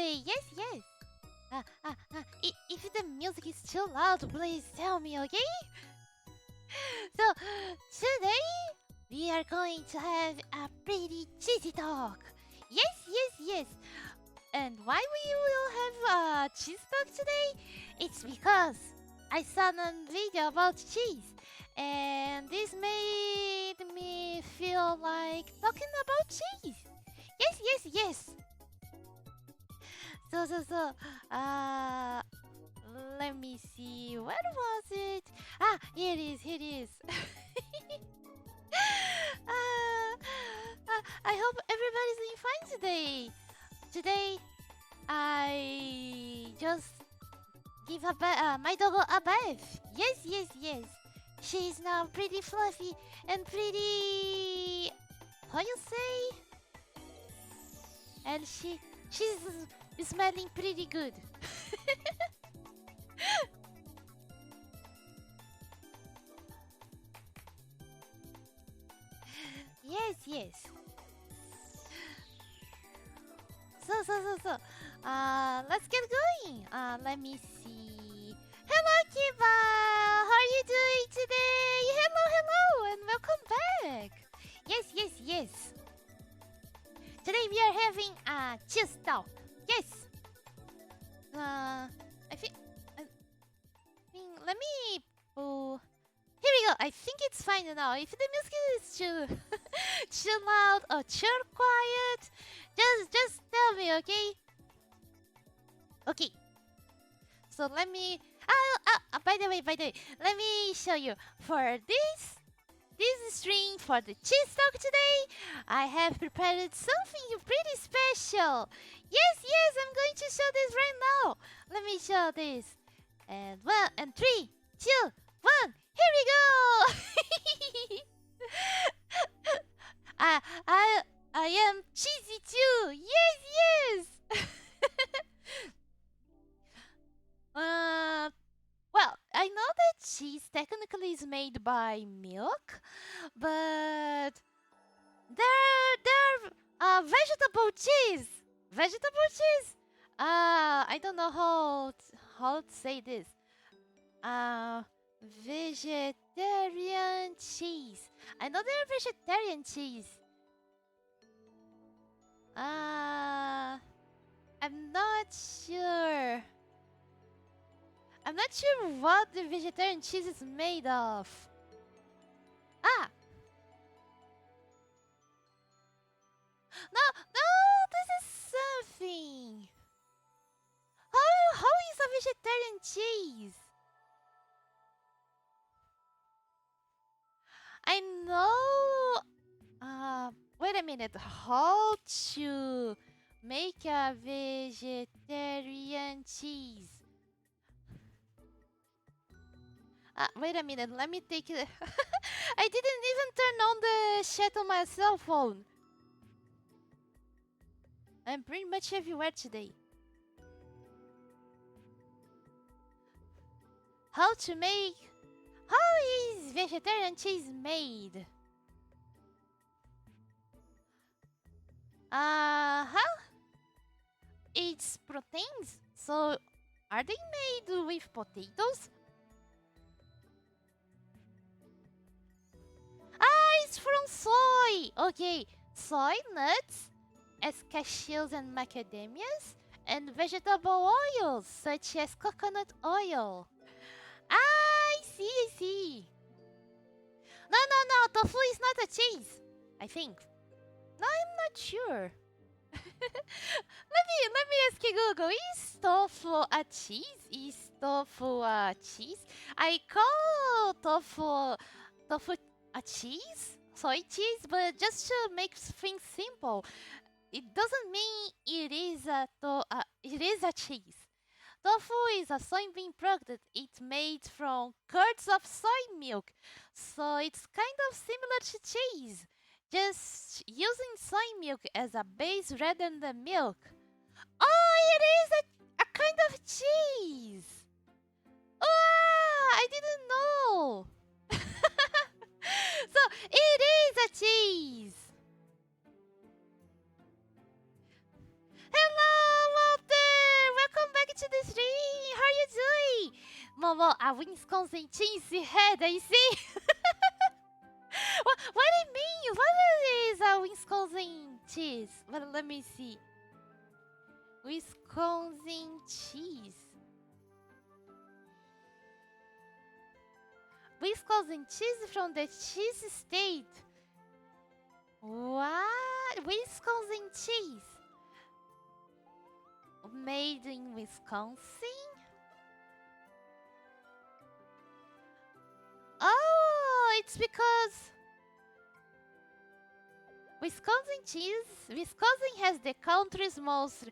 today. Yes, yes. If the music is too loud, please tell me, okay? So, today we are going to have a pretty cheesy talk. Yes, yes, yes. And why we will have a cheese talk today? It's because I saw a video about cheese, and this made me feel like talking about cheese. Yes, yes, yes. So, let me see. Where was it? Ah, here it is. Here it is. I hope everybody's doing fine today. Today, I just give my dog a bath. Yes, yes, yes. She's now pretty fluffy and pretty. How you say? And she's smelling pretty good. Yes, yes. So. Let's get going. Let me see. Hello, Kiba. How are you doing today? Hello, and welcome back. Yes, yes, yes. Today we are having a cheese talk. Yes. I think. Let me. Oh, here we go. I think it's fine now. If the music is too too loud or too quiet, just tell me, okay? Okay. So let me. By the way, let me show you. For this stream for the cheese talk today, I have prepared something pretty special. Yes, I'm going to show this right now. Let me show this. And 3, 2, 1. Here we go. I am cheesy too. Yes. Well, I know that cheese technically is made by milk, but there vegetable cheese. Vegetable cheese? I don't know how to say this. Vegetarian cheese. I know they're vegetarian cheese. I'm not sure. I'm not sure what the vegetarian cheese is made of. No, this is something. How is a vegetarian cheese? I know. Wait a minute. How to make a vegetarian cheese? Wait a minute. Let me take it. I didn't even turn on the chat on my cell phone. I'm pretty much everywhere today. How is vegetarian cheese made? It's proteins. So, are they made with potatoes? It's from soy. Okay, soy nuts, as cashews and macadamias, and vegetable oils such as coconut oil. I see. No, tofu is not a cheese, I think. No, I'm not sure. let me ask Google. Is tofu a cheese? Is tofu a cheese? I call tofu a cheese, soy cheese, but just to make things simple, it doesn't mean it is a cheese. Tofu is a soybean product. It's made from curds of soy milk, so it's kind of similar to cheese, just using soy milk as a base rather than milk. Oh, it is a kind of cheese. I didn't know. So it is a cheese. Hello, Walter. to the stream. How are you doing? Momo, a Wisconsin cheese head, I see. What do you mean? What is a Wisconsin cheese? Well, let me see. Wisconsin cheese. Wisconsin cheese from the cheese state. What? Wisconsin cheese. Made in Wisconsin? Oh, it's because Wisconsin has the country's most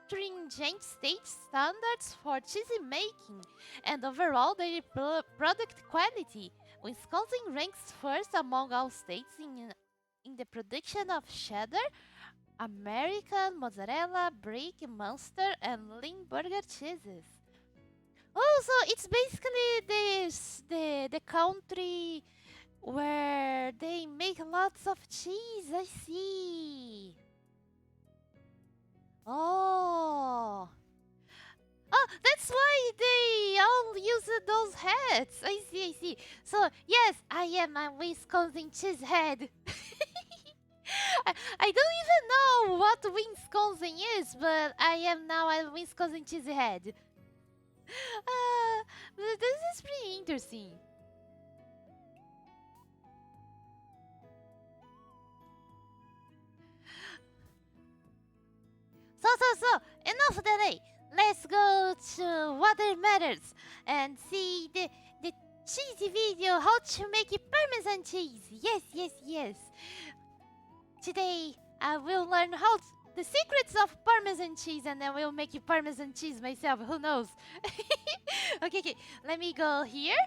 stringent state standards for cheese making and overall their product quality. Wisconsin ranks first among all states in the production of cheddar, American, mozzarella, Brie, Muester, and Limburger cheeses. Oh, so it's basically the country where they make lots of cheese. I see. Oh. Oh, that's why they all use those heads. I see. So, yes, I am a Wisconsin cheese head. I don't even know what Wisconsin is, but I am now a Wisconsin cheese head. This is pretty interesting. So, enough delay. Let's go to what matters and see the cheesy video how to make Parmesan cheese. Yes. Today I will learn the secrets of Parmesan cheese, and then we'll make Parmesan cheese myself. Who knows? Okay. Let me go here.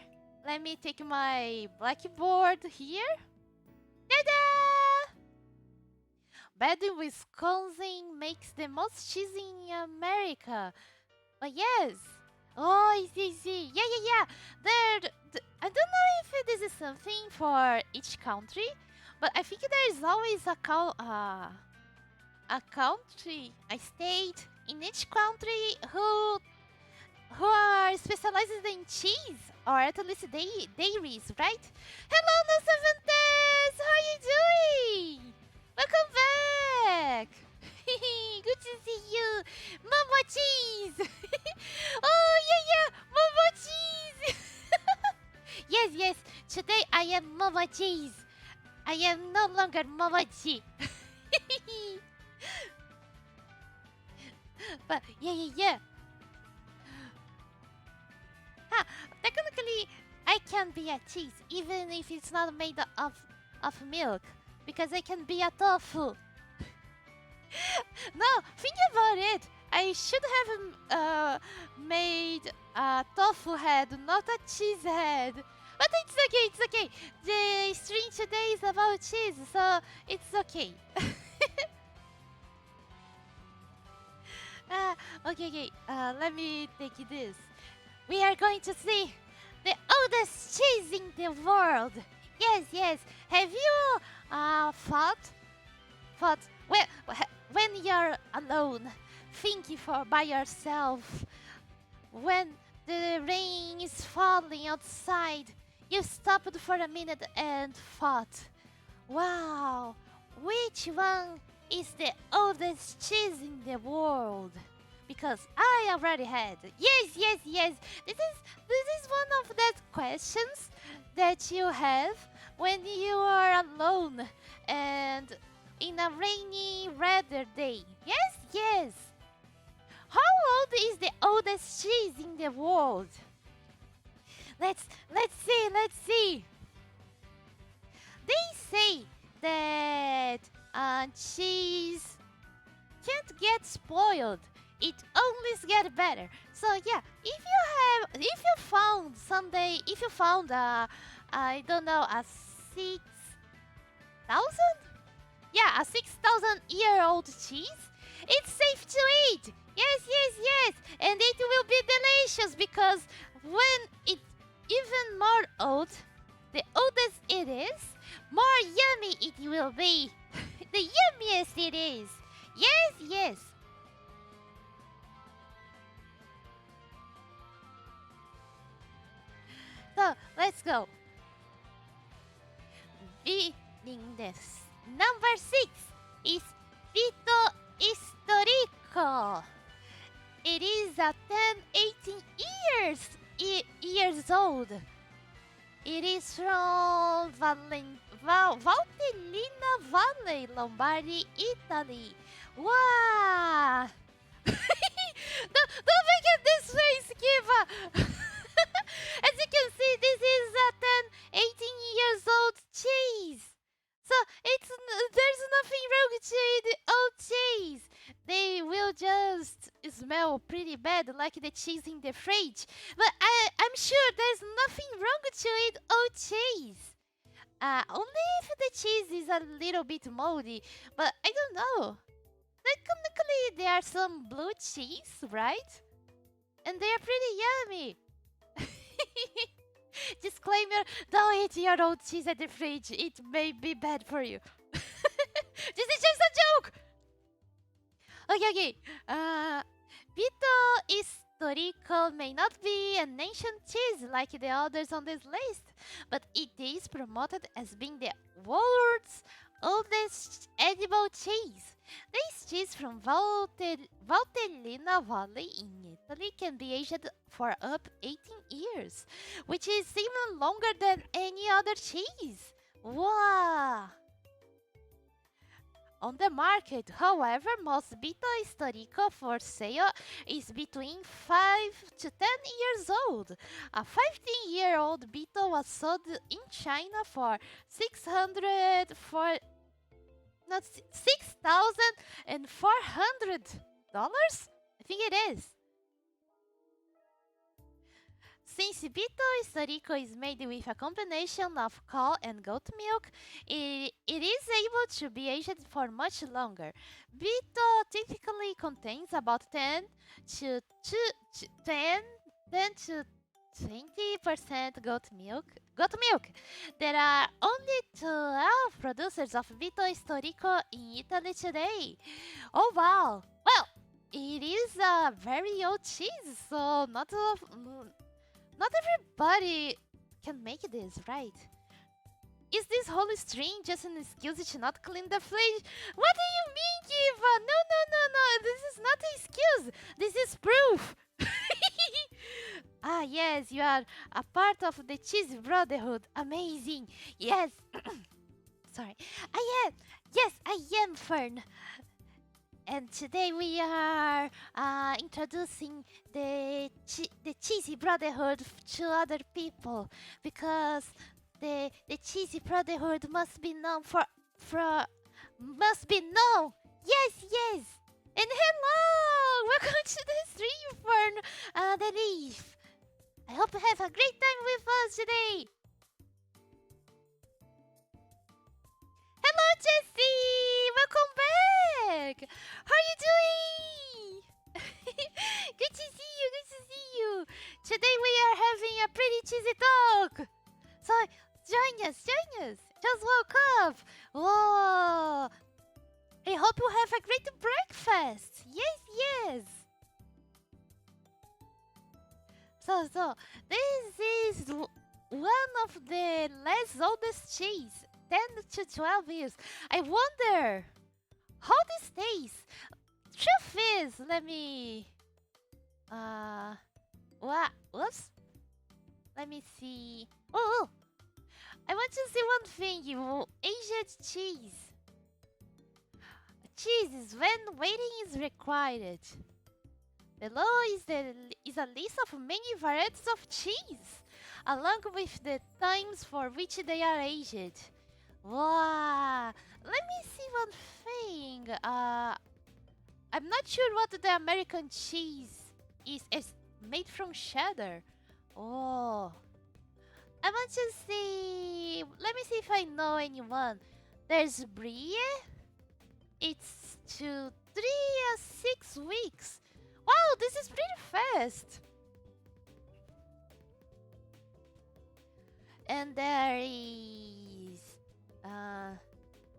Let me take my blackboard here. Ta-da! Bed in Wisconsin makes the most cheese in America. But yes. Oh, I see. Yeah. I don't know if this is something for each country, but I think there is always a state in each country who are specialized in cheese, or at least dairies, right? Hello, Nosavantes! How are you doing? Welcome back! Good to see you! Momo Cheese! Oh, yeah! Momo Cheese! Yes, today I am Momo Cheese. I am no longer Momochi. But yeah. Technically, I can be a cheese even if it's not made of milk, because I can be a tofu. No, think about it. I should have made a tofu head, not a cheese head. But it's okay. The stream today is about cheese, so it's okay. Okay. Let me take this. We are going to see the oldest cheese in the world. Yes. Have you thought when you're alone, thinking by yourself, when the rain is falling outside, you stopped for a minute and thought, wow, which one is the oldest cheese in the world? Because I already had. Yes. This is one of the questions that you have when you are alone and in a rainy weather day. Yes. How old is the oldest cheese in the world? Let's see. They say that cheese can't get spoiled. It always gets better. So yeah, if you found I don't know, a 6,000? Yeah, a 6,000-year-old cheese, it's safe to eat. Yes. And it will be delicious because when it's even more old, the oldest it is, more yummy it will be. The yummiest it is. Yes. Let's go. Beating this. Number 6 is Vito Historico. It is a 18 years old. It is from Valtellina Valley, Lombardy, Italy. Wow! don't make it this face, Kiva! As you can see, this is a 18 years old cheese. So there's nothing wrong with the old cheese. They will just smell pretty bad like the cheese in the fridge. But I'm sure there's nothing wrong to eat old cheese. Only if the cheese is a little bit moldy. But I don't know. Technically, there are some blue cheese, right? And they are pretty yummy. Disclaimer, don't eat your old cheese at the fridge. It may be bad for you. This is just a joke! Okay. Vito Historico may not be an ancient cheese like the others on this list, but it is promoted as being the world's oldest edible cheese. This cheese from Valtellina Valley in Italy can be aged for up 18 years, which is even longer than any other cheese. Wow! On the market, however, most Vito Historico for sale is between 5 to 10 years old. A 15-year-old Vito was sold in China for $6,400. I think it is. Since Vito Historico is made with a combination of cow and goat milk, it is able to be aged for much longer. Vito typically contains about 10 to 20% goat milk. There are only 12 producers of Vito Historico in Italy today. Oh wow! Well, it is a very old cheese, so not everybody can make this, right? Is this whole string just an excuse to not clean the fridge? What do you mean, Kiva? No. This is not an excuse. This is proof. Ah, yes, you are a part of the Cheese Brotherhood. Amazing. Yes. Sorry. Yes, I am Fern. And today we are introducing the Cheesy Brotherhood to other people, because the Cheesy Brotherhood must be known Yes. And hello! Welcome to the stream, Fern, the Leaf. I hope you have a great time with us today. Hello, Jessie! Welcome back! How are you doing? Good to see you! Today we are having a pretty cheesy talk! So, join us! Just woke up! Whoa! I hope you have a great breakfast! Yes! So, this is one of the less oldest cheese. 10 to 12 years. I wonder how this tastes. Truth is, let me whoops. Let me see. Oh, I want to see one thing. Aged cheese. Cheese when waiting is required. Below is a list of many varieties of cheese, along with the times for which they are aged. Wow! Let me see one thing. I'm not sure what the American cheese is. It's made from cheddar. Oh. I want to see. Let me see if I know anyone. There's Brie. It's 2, 3, 6 weeks. Wow, this is pretty fast. And there is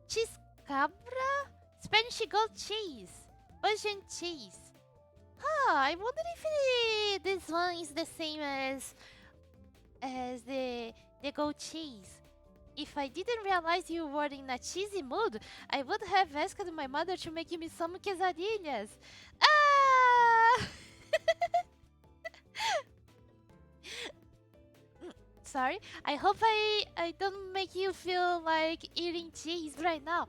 cheese cabra, Spanish goat cheese, Belgian cheese. I wonder if this one is the same as as the goat cheese. If I didn't realize you were in a cheesy mood, I would have asked my mother to make me some quesadillas. Ah! Sorry. I hope I don't make you feel like eating cheese right now.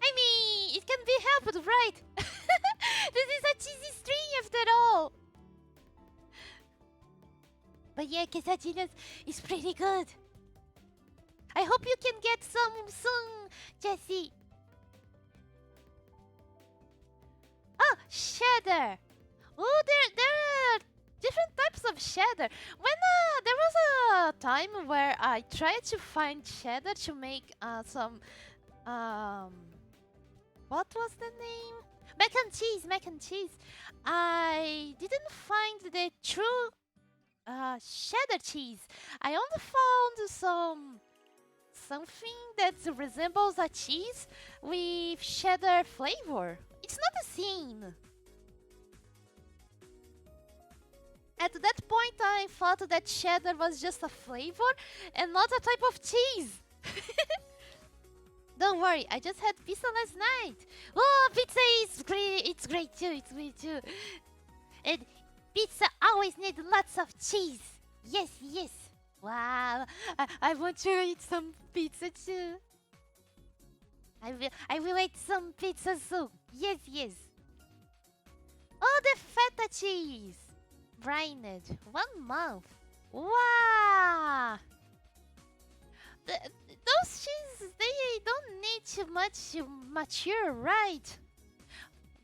I mean, it can be helped, right? This is a cheesy stream after all. But yeah, quesadillas is pretty good. I hope you can get some soon, Jesse. Oh, cheddar. Oh, there are different types of cheddar. When there was a time where I tried to find cheddar to make some what was the name? Mac and cheese. I didn't find the true cheddar cheese. I only found something that resembles a cheese with cheddar flavor. It's not the same. At that point, I thought that cheddar was just a flavor and not a type of cheese. Don't worry, I just had pizza last night. Oh, pizza is great. It's great too. It's great too. And pizza always needs lots of cheese. Yes, yes. Wow, I want to eat some pizza too. I will eat some pizza soon. Yes, yes. Oh, the feta cheese. Brined 1 month. Wow. Those cheeses, they don't need too much to mature, right?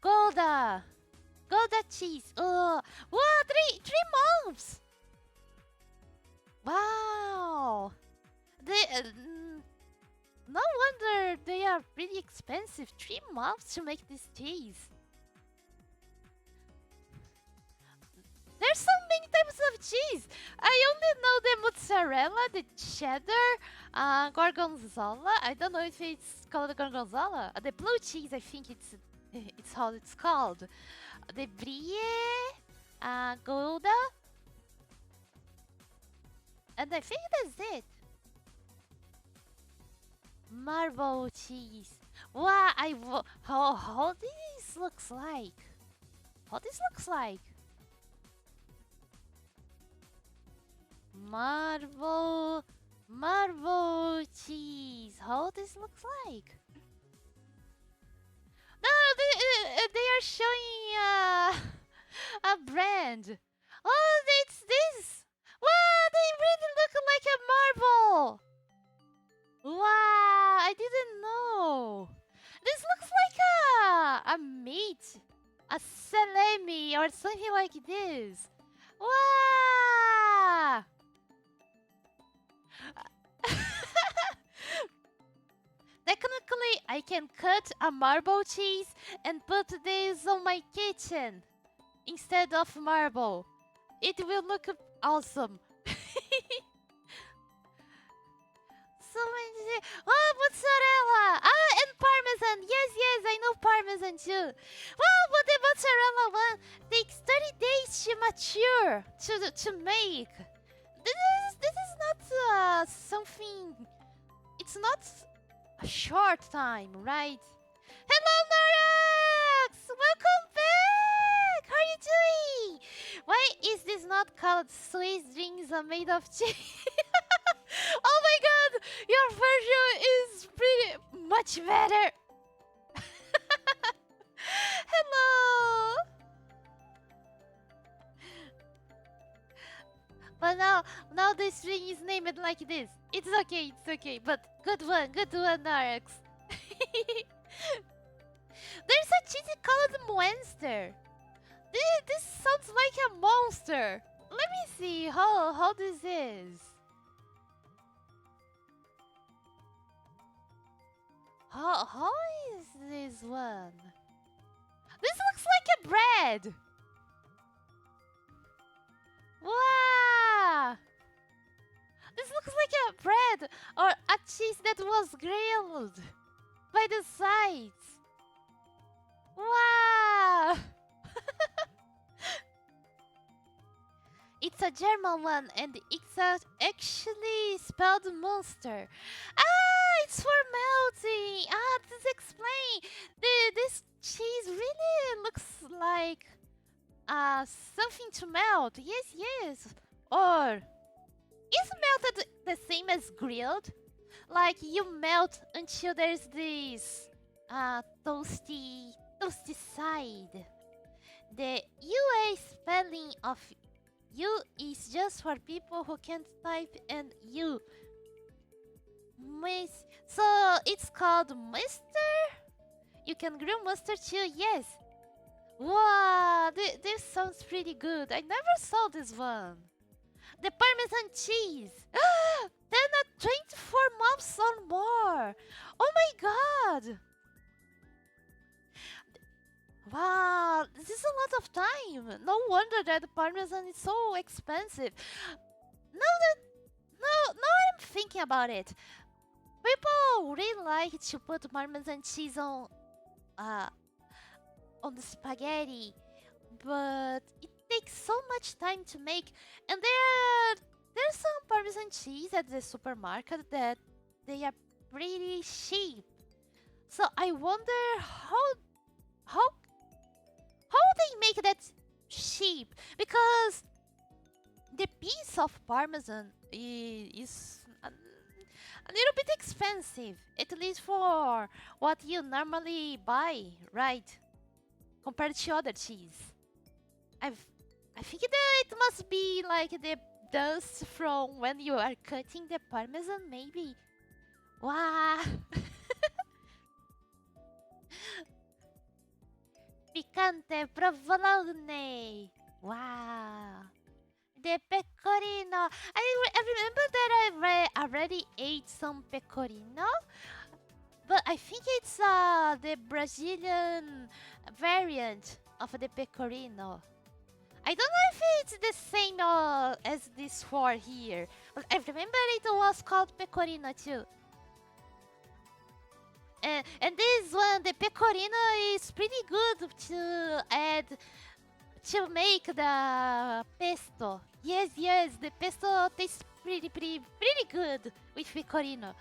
Gouda cheese. Oh, wow, three months. Wow. No wonder they are pretty expensive. 3 months to make this cheese. There's so many types of cheese. I only know the mozzarella, the cheddar, gorgonzola. I don't know if it's called gorgonzola. The blue cheese, I think it's how it's called. The Brie, Gouda, and I think that's it. Marble cheese. Wow, how this looks like? How this looks like? Marble cheese. How this looks like? No, they are showing a brand. Oh, it's this. Wow, they really look like a marble. Wow, I didn't know. This looks like a meat, a salami or something like this. Wow. Technically, I can cut a marble cheese and put this on my kitchen instead of marble. It will look awesome. So many. Oh, mozzarella! Ah, and parmesan. Yes, yes, I know parmesan too. Well, but the mozzarella one takes 30 days to mature to make. This is not something. It's not a short time, right? Hello, Norax! Welcome back! How are you doing? Why is this not called Swiss drinks are made of cheese? Oh my god! Your version is pretty much better! Hello! But now the string is named like this. It's okay. But good one, Narx. There's a cheese called Muester. This sounds like a monster. Let me see how this is. How is this one? This looks like a bread. Wow! This looks like a bread or a cheese that was grilled by the sides. Wow! It's a German one, and it's actually spelled Muester. Ah, it's for melting. Ah, this explain. This cheese really looks like something to melt. Yes, yes. Or is melted the same as grilled? Like you melt until there's this toasty side. The UA spelling of U is just for people who can't type and U. So it's called Muester? You can grill mustard too, yes. Wow, this sounds pretty good. I never saw this one. The Parmesan Cheese. Then at 24 months or more. Oh my god. Wow, this is a lot of time. No wonder that the Parmesan is so expensive. Now I'm thinking about it. People really like to put Parmesan cheese on the spaghetti, but it takes so much time to make. And there's some Parmesan cheese at the supermarket that they are pretty cheap. So I wonder how they make that cheap, because the piece of Parmesan is a little bit expensive, at least for what you normally buy, right? Compared to other cheese. I think that it must be like the dust from when you are cutting the Parmesan, maybe. Wow. Picante provolone. Wow. The pecorino. I remember that I already ate some pecorino, but I think it's the Brazilian variant of the pecorino. I don't know if it's the same as this four here, but I remember it was called pecorino too. And this one, the pecorino, is pretty good to add to make the pesto. Yes, yes, the pesto tastes pretty good with pecorino.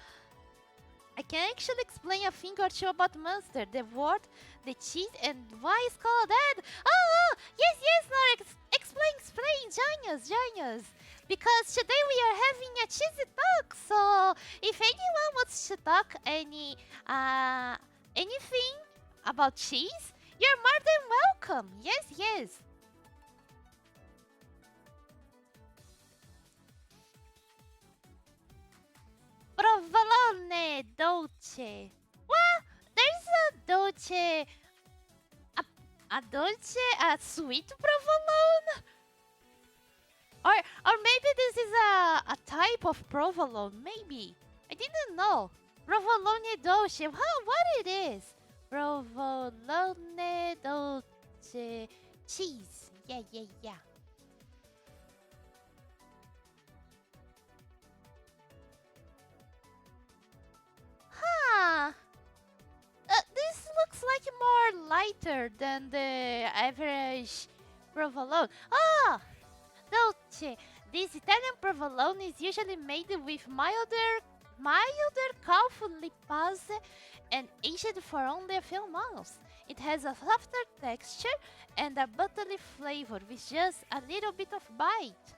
I can actually explain a thing or two about Muester, the word, the cheese, and why it's called that. Oh, yes, Narek, explain, join us. Because today we are having a cheesy talk, so if anyone wants to talk anything about cheese, you're more than welcome. Yes. Provolone dolce. Well, there's a dolce, a sweet provolone, or maybe this is a type of provolone. Maybe I didn't know. Provolone dolce. What it is? Provolone dolce cheese. Yeah. Huh. This looks like more lighter than the average provolone. Ah, dolce. This Italian provolone is usually made with milder calf lipase and aged for only a few months. It has a softer texture and a buttery flavor with just a little bit of bite.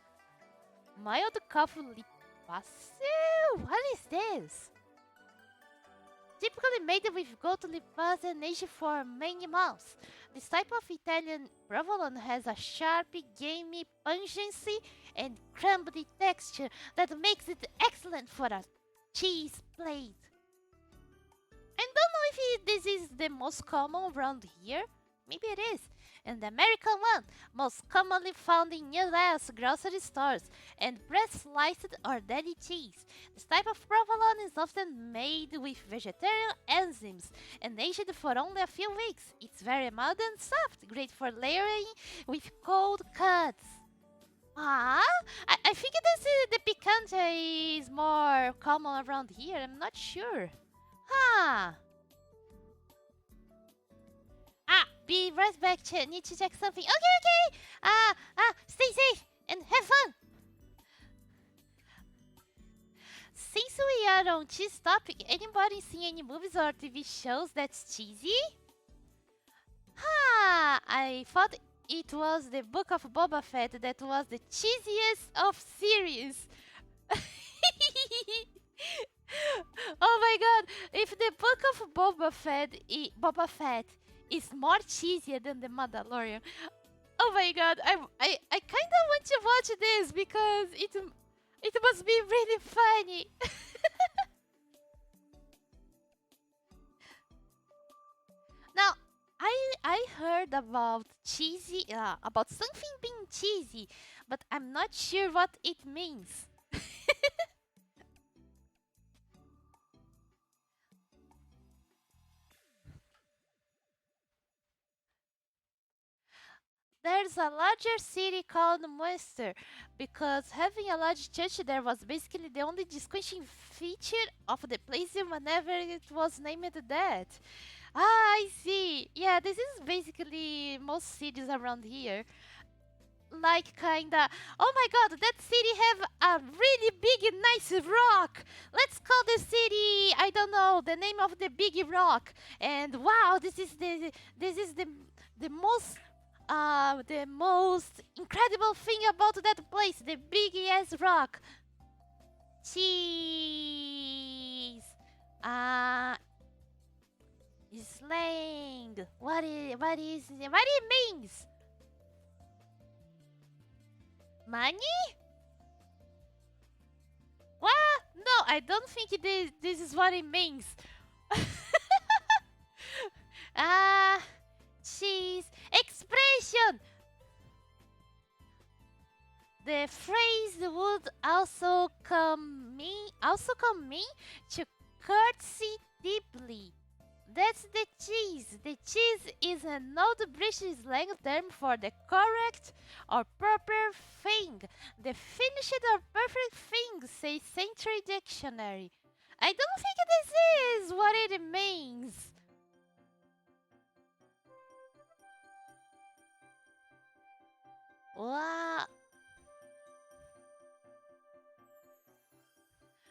Mild calf lipase? What is this? Typically made with goat lipase and aged for many months. This type of Italian provolone has a sharp, gamey pungency and crumbly texture that makes it excellent for a cheese plate. I don't know if this is the most common around here. Maybe it is. And the American one, most commonly found in US grocery stores, and press-sliced or deli cheese. This type of provolone is often made with vegetarian enzymes and aged for only a few weeks. It's very mild and soft, great for layering with cold cuts. I think this is, the picante is more common around here. I'm not sure. Be right back. Need to check something. Okay. Stay safe and have fun. on cheese topic, anybody seen any movies or TV shows that's cheesy? I thought it was the Book of Boba Fett that was the cheesiest of series. Oh my god, if the Book of Boba Fett is more cheesier than the Mandalorian, oh my god, I kind of want to watch this because it must be really funny. Now, I heard about about something being cheesy, but I'm not sure what it means. There's a larger city called Muester because having a large church there was basically the only distinguishing feature of the place whenever it was named that. I see. Yeah, this is basically most cities around here. Like kinda, oh my god, that city have a really big and nice rock. Let's call the city, I don't know, the name of the big rock. And wow, this is the most the most incredible thing about that place, the big ass rock. Cheese. Uh Slang. What it means? Money? What? No, I don't think this is what it means. Ah, cheese expression. The phrase would also come mean to curtsy deeply. That's the cheese. The cheese is an old British slang term for the correct or proper thing. The finished or perfect thing, says Century Dictionary. I don't think this is what it means. Wow.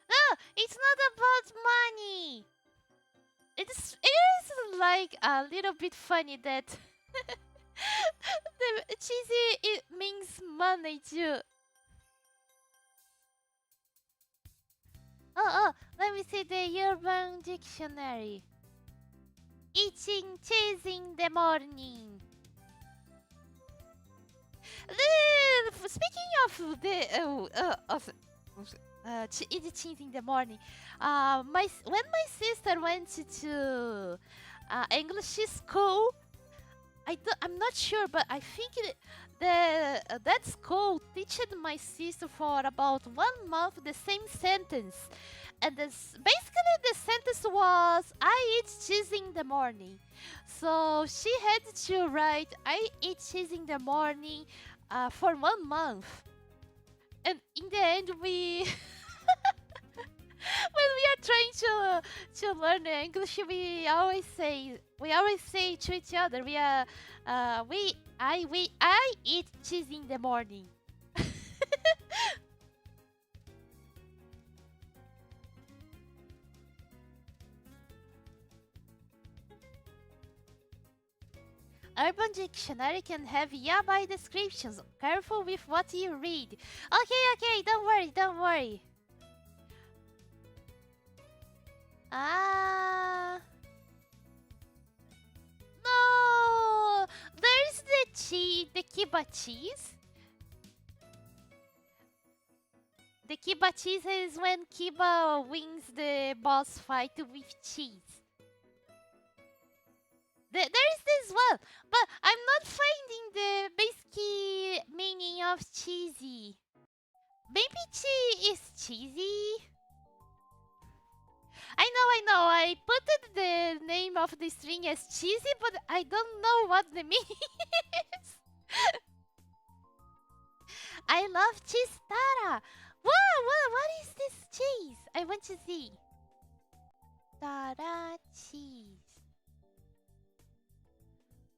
No, it's not about money. It is like a little bit funny that the cheesy it means money too. Oh, let me see the Urban Dictionary. Eating cheese in the morning. Speaking of eating cheese in the morning, when my sister went to English school, I'm not sure, but I think that school taught my sister for about 1 month the same sentence, and basically the sentence was "I eat cheese in the morning." So she had to write "I eat cheese in the morning" for 1 month, and in the end we. When we are trying to learn English, we always say to each other, I eat cheese in the morning. Urban Dictionary can have yabai descriptions. Careful with what you read. Okay, don't worry. Ah. No! There's the Kiba cheese. The Kiba cheese is when Kiba wins the boss fight with cheese. There is this one, but I'm not finding the basic meaning of cheesy. Maybe chi is cheesy? I know. I put the name of the string as cheesy, but I don't know what the meaning is. I love cheese tara. What is this cheese? I want to see. Tara cheese.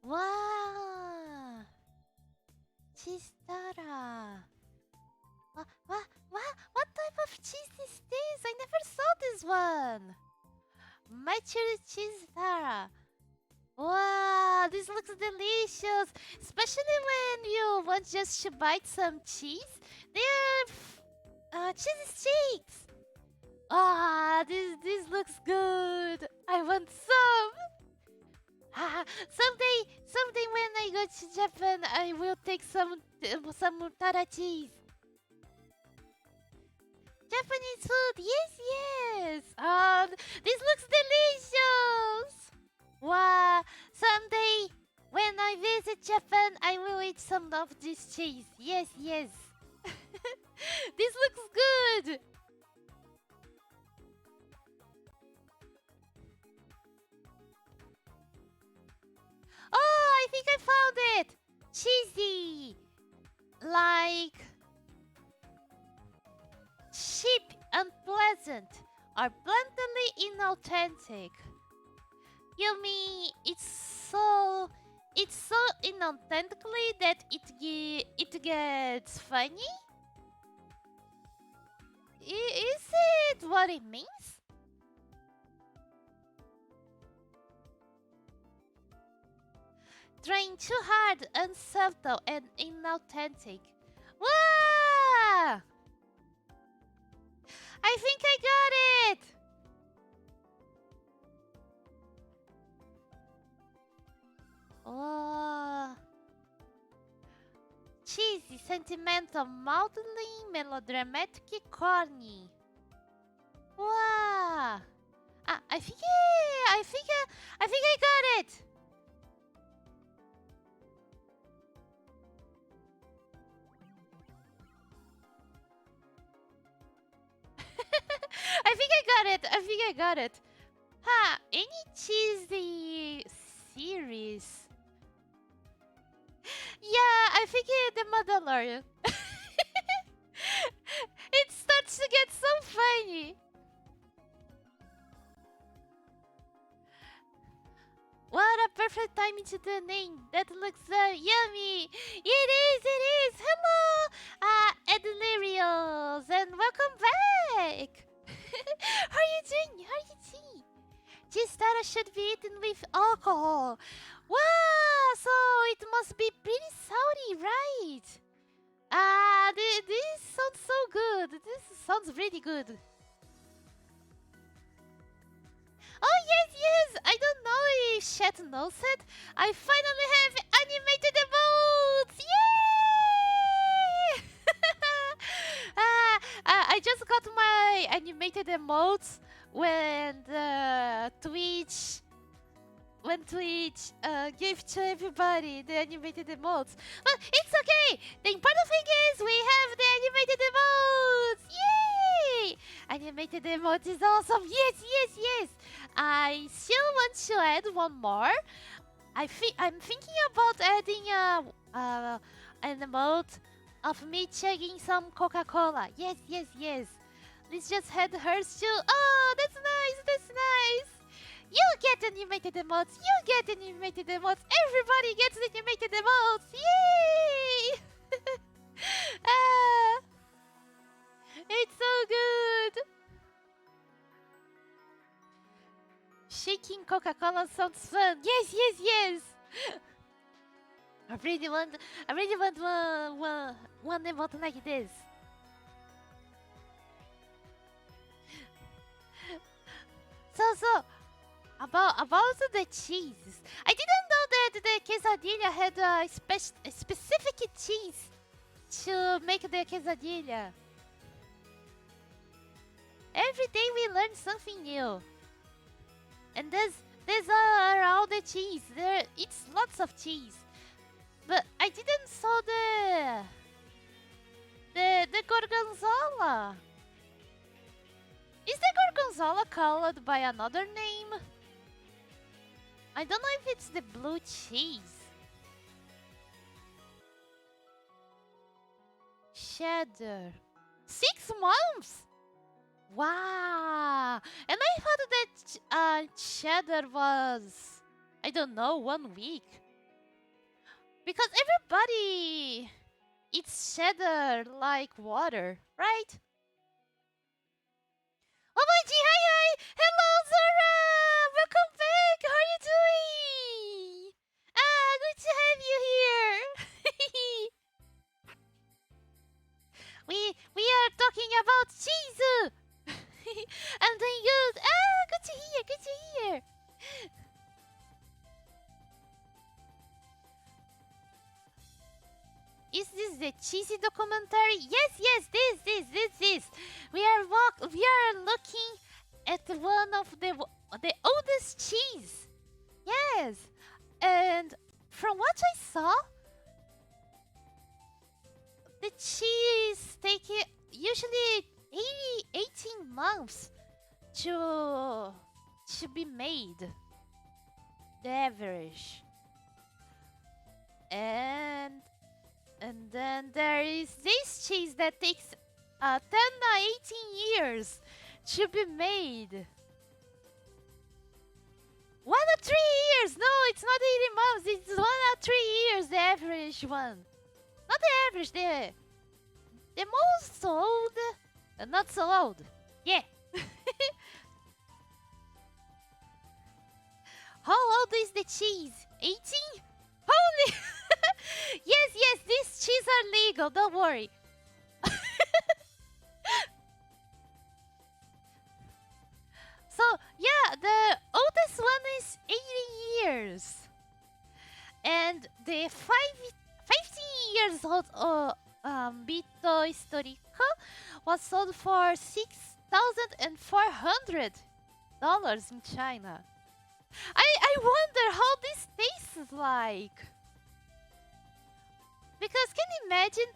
Wow. Cheese tara. What type of cheese is this? I never saw this choose one. Maggot cheese Tara. Wow, this looks delicious. Especially when you want just to bite some cheese. They're cheese sticks. Ah, this looks good. I want some. Someday when I go to Japan, I will take some Tara cheese. Japanese food, yes, yes. This looks delicious. Wow, someday when I visit Japan, I will eat some of this cheese. Yes, yes. This looks good. Oh, I think I found it. Cheesy. Like cheap and pleasant are bluntly inauthentic. You mean it's so inauthentically that it gets funny? Is it what it means? Trying too hard, unsubtle, and inauthentic. Wow! I think I got it! Oh. Cheesy, sentimental, maudlin, melodramatic, corny. Wow! I think I got it! I think I got it. Any cheesy series? Yeah, I think The Mandalorian. It starts to get so funny. What a perfect timing to the name. That looks yummy. It is. Hello, Edilirios, and welcome back. How are you doing? Cheese Tara should be eaten with alcohol. Wow, so it must be pretty salty, right? This sounds so good. This sounds really good. Oh, yes. I don't know if Chat knows it. I finally have animated emotes. Yay! I just got my animated emotes when Twitch gave to everybody the animated emotes. But it's okay. The important thing is we have the animated emotes. Yay! Animated emotes is awesome. Yes. I still want to add one more. I'm thinking about adding an emote of me chugging some Coca-Cola. Yes. Let's just head hers too. Oh, that's nice. You get animated emotes. Everybody gets animated emotes. Yay! It's so good. Shaking Coca-Cola sounds fun. Yes. I really want one emote like this. So about the cheese. I didn't know that the quesadilla had a specific cheese to make the quesadilla. Every day we learn something new. And these are all the cheese. It's lots of cheese. But I didn't saw the gorgonzola. Is the gorgonzola called by another name? I don't know if it's the blue cheese. Cheddar. 6 months? Wow. And I thought that cheddar was, I don't know, 1 week. Because everybody eats cheddar like water, right? Momochi, hi hi! Hello Zora! Welcome back! How are you doing? Good to have you here! we are talking about cheese! I'm doing good! Good to hear, good to hear! Is this the cheesy documentary? Yes, yes, this. We are looking at one of the oldest cheese. Yes, and from what I saw, the cheese take usually 18 months to be made. The average. And then there is this cheese that takes 10 or 18 years to be made. 1 or 3 years! No, it's not 18 months, it's 1 or 3 years, the average one. Not the average, the most old, not so old. Yeah. How old is the cheese? 18? Holy! Yes, these cheese are legal, don't worry. So, yeah, the oldest one is 80 years. And the 15 years old Bito Historico was sold for $6,400 in China. I wonder how this tastes like. Because can you imagine?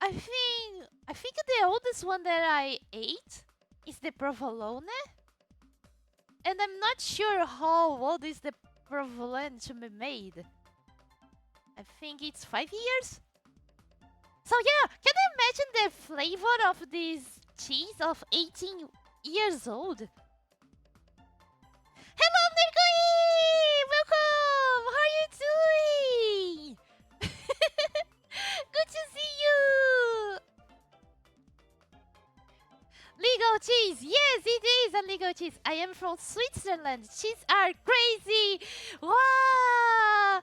I think the oldest one that I ate is the provolone, and I'm not sure how old is the provolone to be made. I think it's 5 years. So yeah, can you imagine the flavor of this cheese of 18 years old? Hello, Nergoi! Welcome! How are you doing? Good to see you! Legal cheese! Yes, it is a legal cheese. I am from Switzerland. Cheese are crazy! Wow!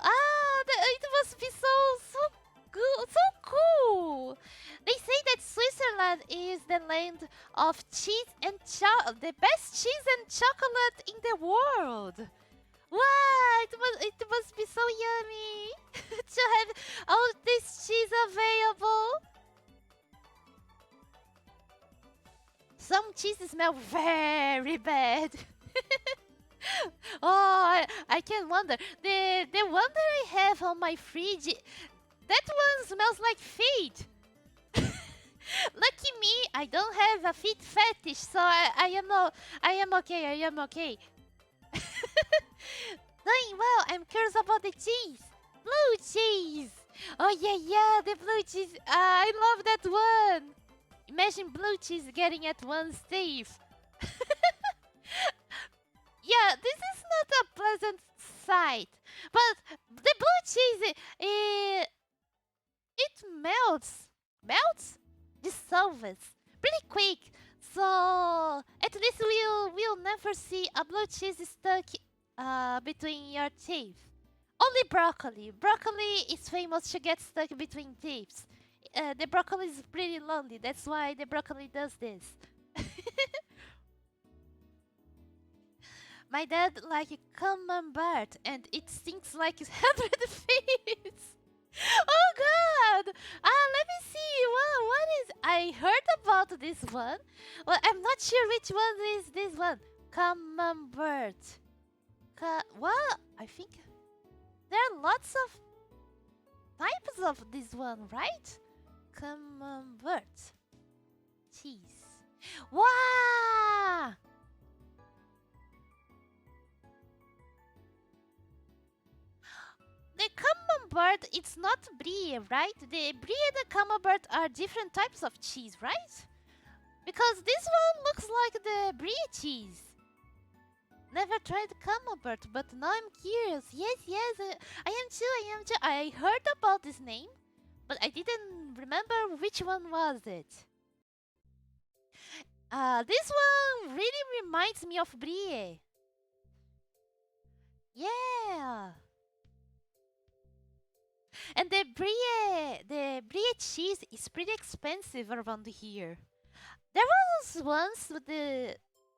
It must be so good, so cool! They say that Switzerland is the land of cheese and the best cheese and chocolate in the world. Wow, it must be so yummy to have all this cheese available. Some cheeses smell very bad. Oh, I can wonder. The one that I have on my fridge, that one smells like feet. Lucky me, I don't have a feet fetish, so I am okay. Doing well. I'm curious about the cheese. Blue cheese. Oh yeah, the blue cheese. I love that one. Imagine blue cheese getting at one's teeth. Yeah, this is not a pleasant sight. But the blue cheese, it melts, dissolves pretty quick. So at least we'll never see a blue cheese stuck between your teeth. Only broccoli. Broccoli is famous to get stuck between teeth. The broccoli is pretty lonely. That's why the broccoli does this. My dad like camembert, and it stinks like 100 feet. Oh God! Let me see. What is? I heard about this one. Well, I'm not sure which one is this one. Camembert. Well, I think there are lots of types of this one, right? Camembert cheese. Wow! The camembert, it's not Brie, right? The Brie and the camembert are different types of cheese, right? Because this one looks like the Brie cheese. Never tried camembert, but now I'm curious. Yes, I am too. I heard about this name, but I didn't remember which one was it. This one really reminds me of Brie. Yeah. And the Brie cheese is pretty expensive around here. There was once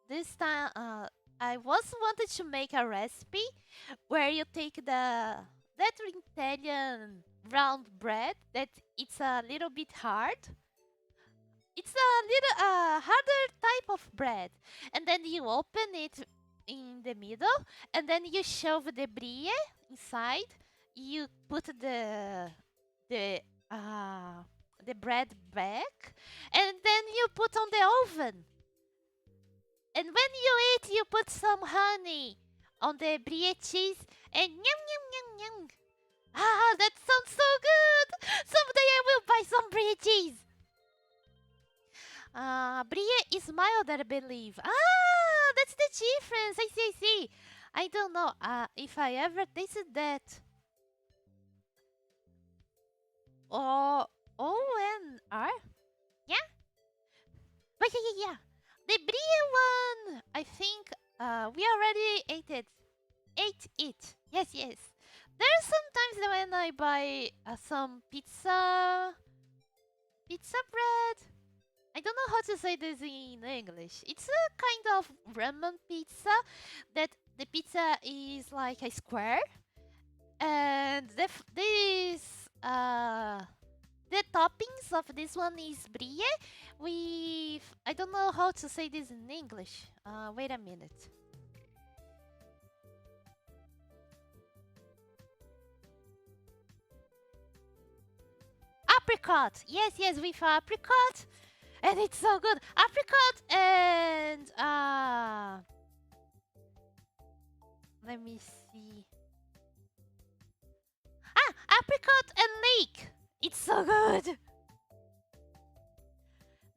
this time I was wanted to make a recipe where you take that Italian round bread that it's a little bit hard. It's a little harder type of bread, and then you open it in the middle, and then you shove the brie inside. You put the uh, the bread back, and then you put on the oven. And when you eat, you put some honey on the brie cheese, and yum yum yum yum. Ah, that sounds so good! Someday I will buy some brie cheese. Brie is mild, I believe. Ah, that's the difference. I see, I see. I don't know. If I ever tasted that. Oh, ONR? Yeah? But yeah. The Brie one, I think we already ate it. Ate it. Yes, yes. There's sometimes when I buy some pizza bread. I don't know how to say this in English. It's a kind of ramen pizza that the pizza is like a square, and the toppings of this one is brie with I don't know how to say this in English. Wait a minute. Apricot. Yes, yes, with apricot. And it's so good. Apricot and let me see. Apricot and leek. It's so good.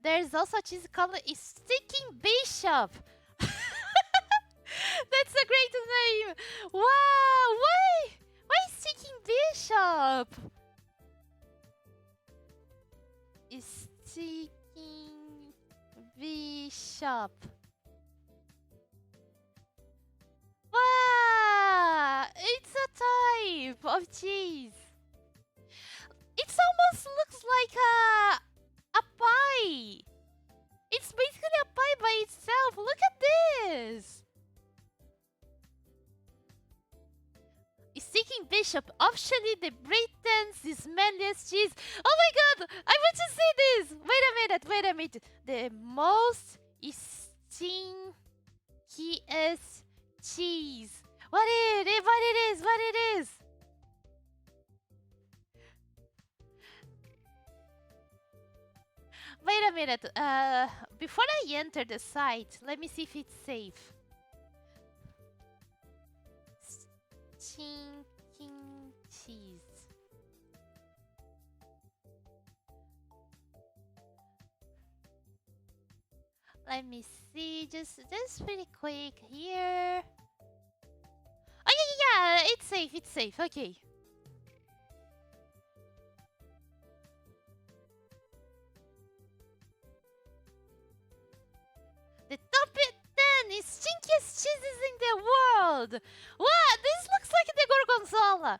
There's also a cheese called Stinking Bishop. That's a great name. Wow, why Stinking Bishop? Stinking Bishop. Wow! It's a type of cheese. It almost looks like a pie. It's basically a pie by itself. Look at this. Stinking Bishop, officially the Britain's smelliest cheese. Oh my god! I want to see this! Wait a minute. The most stinkiest cheese. What it is? Wait a minute. Before I enter the site, let me see if it's safe. Stinking cheese. Let me see, just pretty quick here. Oh yeah, it's safe. Okay. The top 10 is stinkiest cheeses in the world. What? This looks like the gorgonzola.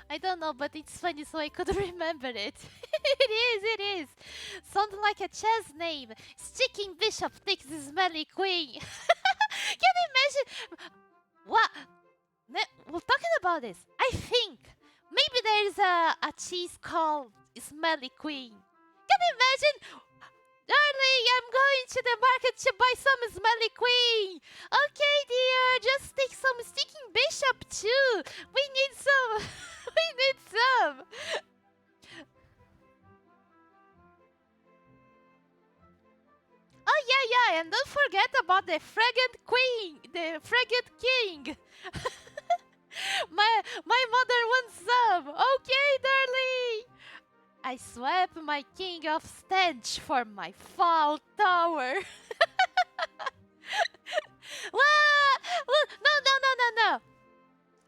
I don't know, but it's funny, so I could remember it. It is. Sounds like a chess name. Stinking Bishop takes the smelly queen. Can you imagine? What? We're talking about this. I think maybe there is a cheese called Smelly Queen. Can you imagine? Darling, I'm going to the market to buy some Smelly Queen. Okay, dear, just take some Stinking Bishop too. We need some. We need some. Oh yeah, and don't forget about the Fragrant Queen, the Fragrant King. my mother wants some. Okay, darling. I swap my king of stench for my foul tower. What? No.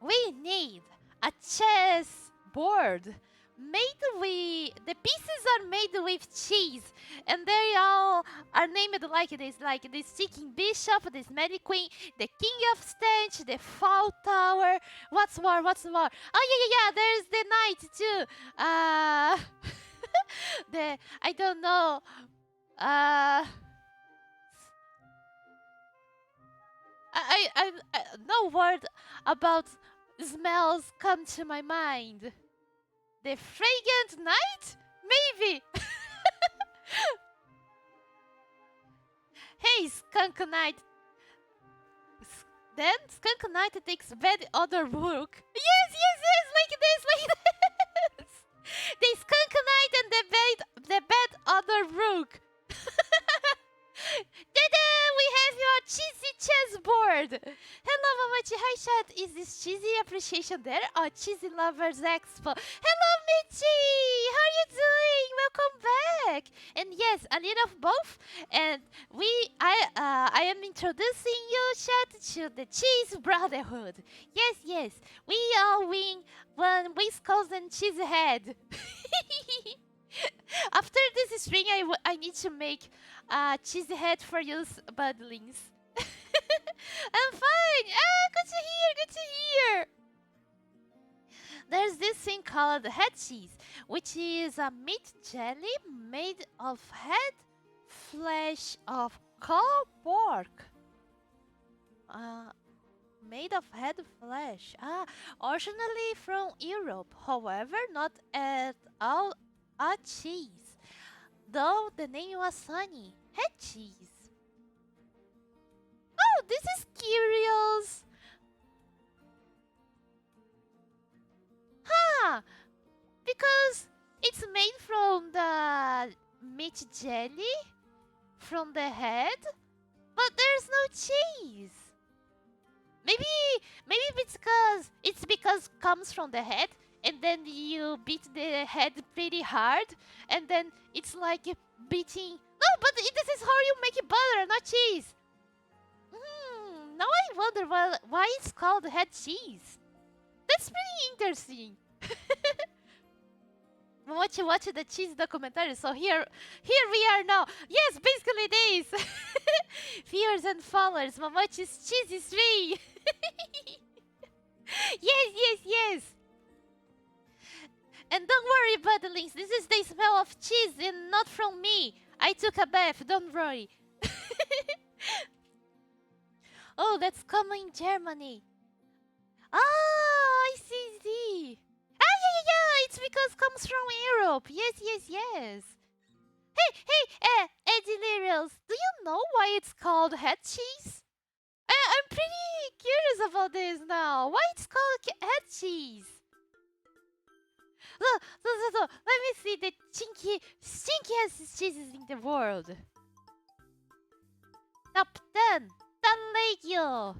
We need a chess board the pieces are made with cheese, and they all are named like this, like this chicken bishop, this Mary Queen, the king of stench, the fall tower. What's more? What's more? Oh yeah. There's the knight too. The I don't know. No word about smells come to my mind. The fragrant night? Maybe. Hey, skunk night. Then skunk night takes bad odor work. Yes, like this. The skunk night and the bad odor work. Ta-da! We have your cheesy chessboard! Hello, Momochi. Hi, chat. Is this cheesy appreciation there or cheesy lovers expo? Hello, Michi! How are you doing? Welcome back! And yes, a little of both. And I am introducing you, chat, to the Cheese Brotherhood. Yes. We all win one Wisconsin cheesehead. After this string, I need to make a cheesy head for you, budlings. I'm fine. Good to hear. There's this thing called head cheese, which is a meat jelly made of head flesh of cold pork. Made of head flesh. Originally from Europe, however, not at all a cheese, though the name was funny. Head cheese. Oh, this is curious. Because it's made from the meat jelly from the head, but there's no cheese. Maybe it's because comes from the head, and then you beat the head pretty hard, and then it's like beating. No, but this is how you make butter, not cheese. Now I wonder why it's called head cheese. That's pretty interesting. Momochi watched the cheese documentary, so here we are now. Yes, basically this. Viewers and followers, Momochi's cheese is free. Yes. And don't worry, budlings, this is the smell of cheese and not from me. I took a bath, don't worry. Oh, that's common in Germany. Oh, I see. Yeah, it's because it comes from Europe. Yes. Hey, Delirious, do you know why it's called head cheese? I'm pretty curious about this now. Why it's called head cheese? Look, let me see the stinkiest cheeses in the world. Top 10, Taleggio.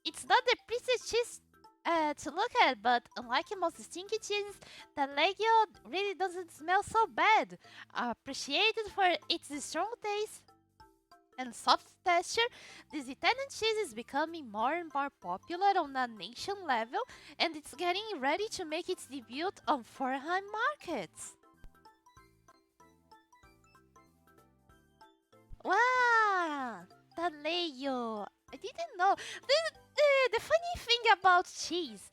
It's not the prettiest cheese to look at, but unlike most stinky cheeses, Taleggio really doesn't smell so bad. Appreciated for its strong taste and soft texture, this Italian cheese is becoming more and more popular on a nation level, and it's getting ready to make its debut on foreign markets. Wow, Taleggio. I didn't know. The funny thing about cheese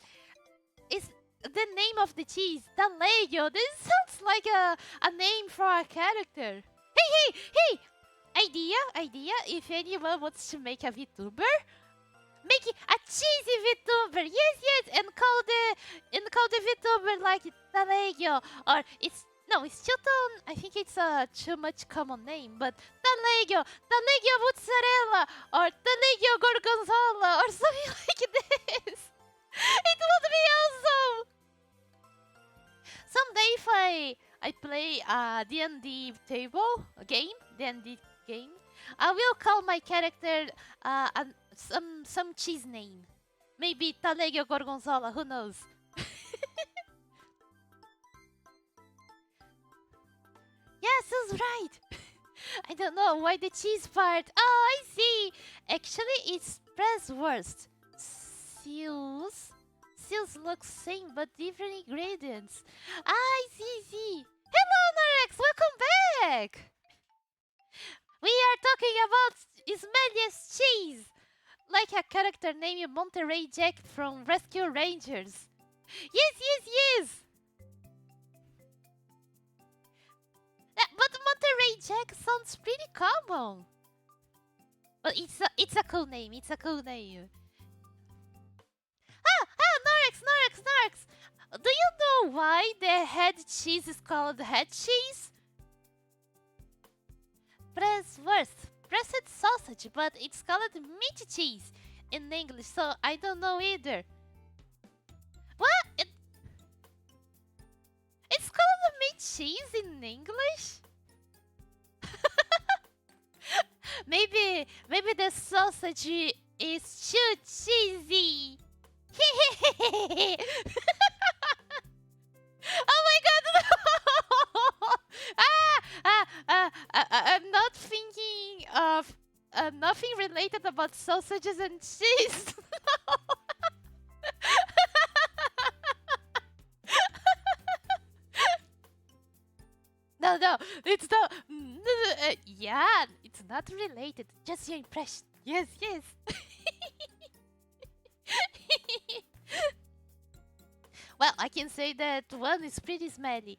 is the name of the cheese, Taleggio. This sounds like a name for a character. Hey! Idea! If anyone wants to make a VTuber, make it a cheesy VTuber. Yes, and call the VTuber like Taleggio, or it's too I think it's a too much common name, but Taleggio mozzarella, or Taleggio gorgonzola, or something like this. It would be awesome. Someday if I play a D&D game, I will call my character some cheese name. Maybe Taleggio gorgonzola, who knows? Yes, that's right. I don't know why the cheese part. Oh, I see. Actually, it's Presswurst. Seals feels like same but different ingredients. I see. Hello, Norex, welcome back. We are talking about Smelliest Cheese, like a character named Monterey Jack from Rescue Rangers. Yes. But Monterey Jack sounds pretty common. But it's a cool name. It's a cool name. Norex. Do you know why the head cheese is called head cheese? Pressed sausage, but it's called meat cheese in English, so I don't know either. What? It's called meat cheese in English? maybe the sausage is too cheesy. Oh my god, no! I'm not thinking of nothing related about sausages and cheese. No, it's not. Yeah, it's not related. Just your impression. Yes. Well, I can say that one is pretty smelly.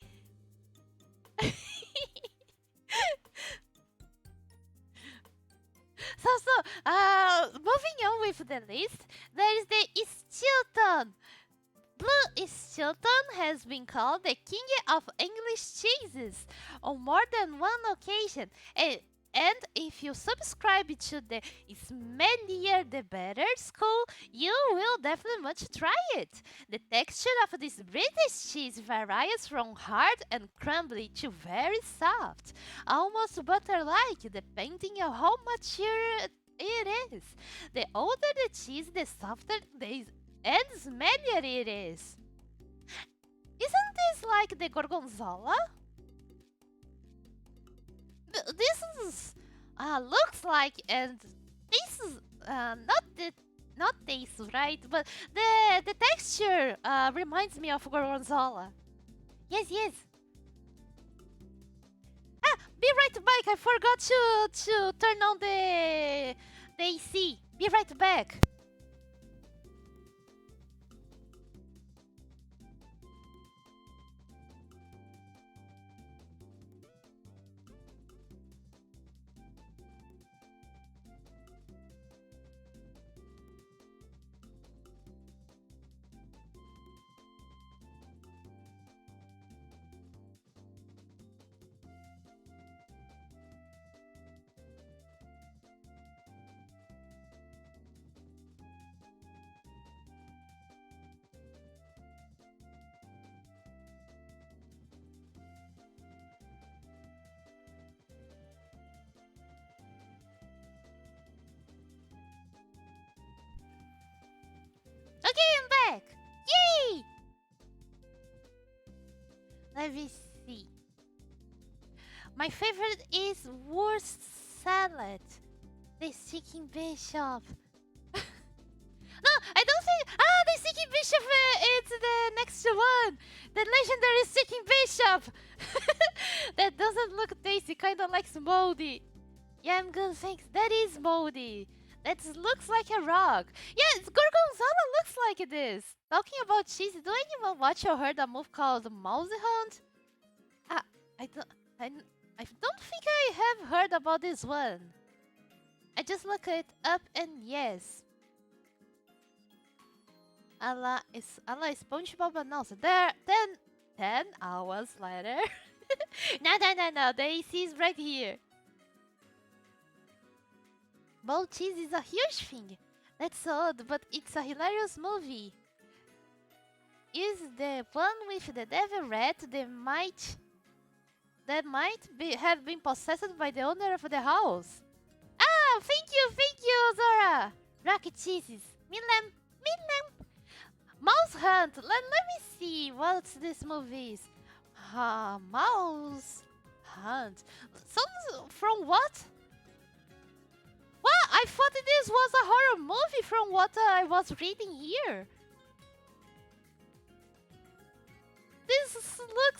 Moving on with the list, there is the Stilton. Blue Stilton has been called the king of English cheeses on more than one occasion. And if you subscribe to the smellier the better school, you will definitely much try it. The texture of this British cheese varies from hard and crumbly to very soft, almost butter-like, depending on how mature it is. The older the cheese, the softer and smellier it is. Isn't this like the gorgonzola? This is looks like, and this is not taste, right? But the texture reminds me of gorgonzola. Yes. Be right back. I forgot to turn on the AC. Be right back. Okay, I'm back! Yay! Let me see. My favorite is Worst Salad. The Stinking Bishop. No, I don't think... the Stinking Bishop it's the next one. The legendary Stinking Bishop. That doesn't look tasty, kinda like moldy. Yeah, I'm good, thanks. That is moldy. That looks like a rock. Yeah, gorgonzola looks like this. Talking about cheese, do anyone watch or heard a movie called Mouse Hunt? I don't think I have heard about this one. I just looked it up and yes. A la SpongeBob announced there 10 hours later. No, the AC is right here. Bold cheese is a huge thing. That's odd, but it's a hilarious movie. Is the one with the devil rat that might have been possessed by the owner of the house? Ah, thank you, Zora. Rocket cheeses. Milam. Mouse Hunt. Let me see what this movie is. Mouse Hunt. Sounds from what? What? I thought this was a horror movie from what I was reading here.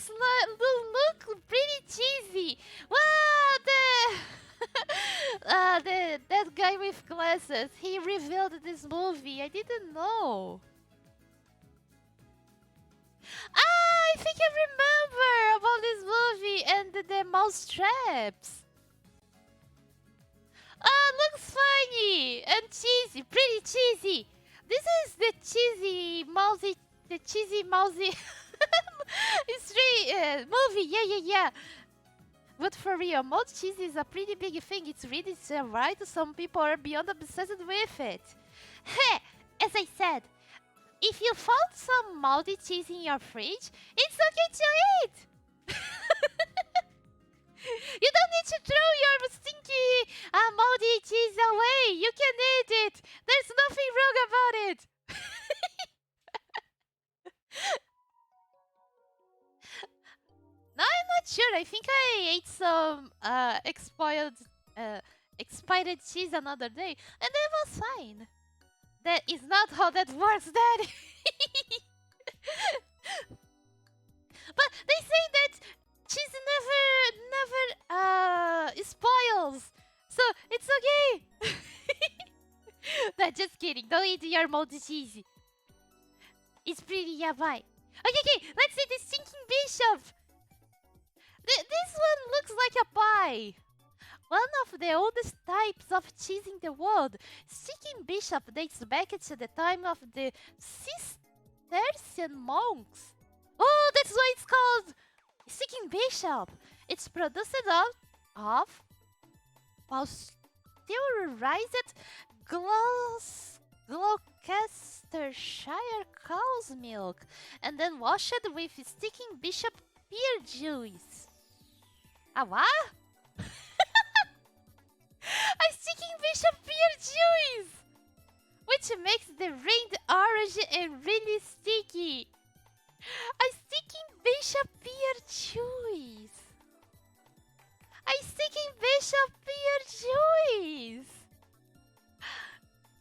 look pretty cheesy. Wow, that guy with glasses. He revealed this movie. I didn't know. I think I remember about this movie and the mouse traps. Looks funny and cheesy, pretty cheesy. This is the cheesy mousy movie. Yeah. But for real, mouse cheese is a pretty big thing. It's really right. Some people are beyond obsessed with it. Hey, as I said, if you found some moldy cheese in your fridge, it's okay to eat. You don't need to throw your stinky, moldy cheese away. You can eat it. There's nothing wrong about it. No, I'm not sure. I think I ate some expired cheese another day, and it was fine. That is not how that works, Daddy. But they say that cheese never spoils, so it's okay. No, just kidding. Don't eat your moldy cheese. It's pretty yabai. Okay, let's see the Stinking Bishop. This one looks like a pie. One of the oldest types of cheese in the world, Stinking Bishop dates back to the time of the Cistercian monks. Oh, that's why it's called Stinking Bishop. It's produced of pasteurized Gloucestershire cow's milk and then washed with Stinking Bishop pear juice. Ah, what? A Stinking Bishop pear juice! Which makes the ring orange and really sticky. A Stinking Bishop pear juice! A Stinking Bishop pear juice!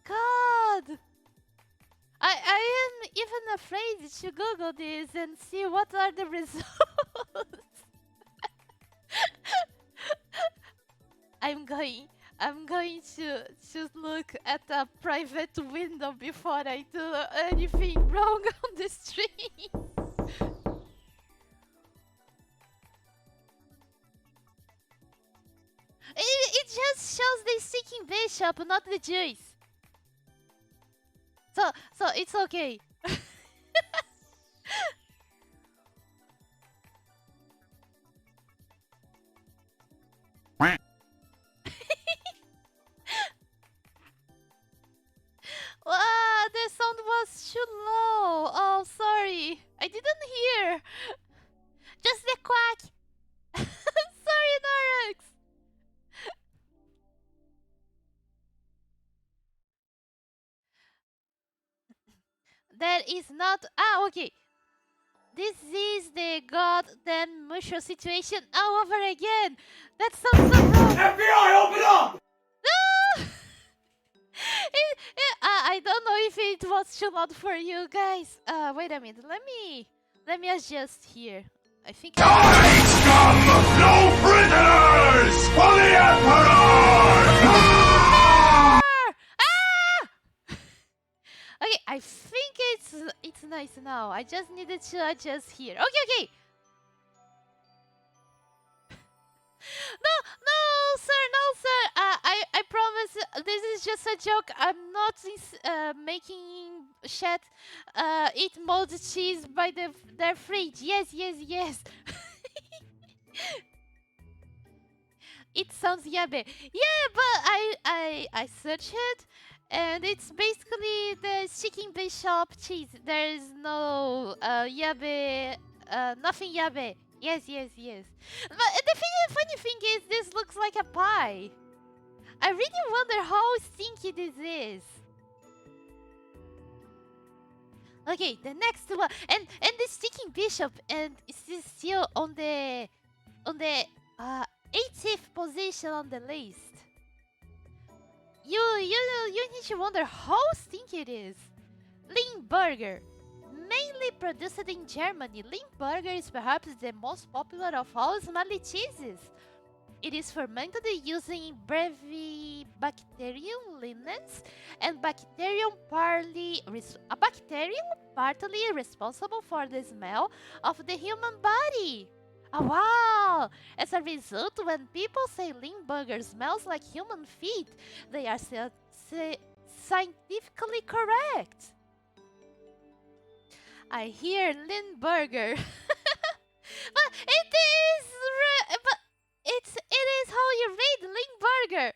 God! I am even afraid to Google this and see what are the results. I'm going to look at a private window before I do anything wrong on the street. It just shows the Stinking Bishop, not the juice. So it's okay. The sound was too low. Oh, sorry. I didn't hear. Just the quack. Sorry, Norex. That is not... Ah, okay. This is the goddamn mushroom situation all over again. That sounds so wrong. FBI, open up! No! I don't know if it was too loud for you guys. Wait a minute. Let me adjust here. I think. Die, scum! No prisoners for the Emperor! Okay, I think it's nice now. I just needed to adjust here. Okay. No, sir. I promise this is just a joke. I'm not making Chat eat molded cheese by their fridge. Yes. It sounds yabe. Yeah, but I searched it, and it's basically the Stinking Bishop cheese. There is no yabe, nothing yabe. Yes. But the funny thing is, this looks like a pie. I really wonder how stinky this is. Okay, the next one, and the Stinking Bishop, and it's still on the 80th position on the list. You need to wonder how stinky it is. Lean burger, mainly Mainly produced in Germany, Limburger is perhaps the most popular of all smelly cheeses. It is fermented using Brevibacterium lignans and a bacterium partly responsible for the smell of the human body. Oh, wow! As a result, when people say Limburger smells like human feet, they are scientifically correct. I hear Limburger. But it is how you read Limburger.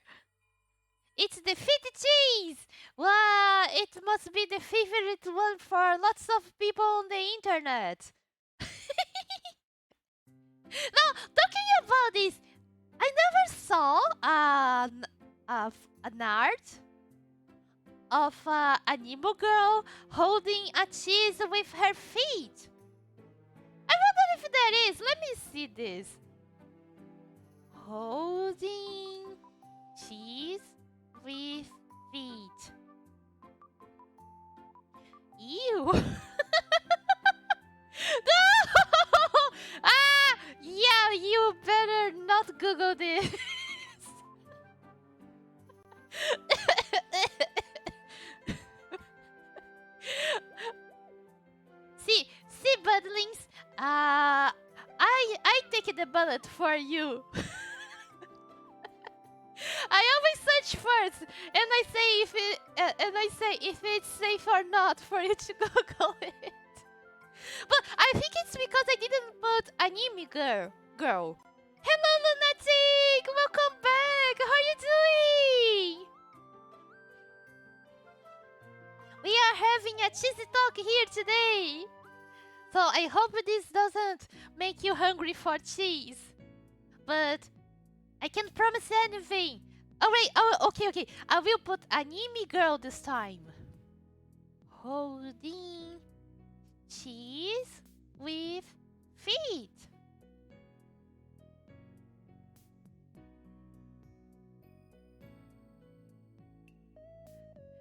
It's the feet cheese. Wow, it must be the favorite one for lots of people on the internet. Now, talking about this, I never saw an art of an anime girl holding a cheese with her feet. I wonder if that is. Let me see this. Holding cheese with feet. Ew. No! Ah! Yeah, you better not Google this. See, Budlings. I take the bullet for you. I always search first, and I say if it's safe or not for you to Google it. But I think it's because I didn't put anime girl. Hello, Lunatic! Welcome back! How are you doing? We are having a cheesy talk here today. So I hope this doesn't make you hungry for cheese. But I can't promise anything. Oh, wait. Oh, okay. I will put anime girl this time. Holding cheese with feet.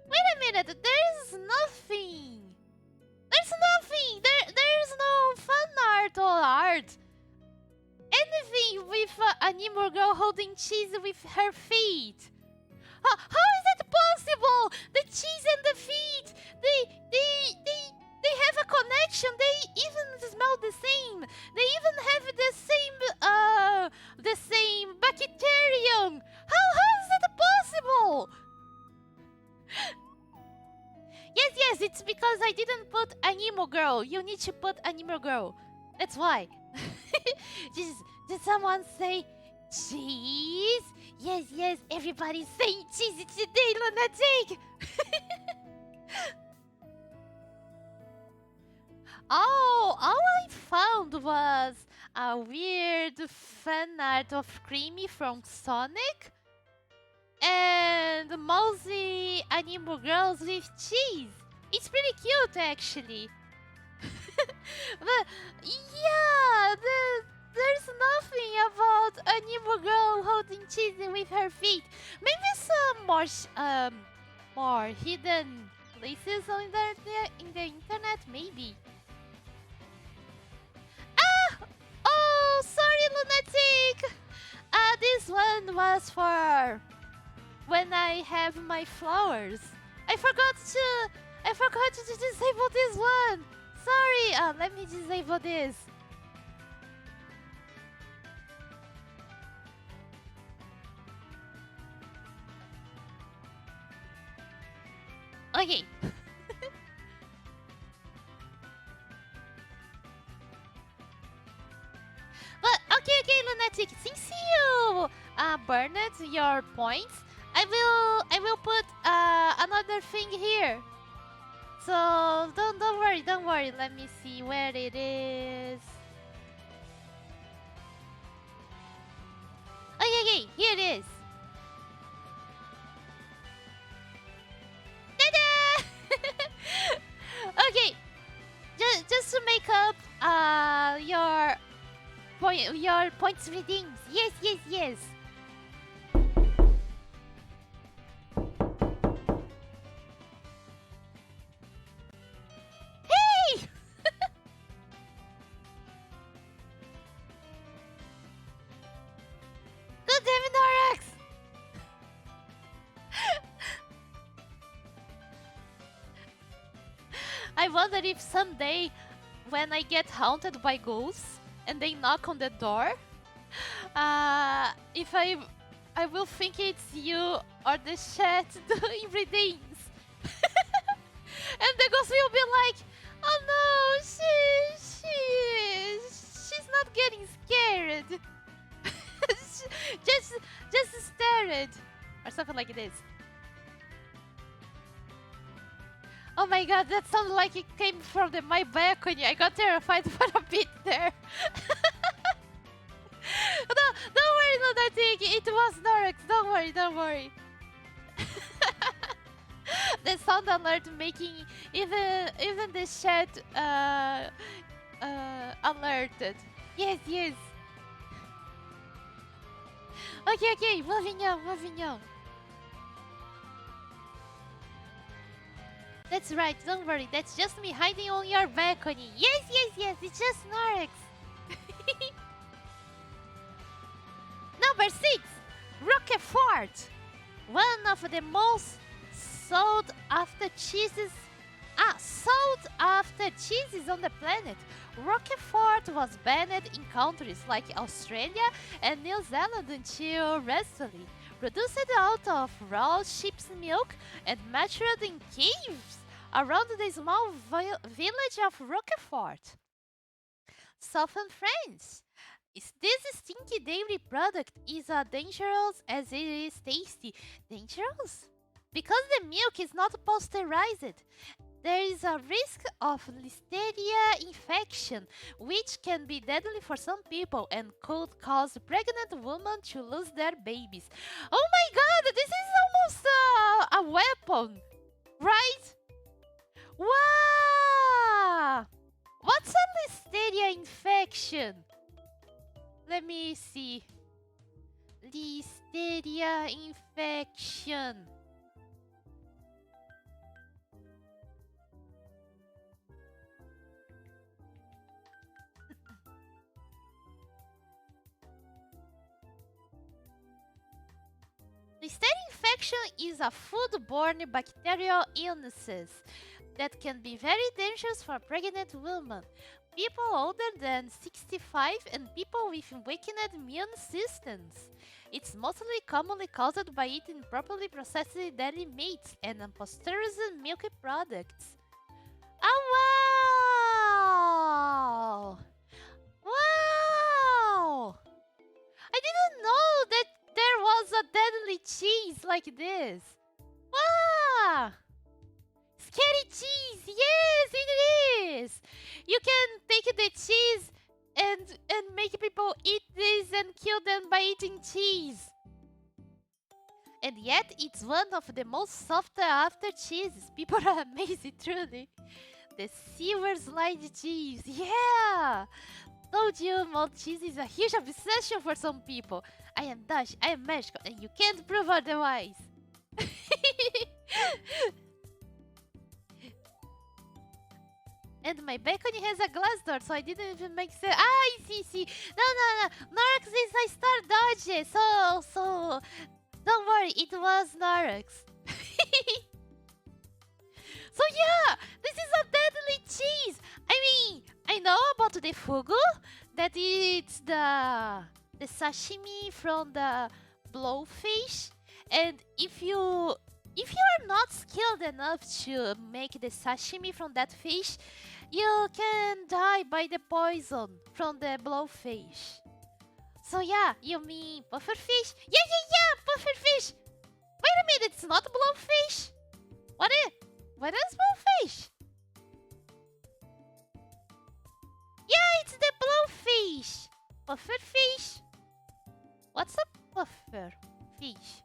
Wait a minute. There's nothing. There's no fan art or art. Anything with anime girl holding cheese with her feet. How is that possible? The cheese and the feet, they have a connection. They even smell the same. They even have the same bacterium. How is that possible? Yes, it's because I didn't put anime girl. You need to put anime girl. That's why. Did someone say cheese? Yes, everybody's saying cheese today, Lunatic! Oh, all I found was a weird fan art of Creamy from Sonic and mousy anime girls with cheese. It's pretty cute, actually. But yeah, there's nothing about anime girl holding cheese with her feet. Maybe some more hidden places on in the internet, maybe. Oh, sorry, Lunatic. This one was for when I have my flowers. I forgot to disable this one. Sorry. Let me disable this. Okay. But okay, Lunatic. Since you burned your points, I will put another thing here. So don't worry. Let me see where it is. Okay, here it is. Ta-da! Okay, just to make up your points redeems. Yes. Hey! I wonder if someday, when I get haunted by ghosts and they knock on the door, if I will think it's you or the chat doing readings. And the ghost will be like, oh no, she's not getting scared. just stare it. Or something like this. Oh my god, that sounded like it came from my balcony. I got terrified for a bit there. No, don't worry, Lunatic. It was Norex. Don't worry. The sound alert making even the chat alerted. Yes. Okay, moving on. That's right, don't worry, that's just me hiding on your balcony. Yes, it's just Norex. Number 6, Rockefort. One of the most sought after cheeses on the planet. Rockefort was banned in countries like Australia and New Zealand until recently. Produced out of raw sheep's milk and matured in caves around the small village of Rockefort, southern France. This stinky dairy product is as dangerous as it is tasty. Dangerous? Because the milk is not pasteurized. There is a risk of listeria infection, which can be deadly for some people and could cause pregnant women to lose their babies. Oh my god, this is almost a weapon, right? Wow! What's a listeria infection? Let me see. Listeria infection. Listeria infection is a food-borne bacterial illness that can be very dangerous for pregnant women, people older than 65, and people with weakened immune systems. It's mostly commonly caused by eating improperly processed dairy meats and unpasteurized milk products. Oh wow! Wow! I didn't know that there was a deadly cheese like this. Wow! Scary cheese! Yes, it is! You can take the cheese and make people eat this and kill them by eating cheese. And yet, it's one of the most sought after cheeses. People are amazed, truly. The silver slide cheese. Yeah! Told you, malt cheese is a huge obsession for some people. I am Dutch, I am magical, and you can't prove otherwise. And my balcony has a glass door, so I didn't even make sense. Ah, I see. No. Norex is a star dodge, so don't worry, it was Norex. So yeah, this is a deadly cheese. I mean, I know about the fugu, that it's the sashimi from the blowfish, and if you are not skilled enough to make the sashimi from that fish, you can die by the poison from the blowfish. So yeah, you mean pufferfish? Yeah, pufferfish. Wait a minute, it's not blowfish. What is blowfish? Yeah, it's the blowfish. Pufferfish. What's a pufferfish?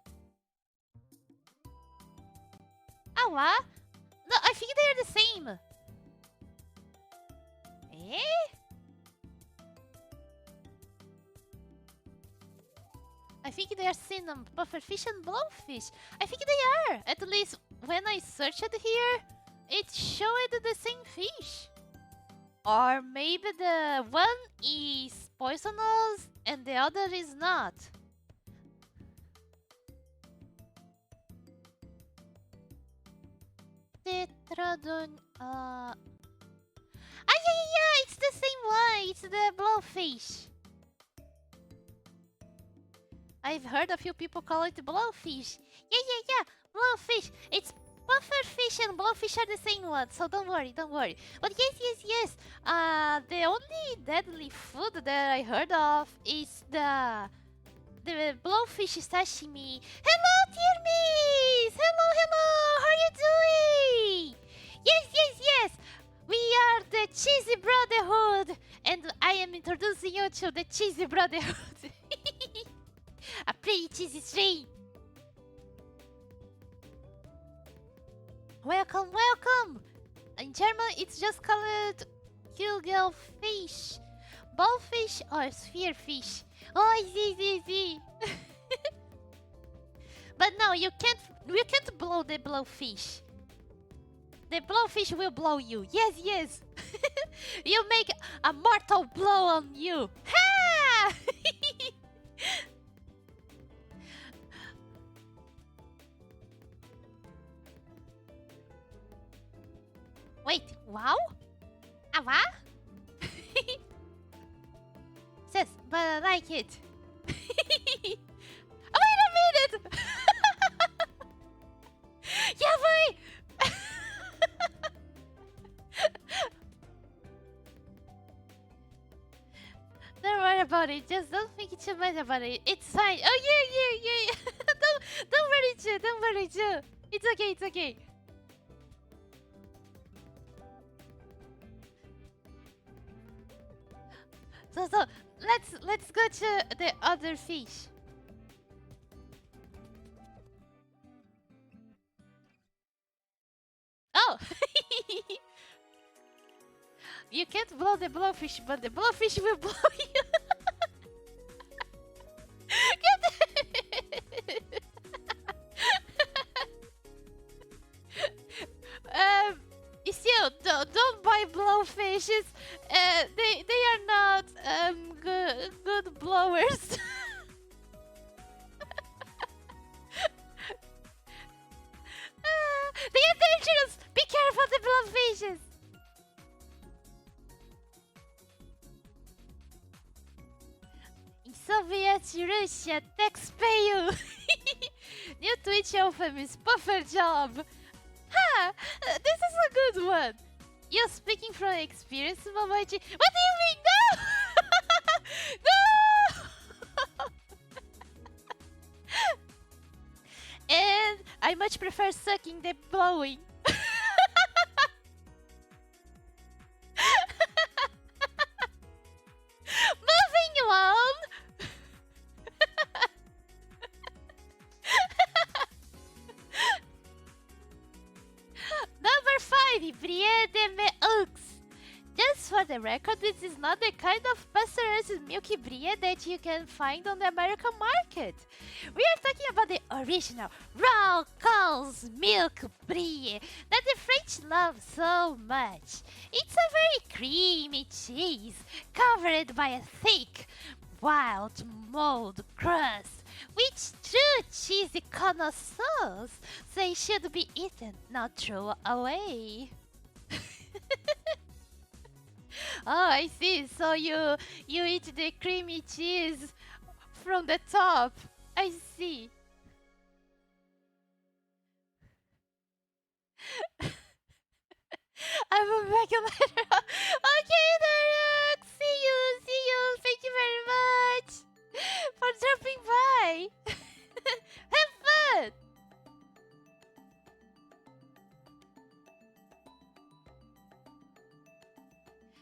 Oh, what? No, I think they're the same. Eh? I think they are synonym, pufferfish and blowfish. I think they are. At least when I searched here, it showed the same fish. Or maybe the one is poisonous and the other is not. Trodon. Ah, yeah, it's the same one. It's the blowfish. I've heard a few people call it blowfish. Yeah, blowfish. It's pufferfish and blowfish are the same one, so don't worry. But yes. The only deadly food that I heard of is the blowfish sashimi. Hello, Tiermies! Hello! How are you doing? Yes! We are the Cheesy Brotherhood, and I am introducing you to the Cheesy Brotherhood. A pretty cheesy stream. Welcome! In German, it's just called Kugelfish, ballfish, or spearfish. Oh, easy. But no, you can't blow the blowfish. The blowfish will blow you. Yes. You make a mortal blow on you. Ha! Wait, wow? Awa? Says, but I like it. Wait a minute! Yeah, boy! Don't worry about it. Just don't think too much about it. It's fine. Oh yeah. Don't worry, Joe. It's okay. So let's go to the other fish. Oh! You can't blow the blowfish, but the blowfish will blow you. Still, don't buy blowfishes. They are not good blowers. They are dangerous. Be careful of the blowfishes. In Soviet Russia, taxpayer. New Twitch euphemism, puffer job. Ha! This is a good one. You're speaking from experience, Momochi. What do you mean? No! And I much prefer sucking than blowing. Moving on. Number 5, Brie de Meux. Just for the record, this is not the kind of pasteurized milky brie that you can find on the American market. We are talking about the original raw cow's milk brie that the French love so much. It's a very creamy cheese covered by a thick, wild mold crust, which true cheesy connoisseurs say should be eaten, not thrown away. Oh, I see. So you eat the creamy cheese from the top. I see. I will make a letter. Okay, Daruk. See you. Thank you very much for dropping by. Have fun.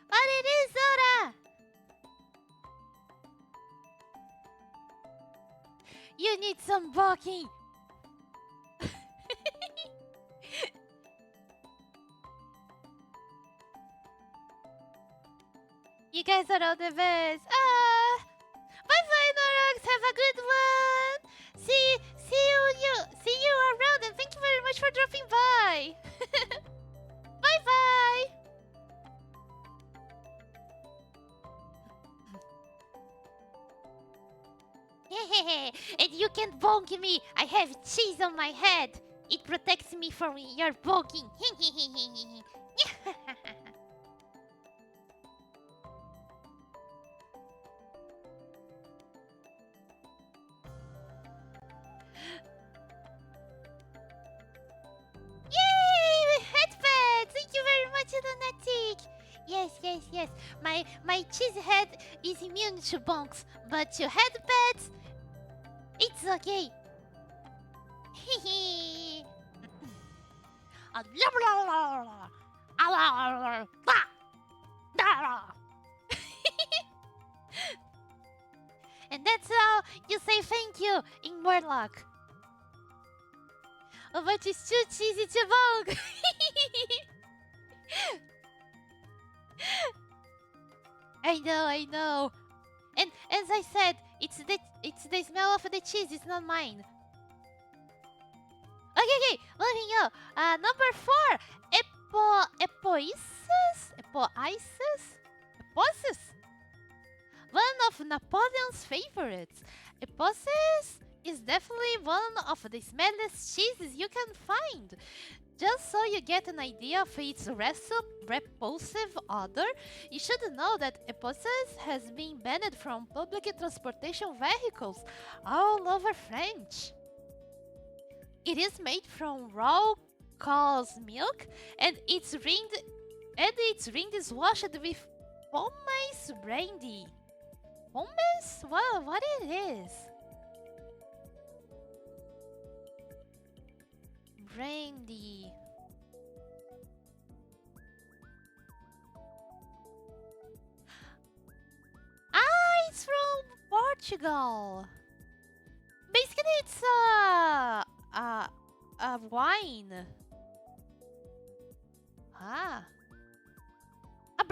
What it is, Zora? You need some barking. You guys are all the best. Bye, Norox. Have a good one. See you around, and thank you very much for dropping by. Bye. And you can't bonk me. I have cheese on my head. It protects me from your poking. Yay! Headband! Thank you very much, Lunatic! Yes, yes, yes. My cheese head is immune to bonks, but to headbands, it's okay. Hehe. And that's how you say thank you in Warlock. Oh, but it's too cheesy to bonk. I know. And as I said, it's the smell of the cheese. It's not mine. Okay, moving on. Number 4, Epoises. One of Napoleon's favorites. Epoises is definitely one of the smelliest cheeses you can find. Just so you get an idea of its repulsive odor, you should know that Epoisses has been banned from public transportation vehicles all over France. It is made from raw cow's milk, and its rind is washed with Pomace brandy. Pomace? Well, what it is? Brandy. It's from Portugal. Basically, it's a wine. A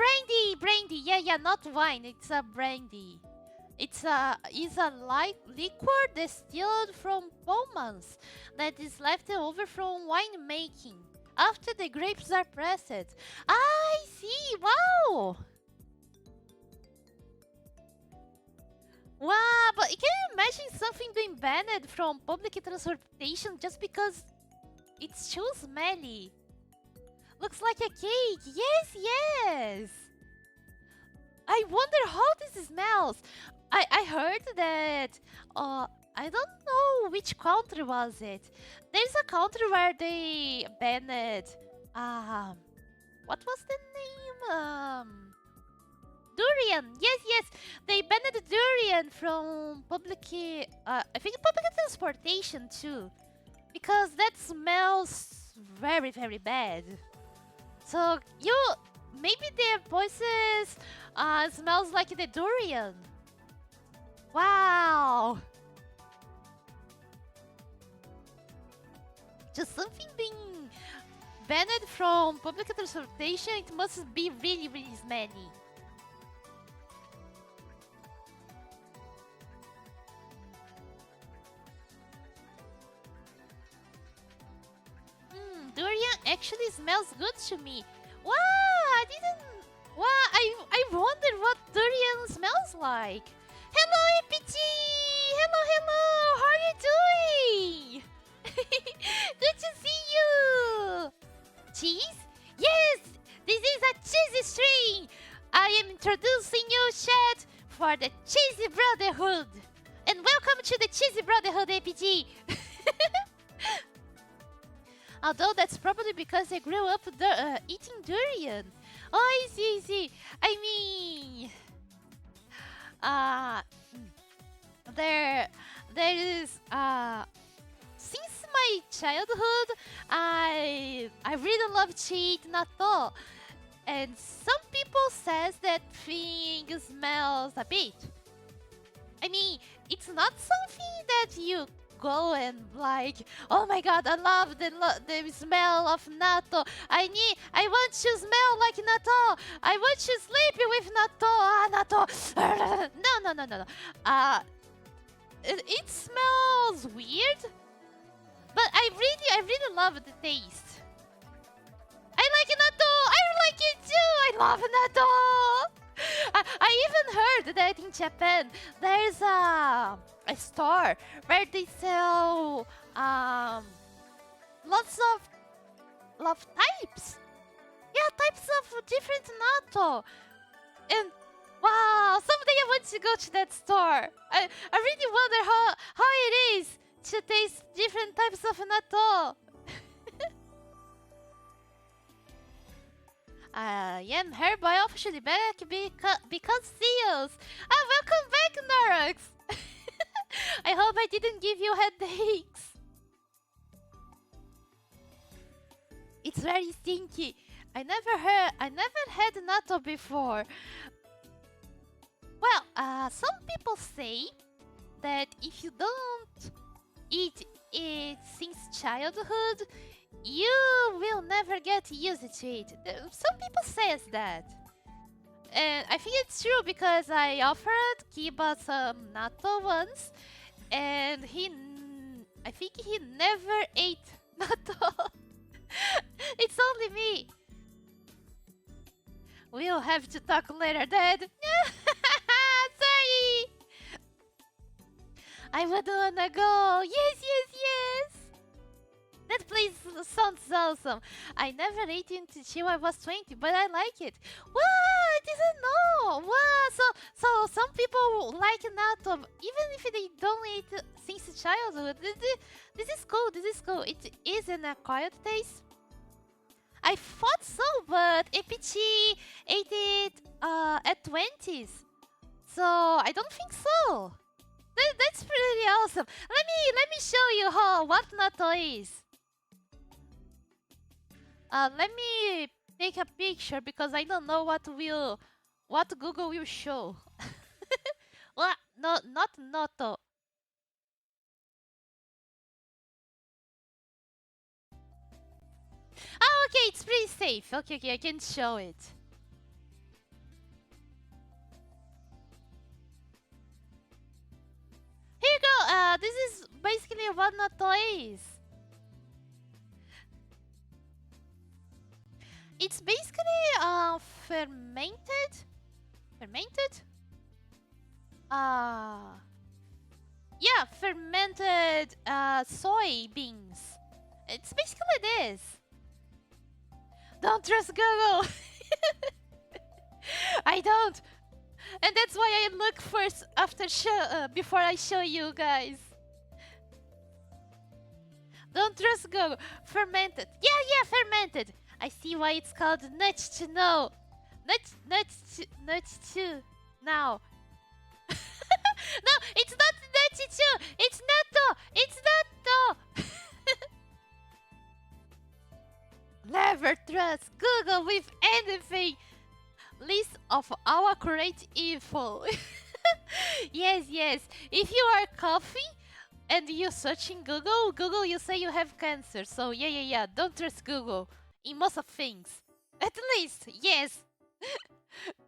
brandy. Yeah, not wine. It's a brandy. It's a liquor distilled from pomace that is left over from wine making after the grapes are pressed. I see. Wow. Wow, but can you imagine something being banned from public transportation just because it's too smelly? Looks like a cake. Yes. I wonder how this smells. I heard that, I don't know which country was it. There's a country where they banned, what was the name? Durian. Yes. They banned durian from public, I think public transportation too. Because that smells very, very bad. So, maybe their voices smells like the durian. Wow! Just something being banned from public transportation, it must be really, really smelly. Durian actually smells good to me. Wow! I wonder what durian smells like. Hello, APG! Hello! How are you doing? Good to see you! Cheese? Yes! This is a cheesy string! I am introducing you, chat, for the Cheesy Brotherhood! And welcome to the Cheesy Brotherhood, APG! Although that's probably because I grew up eating durian. Oh, I see. I mean... there is since my childhood I really love to eat natto, and some people says that thing smells a bit. I mean, it's not something that you go and like, oh my god, I love the smell of natto. I want to smell like natto. I want to sleep with natto. Natto. No. It smells weird, but I really love the taste. I like natto. I like it too. I love natto. I even heard that in Japan there's a store where they sell lots of types. Yeah, types of different natto. And wow, someday I want to go to that store. I really wonder how it is to taste different types of natto. I am hereby officially back because seals. Welcome back, Norox. I hope I didn't give you headaches. It's very stinky. I never had natto before. Well, some people say that if you don't eat it since childhood, you will never get used to it. Some people says that. And I think it's true because I offered Kiba some natto once, and I think he never ate natto. It's only me. We'll have to talk later, Dad. Sorry. I would wanna go. Yes. That place sounds awesome. I never ate it until I was 20, but I like it. Wow, I didn't know. Wow, so some people like natto, even if they don't eat it since childhood. This is cool. It is an acquired taste. I thought so, but Epichi ate it at 20s, so I don't think so. That's pretty awesome. Let me show you what natto is. Let me take a picture because I don't know what Google will show. What? No, not natto. Oh, okay, it's pretty safe. Okay, I can show it. Here you go. This is basically what natto is. It's basically fermented. Yeah, fermented soybeans. It's basically this. Don't trust Google. I don't, and that's why I look first before I show you guys. Don't trust Google. Fermented. Yeah, fermented. I see why it's called nuts to know. Nuts to now. No, it's not nuts to. It's natto. It's natto. Never trust Google with anything. List of our current info. Yes. If you are coughing and you search in Google you say you have cancer. So yeah. Don't trust Google in most of things. At least, yes.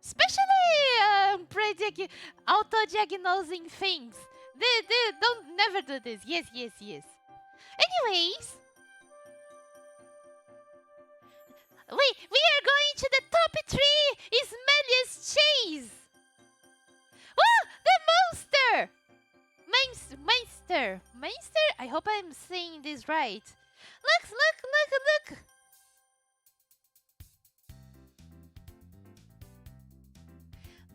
Especially auto-diagnosing things. They don't never do this. Yes. Anyways. We are going to the top 3 is Maggot Cheese. Oh, the Muester. I hope I'm saying this right. Look.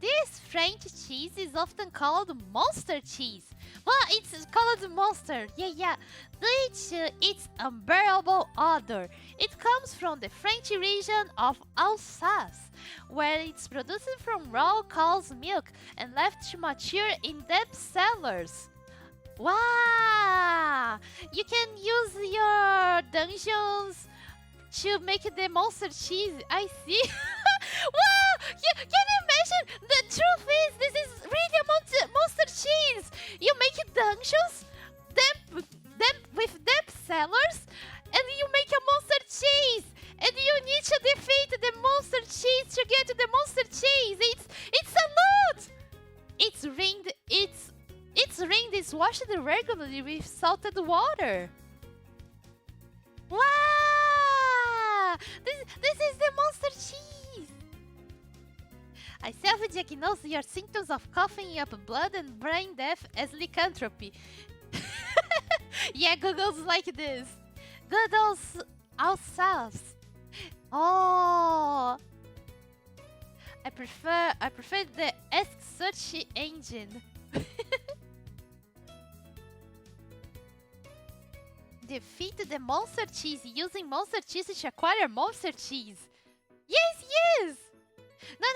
This French cheese is often called Monster cheese. Well, it's called Monster. Yeah. Due to its unbearable odor. It comes from the French region of Alsace, where it's produced from raw cow's milk and left to mature in depth cellars. Wow! You can use your dungeons to make the Monster cheese. I see. Wow! Can you imagine? The truth is, this is really a Monster cheese. You make dungeons, with depth cellars, and you make a Monster cheese. And you need to defeat the Monster cheese to get the Monster cheese. It's a lot. Its rind is washed regularly with salted water. Wow! This is the Monster cheese. I self-diagnose your symptoms of coughing up blood and brain death as lycanthropy. Yeah, Google's like this. good old sauce. Oh, I prefer the Tsutsuji engine. Defeat the monster cheese using monster cheese to acquire monster cheese. Yes, yes. No.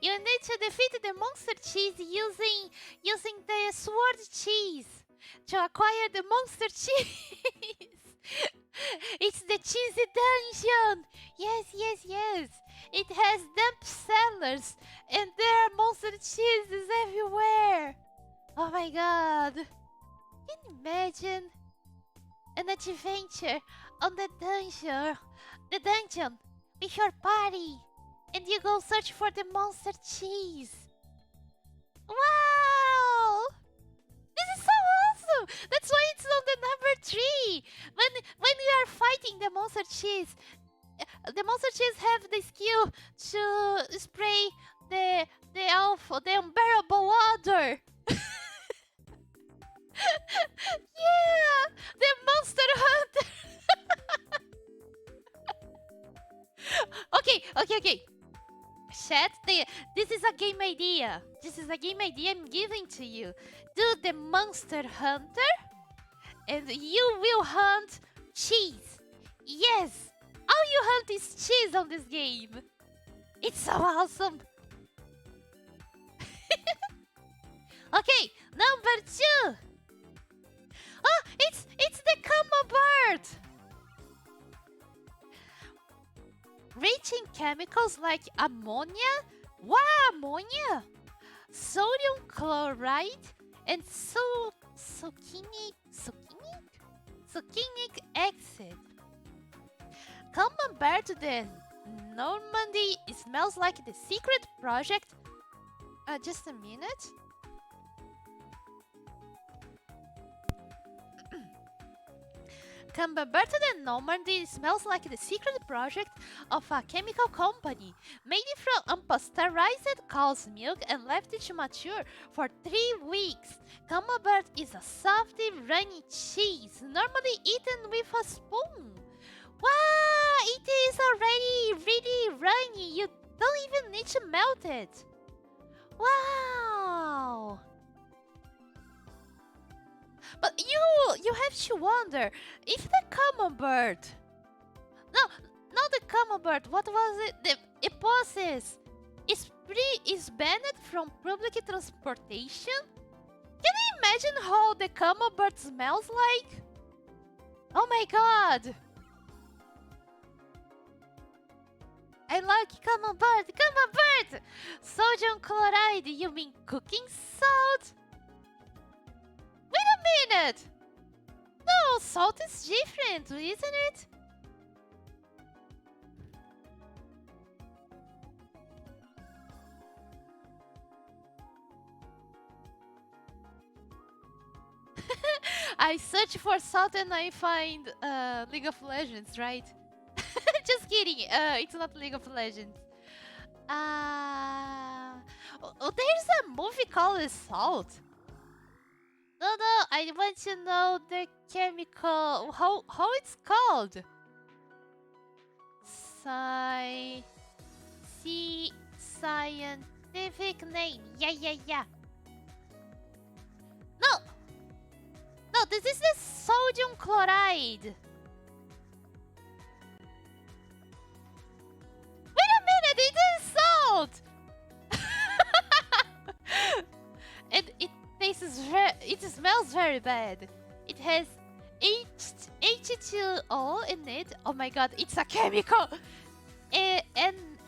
You need to defeat the monster cheese using the sword cheese to acquire the monster cheese. It's the cheesy dungeon. Yes. It has damp cellars and there are monster cheeses everywhere. Oh my god. Can you imagine an adventure on the dungeon with your party, and you go search for the monster cheese. Wow! This is so awesome! That's why it's on the number 3. When you are fighting the monster cheese have the skill to spray the unbearable odor. Yeah, the monster hunter. Okay. Chat, this is a game idea. I'm giving to you. Do the monster hunter, and you will hunt cheese. Yes, all you hunt is cheese on this game. It's so awesome. Okay, number 2. Oh, it's the combo bird. Rich in chemicals like ammonia. Wow, ammonia! Sodium chloride and succinic acid. Camembert to the Normandy smells like the secret project. Just a minute. Camembert to the Normandy smells like the secret project of a chemical company, made from unpasteurized cow's milk and left it to mature for 3 weeks. Camembert is a softy, runny cheese, normally eaten with a spoon. Wow, it is already really runny. You don't even need to melt it. Wow. But you have to wonder if the camembert. No, not the camembert. What was it? The eposes is banned from public transportation. Can you imagine how the camembert smells like? Oh my god! I like camembert. Sodium chloride. You mean cooking salt? Wait a minute! No, salt is different, isn't it? I search for salt and I find League of Legends, right? Just kidding, it's not League of Legends. There's a movie called Salt. No, I want to know the chemical. How it's called? Scientific name. Yeah. No, this is the sodium chloride. Wait a minute, it is salt. And it smells very bad. It has H2O in it. Oh my god, it's a chemical.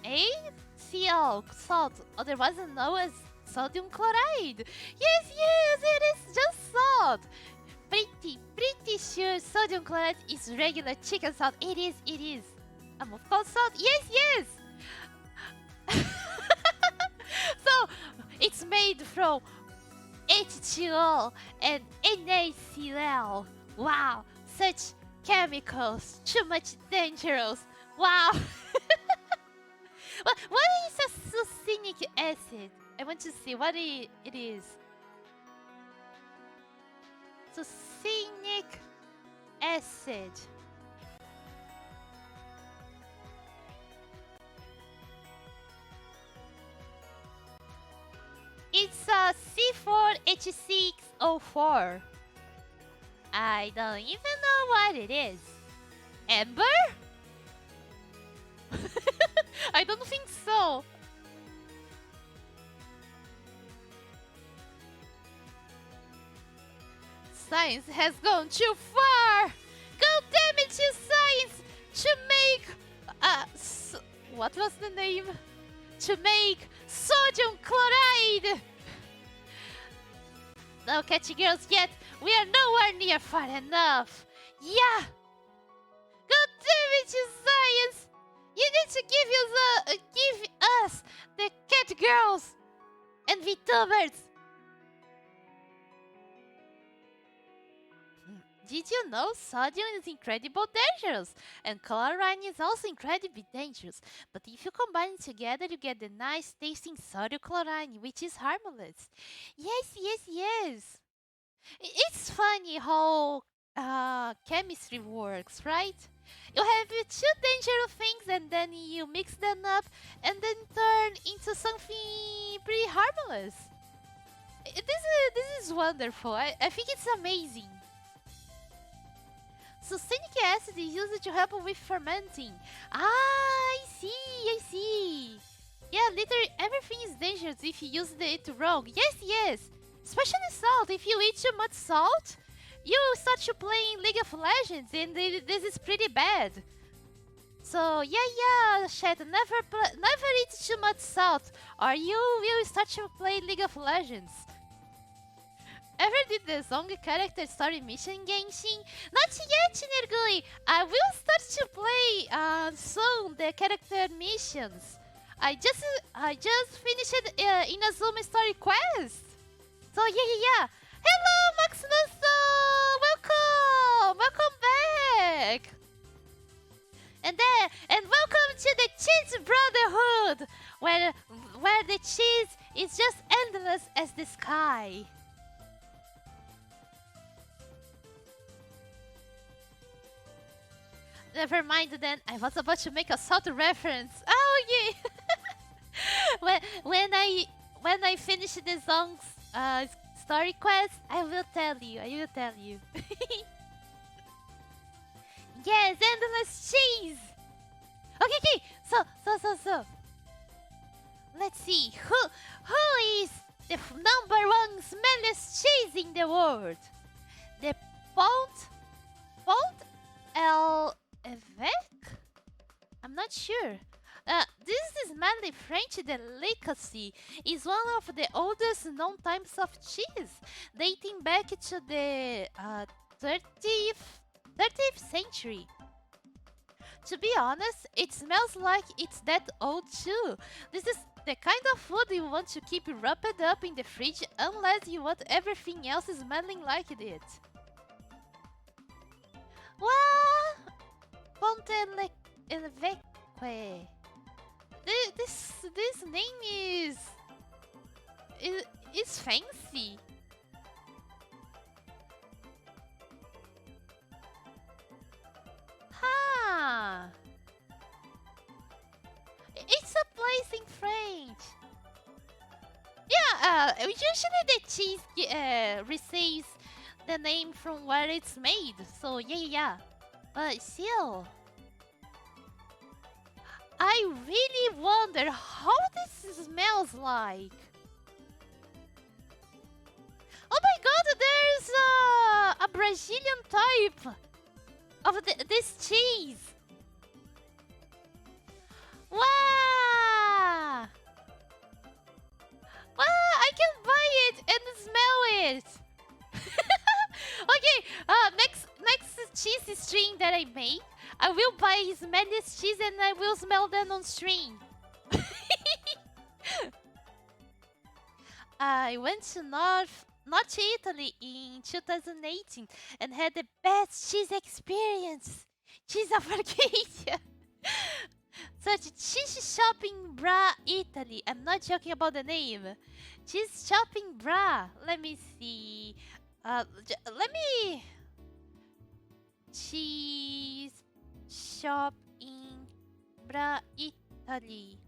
NaCl, salt, otherwise known as sodium chloride. Yes, it is just salt. Pretty sure sodium chloride is regular chicken salt. It is. Of course salt. Yes. So it's made from H2O and NaCl. Wow, such chemicals, too much dangerous. Wow. What is a succinic acid? I want to see what it is. Succinic acid. It's a C4H604. I don't even know what it is. Amber? I don't think so. Science has gone too far. God damn it, you science! To make what was the name? To make sodium chloride. No catchy girls yet. We are nowhere near far enough. Yeah. God damn it, you science! You need to give us the cat girls and VTubers. Did you know sodium is incredibly dangerous and chlorine is also incredibly dangerous? But if you combine it together, you get the nice tasting sodium chlorine, which is harmless. Yes, yes, yes. It's funny how chemistry works, right? You have two dangerous things and then you mix them up and then turn into something pretty harmless. This is wonderful. I think it's amazing. Succinic acid is used to help with fermenting. Ah, I see. Yeah, literally everything is dangerous if you use it wrong. Yes. Especially salt. If you eat too much salt, you start to playing League of Legends, and this is pretty bad. So yeah, chat, never eat too much salt, or you will start to play League of Legends. Ever did the song character story mission Genshin? Not yet, Nergui! I will start to play soon the character missions. I just finished Inazuma's story quest. So yeah. Hello, Max Nusso! Welcome back. And welcome to the Cheese Brotherhood, where the cheese is just endless as the sky. Never mind then, I was about to make a salt reference. Oh yeah! when I finish the song's story quest, I will tell you. Yes, endless cheese! Okay, so let's see, who is the number one smelliest cheese in the world? The Pont El Évêque? I'm not sure. This smelly French delicacy is one of the oldest known types of cheese, dating back to the 30th century. To be honest, it smells like it's that old too. This is the kind of food you want to keep wrapped up in the fridge unless you want everything else smelling like it. What? Ponte Elveque. This name is fancy. Huh. It's a place in French. Yeah, usually the cheese receives the name from where it's made. So yeah. But still, I really wonder how this smells like. Oh my god, there's a Brazilian type of this cheese. Wow! Wow, I can buy it and smell it. Okay, next cheese string that I make, I will buy smelliest cheese and I will smell them on stream. I went to North Italy in 2018 and had the best cheese experience. Cheese of Arcadia. Such cheese shopping bra Italy. I'm not joking about the name. Cheese shopping bra. Let me see. Cheese shop in Bra Italy.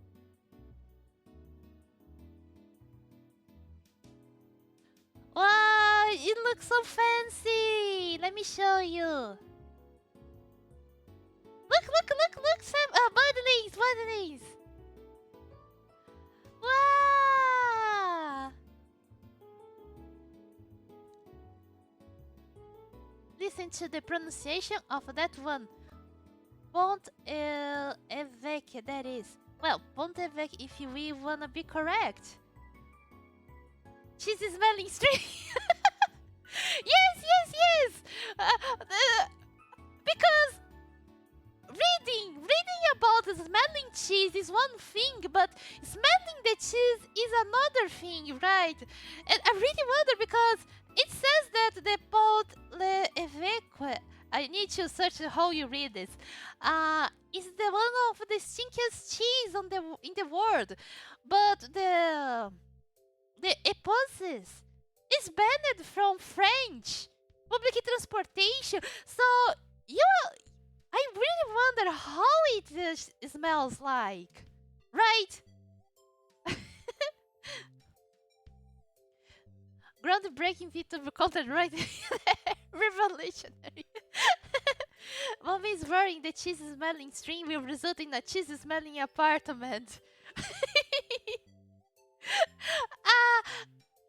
looks so fancy. Let me show you. Look, Sam. Buddies. Wow. Listen to the pronunciation of that one. Pont évêque, that is. Well, Pont évêque if we wanna be correct. Cheese smelling string. yes. Because reading about smelling cheese is one thing, but smelling the cheese is another thing, right? And I really wonder because it says that the Pont l'Évêque, I need to search how you read this, is the one of the stinkiest cheese in the world, but the eposes is banned from French public transportation. So I really wonder how it smells like, right? Groundbreaking VTuber content, right? Revolutionary. Mommy is worrying the cheese smelling string will result in a cheese smelling apartment.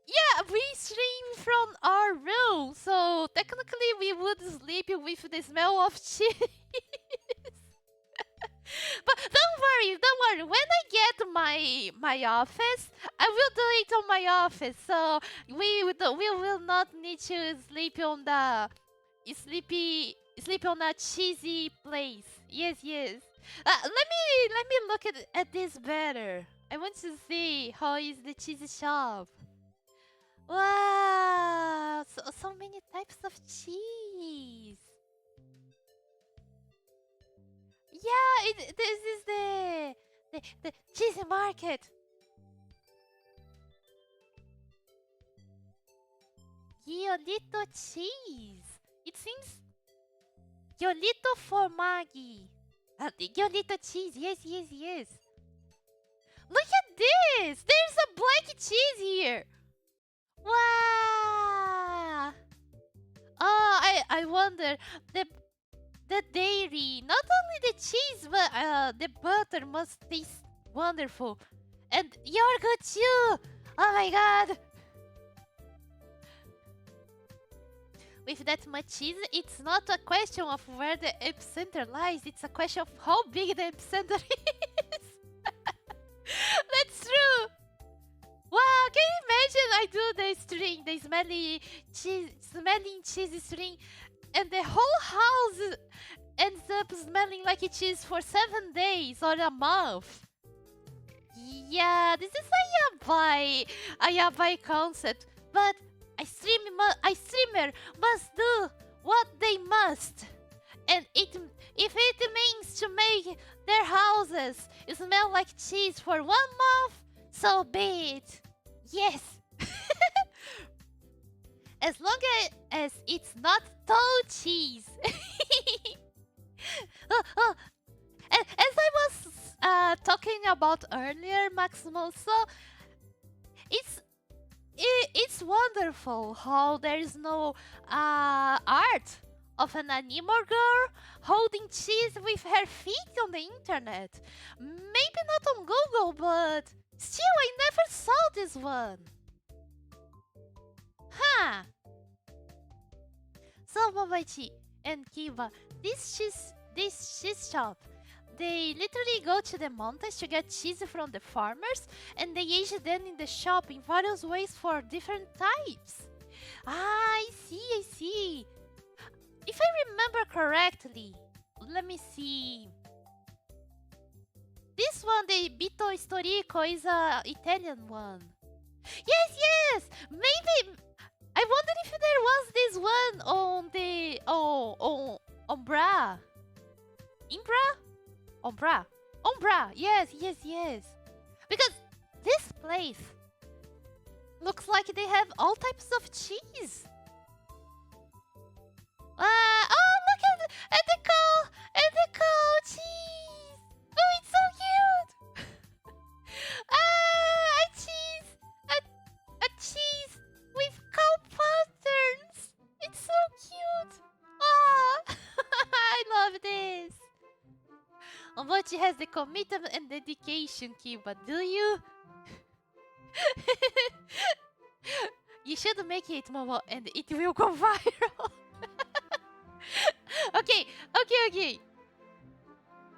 Yeah, we stream from our room, so technically we would sleep with the smell of cheese. But don't worry. When I get my office, I will do it on my office. So we will not need to sleep on a cheesy place. Yes. Let me look at this better. I want to see how is the cheesy shop. Wow, so many types of cheese. Yeah, this is the cheesy market. Giolito cheese. It seems Giolito formaggi. Giolito cheese. Yes. Look at this. There's a black cheese here. Wow. Oh, I wonder the dairy, not only the cheese, but the butter must taste wonderful. And yogurt too! Oh my god! With that much cheese, it's not a question of where the epicenter lies, it's a question of how big the epicenter is! That's true! Wow, can you imagine I do the string, the smelling cheese string, and the whole house ends up smelling like cheese for 7 days or a month. Yeah, this is a yabai concept, but a streamer must do what they must. And if it means to make their houses smell like cheese for 1 month, so be it. Yes. As long as it's not toe cheese. As I was talking about earlier, Maximo, so it's wonderful how there is no art of an animal girl holding cheese with her feet on the internet. Maybe not on Google, but still I never saw this one. Huh. So Momochi and Kiba, this cheese shop, they literally go to the mountains to get cheese from the farmers and they age them in the shop in various ways for different types. I see. If I remember correctly, let me see. This one, the Bito Storico, is a Italian one. Yes! Maybe I wonder if there was this one on the on Bra. Umbra. Yes. Because this place looks like they have all types of cheese. Oh, look at the cow cheese. Oh, it's so cute. A cheese with cow patterns. Momochi has the commitment and dedication, Kiba. Do you? You should make it, Momo, and it will go viral. Okay.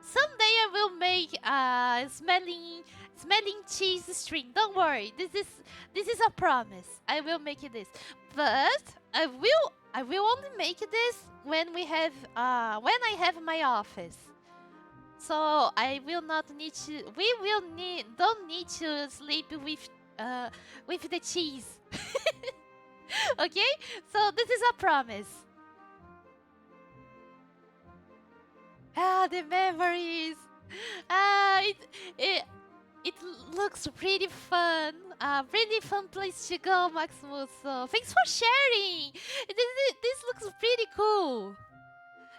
Someday I will make smelling cheese string. Don't worry. This is a promise. I will make this. But I will only make this when I have my office. So I will not need to. Don't need to sleep with the cheese. Okay? So this is a promise. The memories. It looks pretty fun. Really fun place to go, Maximus. So thanks for sharing. This looks pretty cool.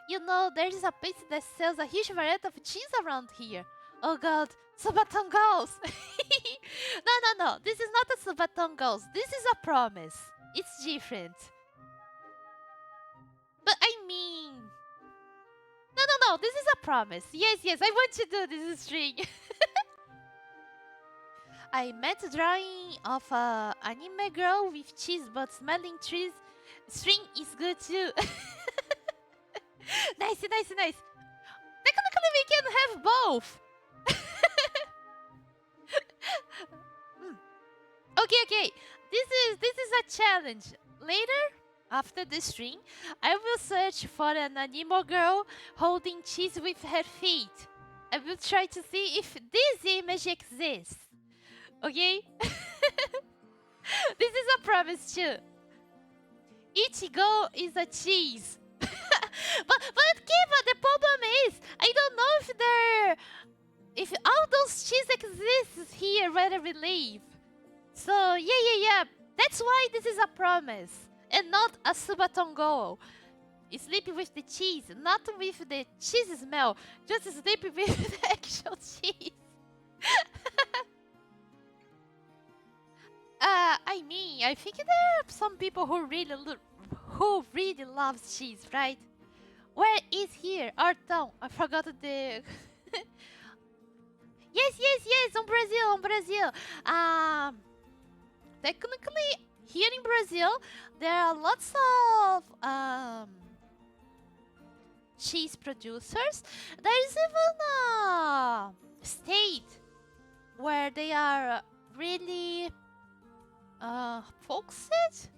You know, there is a place that sells a huge variety of cheese around here. Oh god, Subaton Ghost! No. This is not a Subaton Ghost. This is a promise. It's different. But I mean... No. This is a promise. Yes. I want to do this string. I met drawing of a anime girl with cheese, but smelling trees string is good too. Nice. Technically, we can have both. Okay. This is a challenge. Later, after the string, I will search for an anime girl holding cheese with her feet. I will try to see if this image exists. Okay? This is a promise too. Ichigo is a cheese. but Kiba, the problem is I don't know if all those cheese exists here where we live. So yeah. That's why this is a promise and not a Subaton goal. Sleep with the cheese, not with the cheese smell. Just sleep with the actual cheese. I think there are some people who really loves cheese, right? Where is here? Our town. I forgot the... Yes, on Brazil. Technically, here in Brazil, there are lots of cheese producers. There is even a state where they are really focused,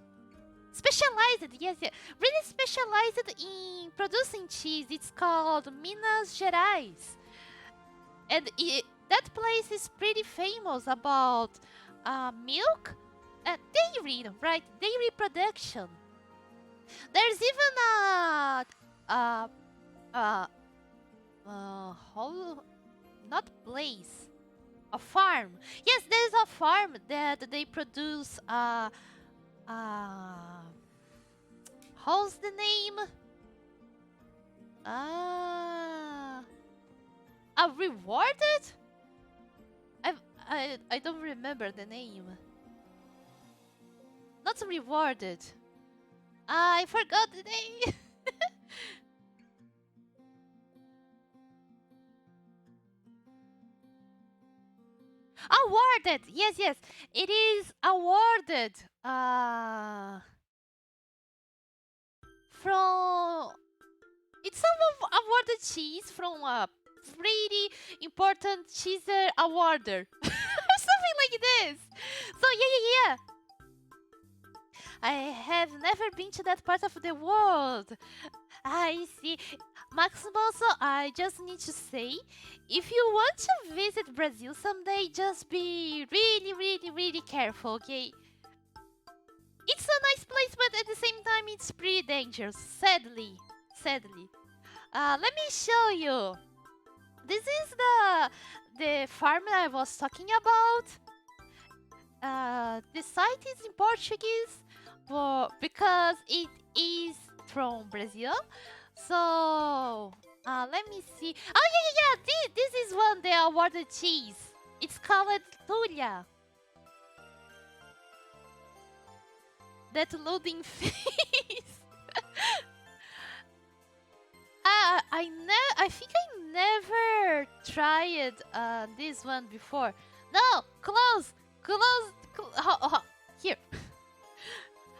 specialized. Yes, really specialized in producing cheese. It's called Minas Gerais, and that place is pretty famous about milk, dairy, right? Dairy production. There's even not place, a farm. Yes, there's a farm that they produce how's the name? Rewarded? I don't remember the name. Not rewarded. I forgot the name. Awarded. Yes. It is awarded. From... It's some awarded cheese from a pretty important cheese awarder. Something like this. So yeah. I have never been to that part of the world. I see. Maximus, I just need to say, if you want to visit Brazil someday, just be really careful, okay? It's a nice place, but at the same time, it's pretty dangerous. Sadly. Let me show you. This is the farm I was talking about. The site is in Portuguese, because it is from Brazil. So let me see. Oh yeah. This is one, the awarded cheese. It's called Tulia. That loading face. I think I never tried this one before. No, close. Here.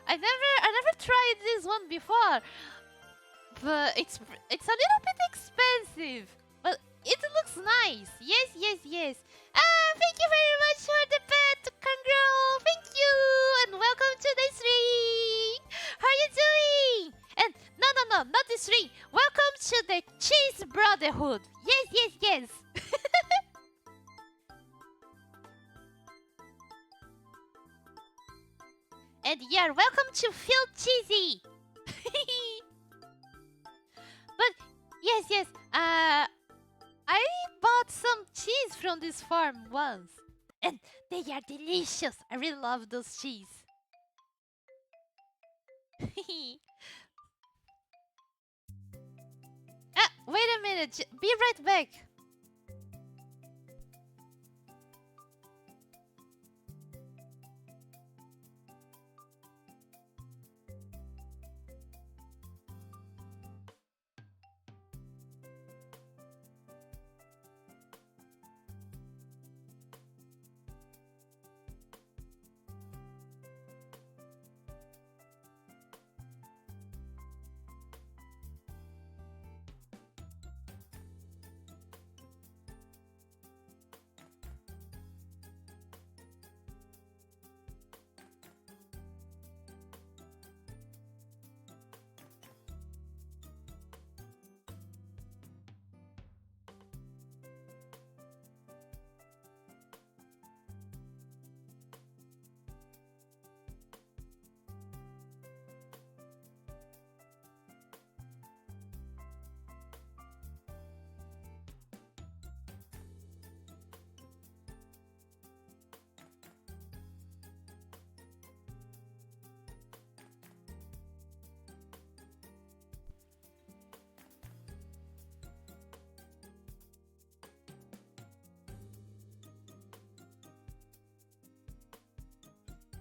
I never tried this one before, but it's a little bit expensive. But it looks nice. Yes. Thank you very much for the pet, Kangaroo. Thank you, and welcome to the stream. How are you doing? And no, not the stream. Welcome to the Cheese Brotherhood. Yes. And yeah, welcome to Feel Cheesy. But yes. I bought some cheese from this farm once, and they are delicious. I really love those cheese. Wait a minute. Be right back.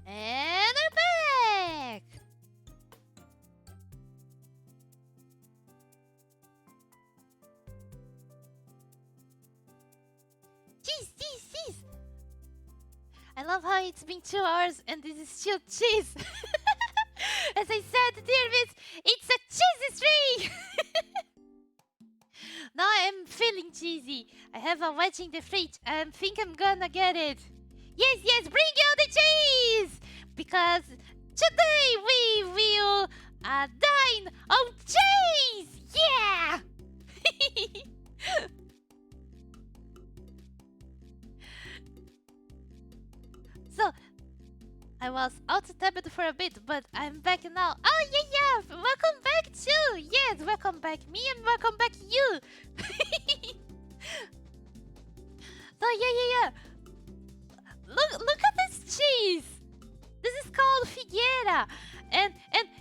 And I'm back! Cheese! I love how it's been 2 hours and this is still cheese! As I said, dear miss, it's a cheesy stream! Now I'm feeling cheesy. I have a wedge in the fridge. I think I'm gonna get it. Yes, bring out the cheese! Because today we will dine on cheese! Yeah! So, I was out-tabbed for a bit, but I'm back now. Oh, yeah! Welcome back too! Yes, welcome back me and welcome back you! So, yeah. Look at this cheese! This is called Figueira, and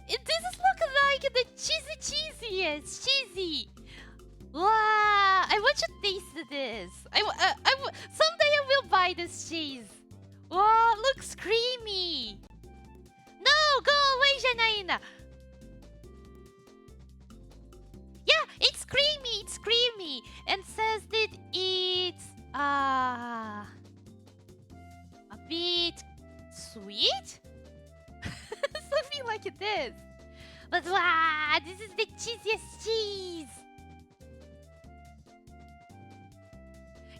this is look like the cheesiest cheesy. Wow! I want to taste this. Someday I will buy this cheese. Wow! Looks creamy. No, go away, Janaína. Yeah, it's creamy, and says that it's a bit sweet? Something like this. But wow, this is the cheesiest cheese.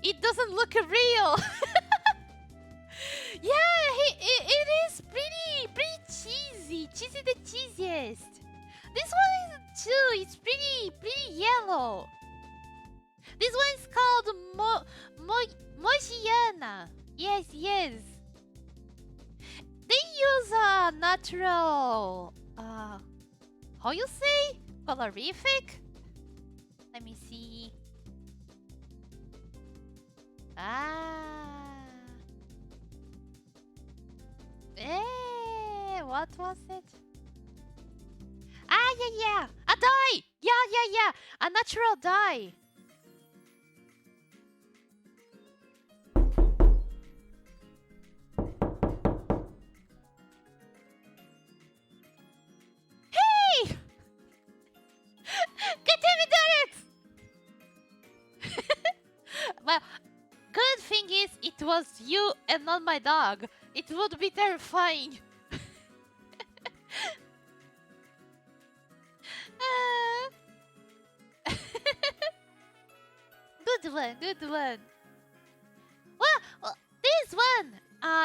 It doesn't look real. Yeah, it is pretty cheesy. Cheesy the cheesiest. This one is too. It's pretty yellow. This one is called Momochi. Yes. They use a natural, how you say? Colorific? Let me see. What was it? Yeah. A dye! Yeah. A natural dye. Hey! God damn it, daughter! was you and not my dog, it would be terrifying. Good one, good one. Well, this one,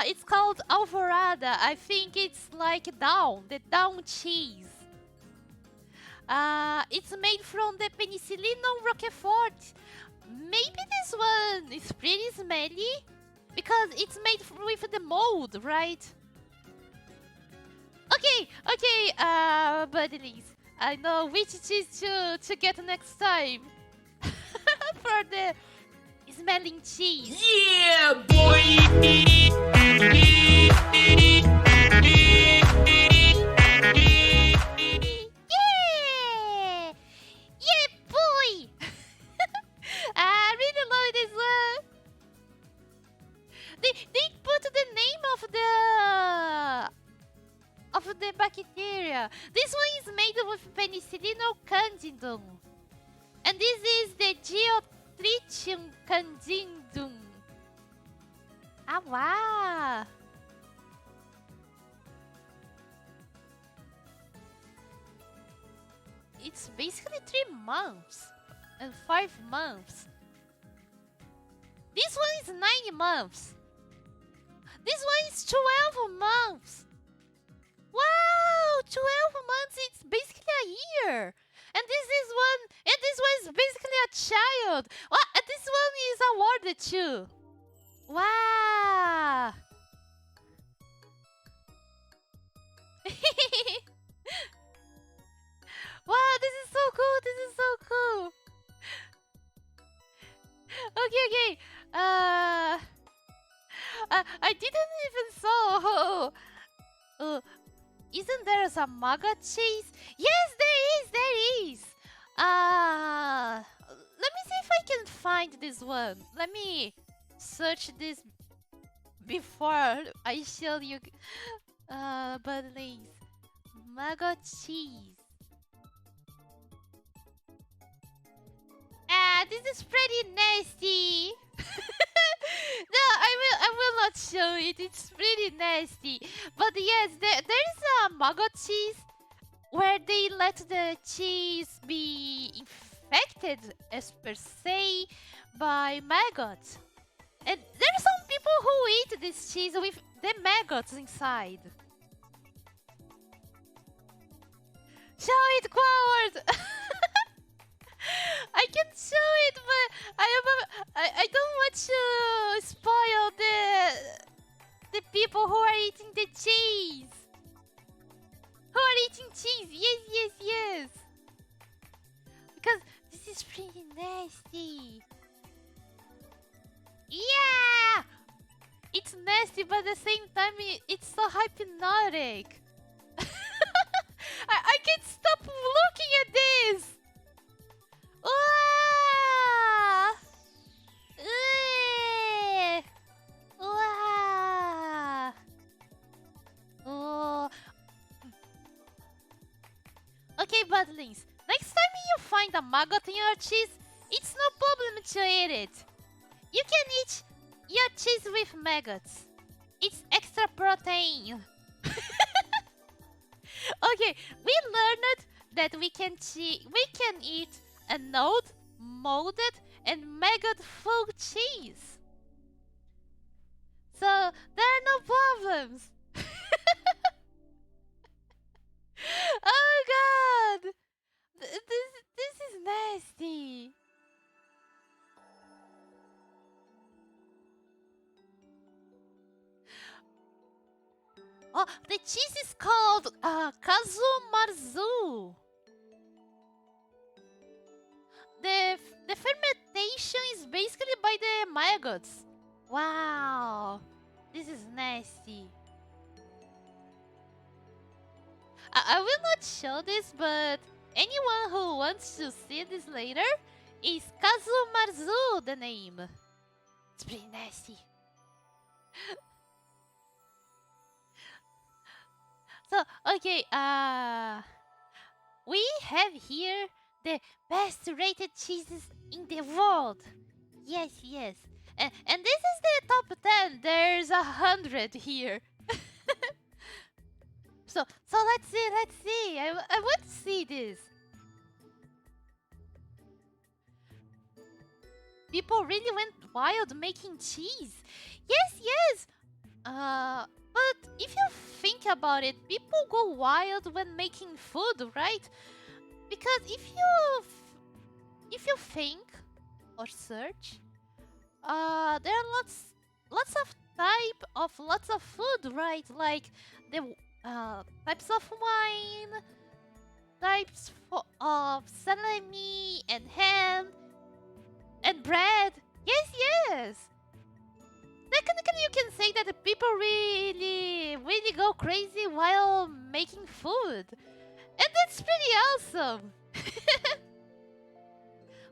it's called Alvorada. I think it's like the down cheese. It's made from the Penicillinum Rockefort. Maybe this one is pretty smelly because it's made with the mold, right? Okay, buddies. I know which cheese to get next time for the smelling cheese. Yeah, boy! Yeah, boy! I really love this one. They put the name of the bacteria. This one is made with Penicillinum candidum, and this is the Geotrichum candidum. Ah, wow! It's basically 3 months and 5 months. This one is 9 months. This one is 12 months. Wow, 12 months, it's basically a year. And this one is basically a child. Well, and this one is awarded too. Wow. Wow, this is so cool. This is so cool. Okay. I didn't even saw. Isn't there some Maggot Cheese? Yes, there is. Let me see if I can find this one. Let me search this before I show you. But please, Maggot Cheese. This is pretty nasty. No, I will not show it. It's pretty nasty. But yes, there is a Maggot Cheese where they let the cheese be infected, as per se, by maggots. And there are some people who eat this cheese with the maggots inside. Show it, Quoward! I can show it, but I don't want to spoil the people who are eating the cheese. Who are eating cheese? Yes. Because this is pretty nasty. Yeah! It's nasty, but at the same time, it's so hypnotic. I can't stop looking at this. Okay, budlings. Next time you find a maggot in your cheese, it's no problem to eat it. You can eat your cheese with maggots. It's extra protein. Okay, we learned that we can eat a node, molded, and maggot-full cheese. So there are no problems. Oh God, this is nasty. Oh, the cheese is called Kazu Marzu. The fermentation is basically by the maggots. Wow, this is nasty. I will not show this, but anyone who wants to see this later, is Kazu Marzu the name. It's pretty nasty. So, okay, we have here the best rated cheeses in the world. Yes. And this is the top 10. There's 100 here. So let's see. I want to see this. People really went wild making cheese. Yes. But if you think about it, people go wild when making food, right? Because if you think or search, there are lots of lots of food, right? Like the types of wine, types of salami and ham and bread. Yes. Technically, you can say that the people really go crazy while making food, and that's pretty awesome.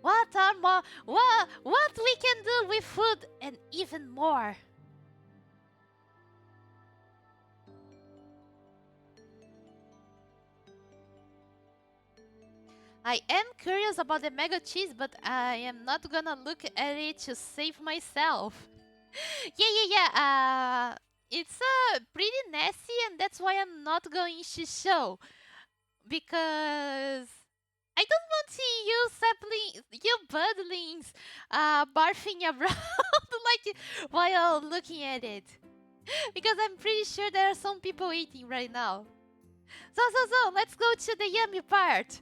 What we can do with food and even more. I am curious about the Maggot Cheese, but I am not gonna look at it to save myself. Yeah. It's pretty nasty, and that's why I'm not going to show. Because I don't want to see you budlings, barfing around like while looking at it. Because I'm pretty sure there are some people eating right now. So, let's go to the yummy part.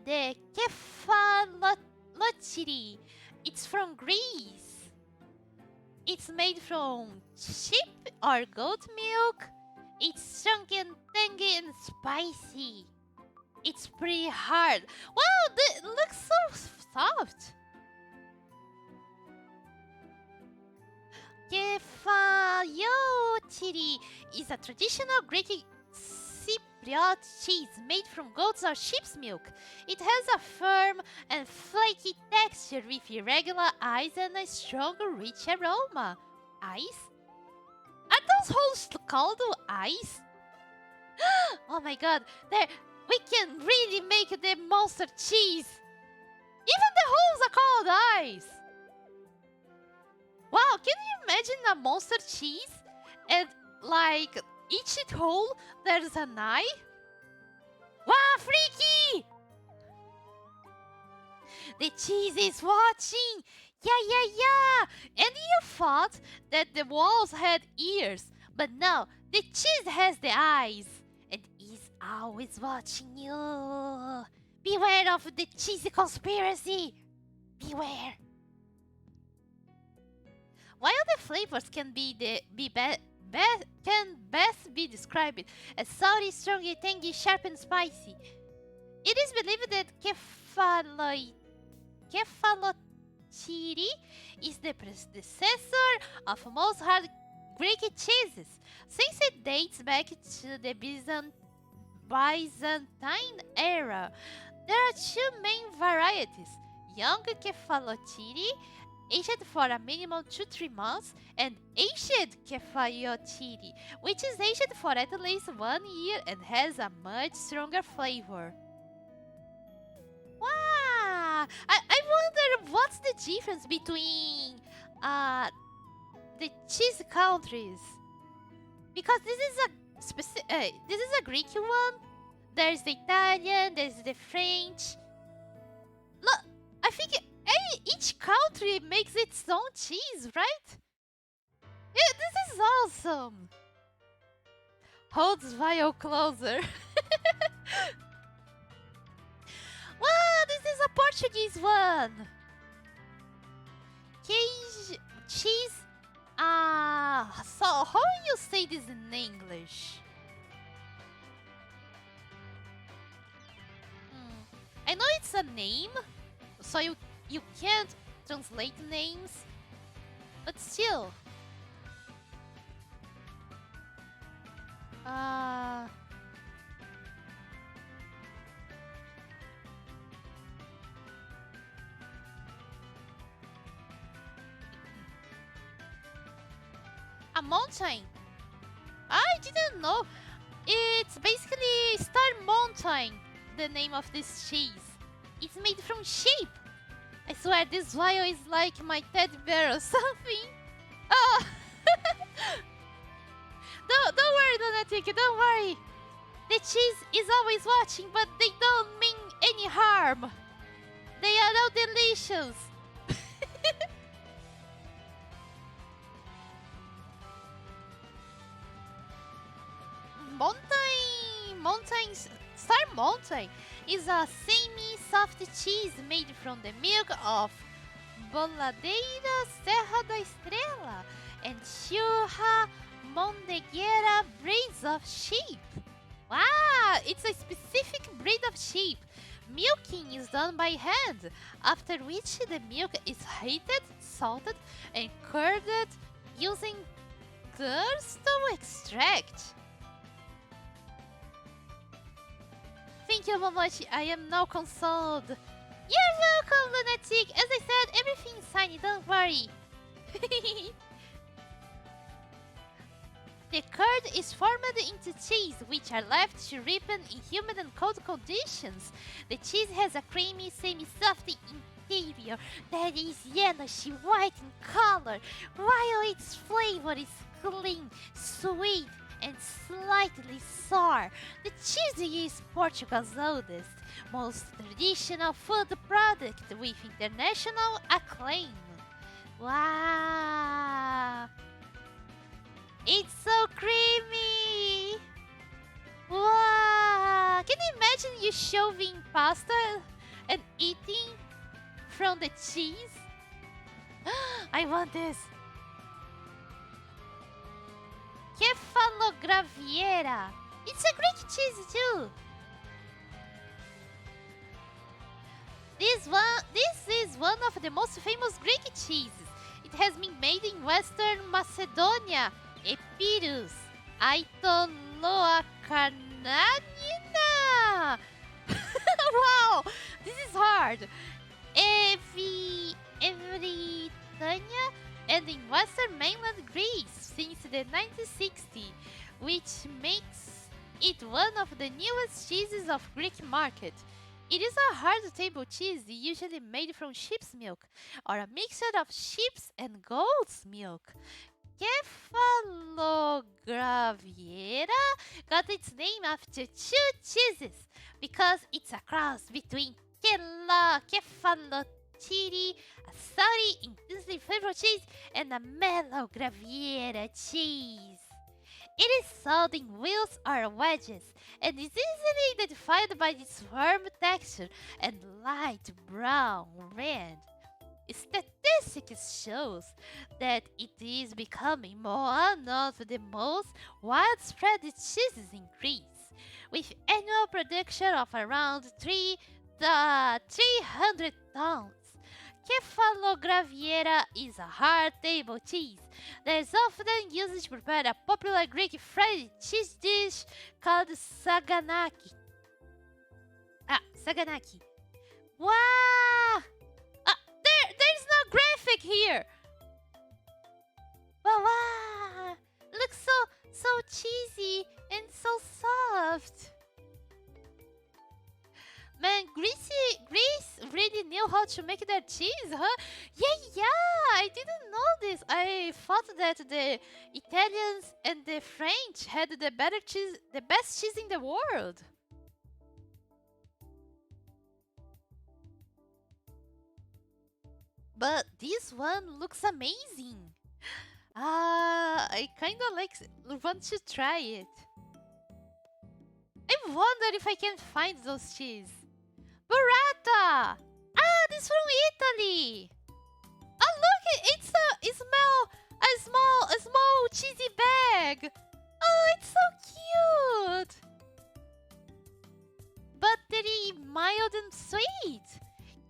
The kefalochiri. It's from Greece. It's made from sheep or goat milk. It's strong and tangy and spicy. It's pretty hard. Wow, it looks so soft. Kefalochiri is a traditional Greek Sepia cheese made from goat's or sheep's milk. It has a firm and flaky texture with irregular eyes and a strong, rich aroma. Eyes? Are those holes called eyes? Oh my god, we can really make the monster cheese! Even the holes are called eyes! Wow, can you imagine a monster cheese? And like each hole there's an eye? Wow, freaky! The cheese is watching! Yeah! And you thought that the walls had ears, but no, the cheese has the eyes and is always watching you. Beware of the cheesy conspiracy! Beware! While the flavors can best be described as salty, strong, tangy, sharp, and spicy, it is believed that kefalochiri is the predecessor of most hard Greek cheeses, since it dates back to the Byzantine era. There are two main varieties: young kefalochiri, aged for a minimum 2-3 months, and aged kefalochiri, which is aged for at least 1 year and has a much stronger flavor. Wow! I wonder what's the difference between the cheese countries, because this is a Greek one. There's the Italian, there's the French. Look, I think each country makes its own cheese, right? Yeah, this is awesome. Holds vial closer. Wow, this is a Portuguese one. Cheese. So how you say this in English? I know it's a name, so you can't translate names, but still. A mountain. I didn't know. It's basically Star Mountain, the name of this cheese. It's made from sheep. I swear this vial is like my teddy bear or something. Oh! Don't worry, Lunatic, don't worry. The cheese is always watching, but they don't mean any harm. They are all delicious. Star Mountain is a semi-soft cheese made from the milk of Boladeira Serra da Estrela and Churra Mondeguera breeds of sheep. Wow, it's a specific breed of sheep. Milking is done by hand, after which the milk is heated, salted, and curded using Gersto extract. Thank you, Momochi. I am now consoled. You're welcome, Lunatic. As I said, everything's fine. Don't worry. The curd is formed into cheese, which are left to ripen in humid and cold conditions. The cheese has a creamy, semi-soft interior that is yellowish white in color, while its flavor is clean, sweet, and slightly sour. The cheese is Portugal's oldest, most traditional food product with international acclaim. Wow! It's so creamy! Wow! Can you imagine you shoving pasta and eating from the cheese? I want this! Kefalograviera! It's a Greek cheese too! This is one of the most famous Greek cheeses. It has been made in Western Macedonia, Epirus, Aitoloakarnanina. Wow, this is hard. Evritania and in Western mainland Greece since the 1960s, which makes it one of the newest cheeses of Greek market. It is a hard table cheese usually made from sheep's milk or a mixture of sheep's and goat's milk. Kefalograviera got its name after two cheeses because it's a cross between Kefalotiri, a salty, intensely flavored cheese, and a mellow Graviera cheese. It is sold in wheels or wedges and is easily identified by its firm texture and light brown red. Statistics shows that it is becoming one of the most widespread cheeses in Greece, with annual production of around 300 tons. Kefalograviera is a hard table cheese that is often used to prepare a popular Greek fried cheese dish called saganaki. Saganaki. Wow! There's no graphic here! Wow! Looks so cheesy and so soft. Man, Greece really knew how to make their cheese, huh? Yeah, I didn't know this. I thought that the Italians and the French had the best cheese in the world. But this one looks amazing. I kinda want to try it. I wonder if I can find those cheese. Burrata! This is from Italy. Oh, look! It's a small cheesy bag. Oh, it's so cute. Buttery, mild and sweet.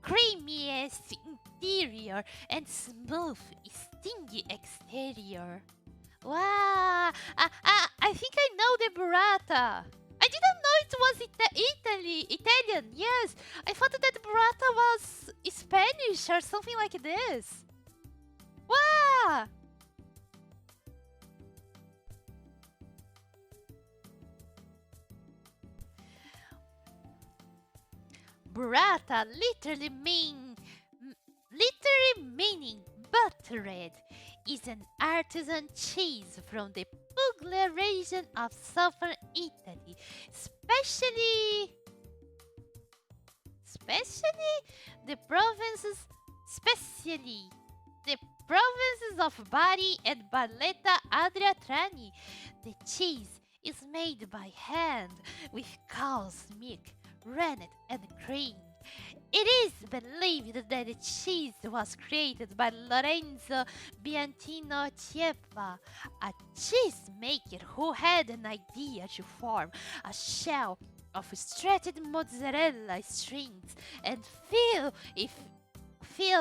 Creamiest interior and smooth, stingy exterior. Wow! I think I know the burrata. I didn't know it was Italian. Yes, I thought that burrata was Spanish or something like this. Wow! Burrata literally means red is an artisan cheese from the Puglia region of southern Italy, especially the provinces, specially the provinces of Bari and Barletta Adriatrani. The cheese is made by hand with cow's milk, rennet, and cream. It is believed that the cheese was created by Lorenzo Biantino Cieppa, a cheesemaker who had an idea to form a shell of stretched mozzarella strings and fill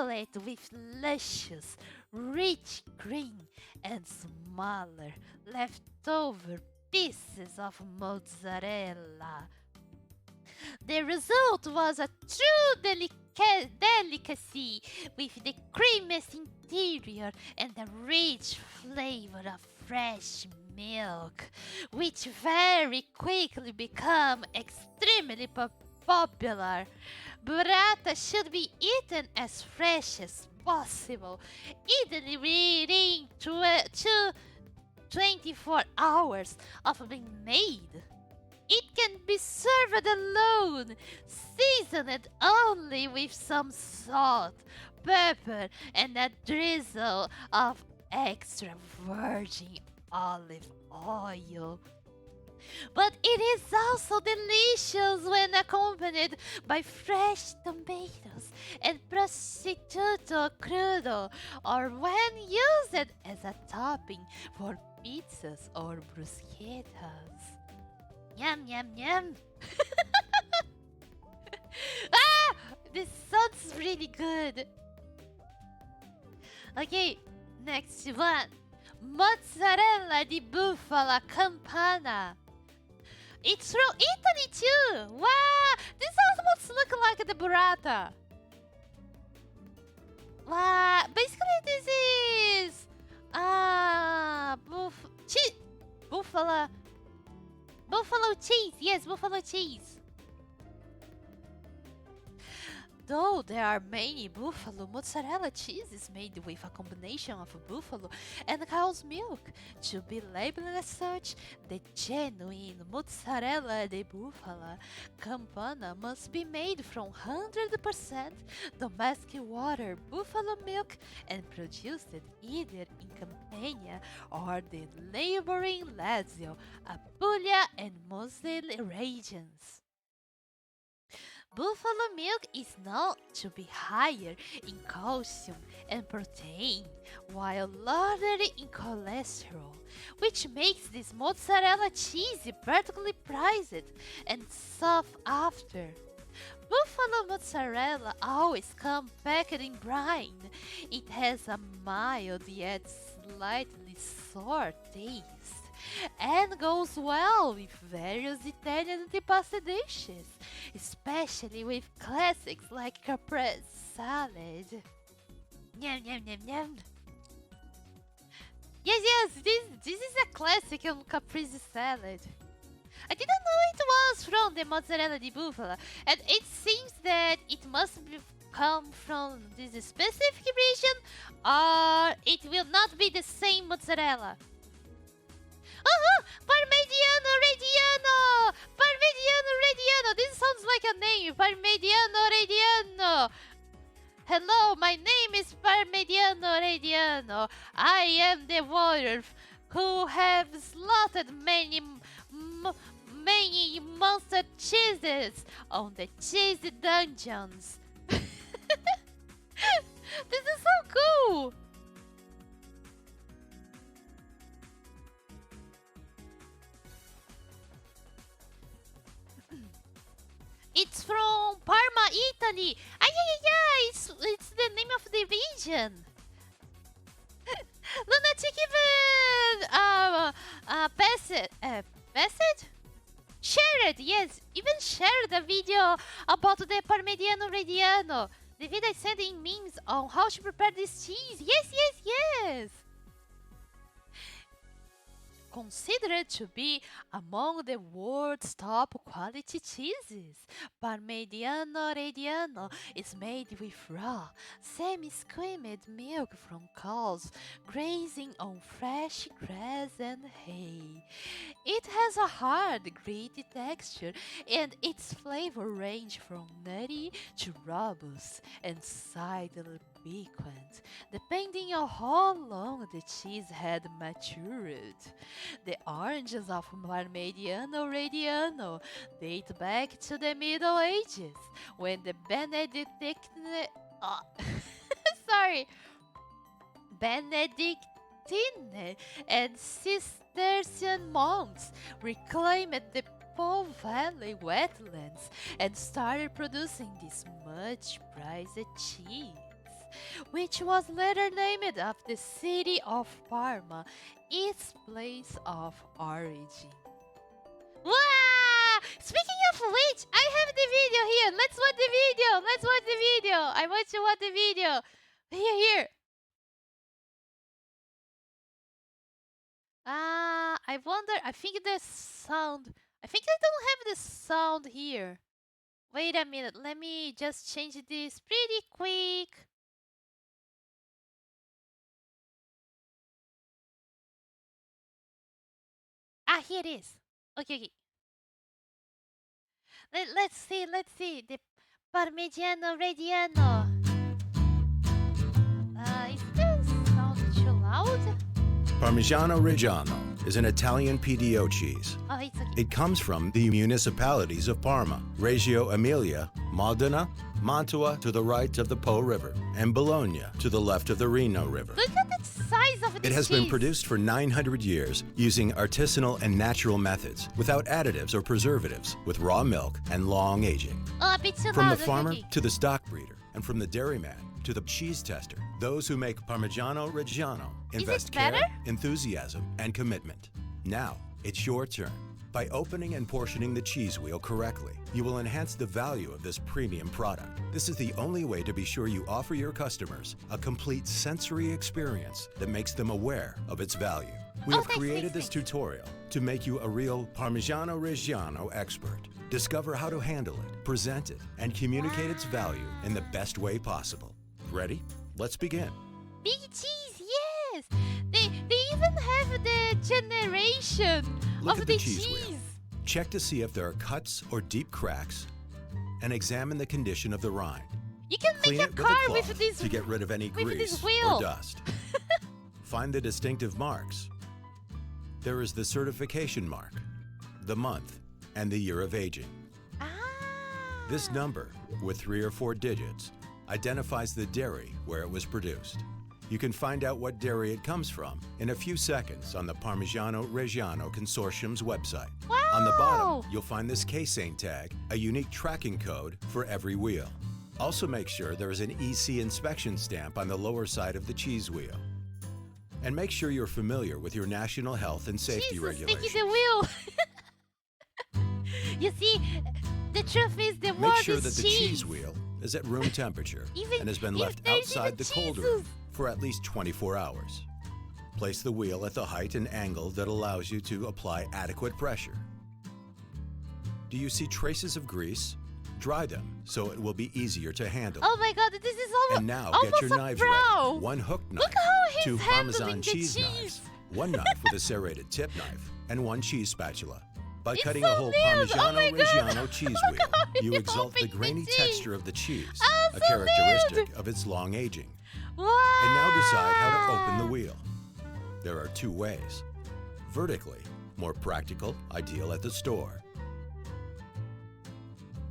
it with luscious, rich cream and smaller leftover pieces of mozzarella. The result was a true delicacy with the creamiest interior and the rich flavor of fresh milk, which very quickly became extremely popular. Burrata should be eaten as fresh as possible, ideally within 24 hours of being made. It can be served alone, seasoned only with some salt, pepper, and a drizzle of extra virgin olive oil. But it is also delicious when accompanied by fresh tomatoes and prosciutto crudo, or when used as a topping for pizzas or bruschettas. Yum, yum, yum. Ah! This sounds really good. Okay, next one. Mozzarella di bufala campana. It's from Italy too. Wow! This almost looks like the burrata. Wow! Basically, this is buffalo cheese. Yes, buffalo cheese. Though there are many buffalo mozzarella cheeses made with a combination of buffalo and cow's milk, to be labeled as such, the genuine mozzarella di bufala campana must be made from 100% domestic water buffalo milk and produced either in Campania or the neighboring Lazio, Apulia, and Moselle regions. Buffalo milk is known to be higher in calcium and protein, while lower in cholesterol, which makes this mozzarella cheese particularly prized and sought after. Buffalo mozzarella always comes packed in brine. It has a mild yet slightly sour taste and goes well with various Italian antipasta dishes, especially with classics like caprese salad. Yum, yum, yum, yum. Yes, this is a classic on caprese salad. I didn't know it was from the mozzarella di bufala, and it seems that it must come from this specific region, or it will not be the same mozzarella. Parmigiano Reggiano! Parmigiano Reggiano! This sounds like a name! Parmigiano Reggiano! Hello, my name is Parmigiano Reggiano. I am the warrior who have slaughtered many monster cheeses on the cheese dungeons. This is so cool! It's from Parma, Italy. Yeah, it's the name of the region. Lunatic even shared, yes, even shared a video about the Parmigiano Reggiano. The video I sent in memes on how to prepare this cheese. Yes. considered to be among the world's top quality cheeses. Parmigiano Reggiano is made with raw, semi-skimmed milk from cows grazing on fresh grass and hay. It has a hard, gritty texture, and its flavor range from nutty to robust and slightly piquant, depending on how long the cheese had matured. The oranges of Parmigiano Reggiano date back to the Middle Ages, when the sorry, Benedictine and Cistercian monks reclaimed the Po Valley wetlands and started producing this much prized cheese, which was later named after the city of Parma, its place of origin. Wow! Speaking of which, I have the video here. Let's watch the video. Let's watch the video. I want to watch the video. Here. I wonder. I think the sound. I think I don't have the sound here. Wait a minute. Let me just change this pretty quick. Here it is. Okay. Let's see. The Parmigiano Reggiano. Is this sound too loud? Parmigiano Reggiano is an Italian PDO cheese. Oh, it's okay. It comes from the municipalities of Parma, Reggio Emilia, Modena, Mantua to the right of the Po River, and Bologna to the left of the Reno River. Look at the size of this It has cheese. been produced for 900 years using artisanal and natural methods, without additives or preservatives, with raw milk and long aging. Oh, a bit too From loud. the farmer Okay. to the stock breeder, and from the dairyman to the cheese tester, those who make Parmigiano Reggiano invest care, better? enthusiasm, and commitment. Now, it's your turn. By opening and portioning the cheese wheel correctly, you will enhance the value of this premium product. This is the only way to be sure you offer your customers a complete sensory experience that makes them aware of its value. We have created this tutorial to make you a real Parmigiano Reggiano expert. Discover how to handle it, present it, and communicate its value in the best way possible. Ready? Let's begin. Big cheese, yes! They even have the generation Look of at the the cheese cheese. wheel. Check to see if there are cuts or deep cracks, and examine the condition of the rind. You can Clean make a it with a car cloth with this to get rid of any with grease this wheel. or dust. Find the distinctive marks. There is the certification mark, the month, and the year of aging. This number, with 3 or 4 digits, identifies the dairy where it was produced. You can find out what dairy it comes from in a few seconds on the Parmigiano Reggiano Consortium's website. Wow! On the bottom, you'll find this casein tag, a unique tracking code for every wheel. Also make sure there is an EC inspection stamp on the lower side of the cheese wheel. And make sure you're familiar with your national health and safety regulations. Sticky the wheel. You see, the truth is the Make word sure is that the cheese wheel is at room temperature Even and has been if left there's outside even the cold cheeses. room for at least 24 hours. Place the wheel at the height and angle that allows you to apply adequate pressure. Do you see traces of grease? Dry them so it will be easier to handle. Oh my god, this is almost And now almost get your a knives brow. ready. 1 hook knife, Look how he's 2 handling Parmesan the cheese cheese. knives, 1 knife with a serrated tip knife, and 1 cheese spatula. By It's cutting so a whole neat. Oh Parmigiano my God. Reggiano cheese Look wheel, how you he's exalt the opening the grainy cheese. texture of the cheese, Oh, a so characteristic neat. of its long aging. Wow. And now decide how to open the wheel. There are 2 ways. Vertically, more practical, ideal at the store.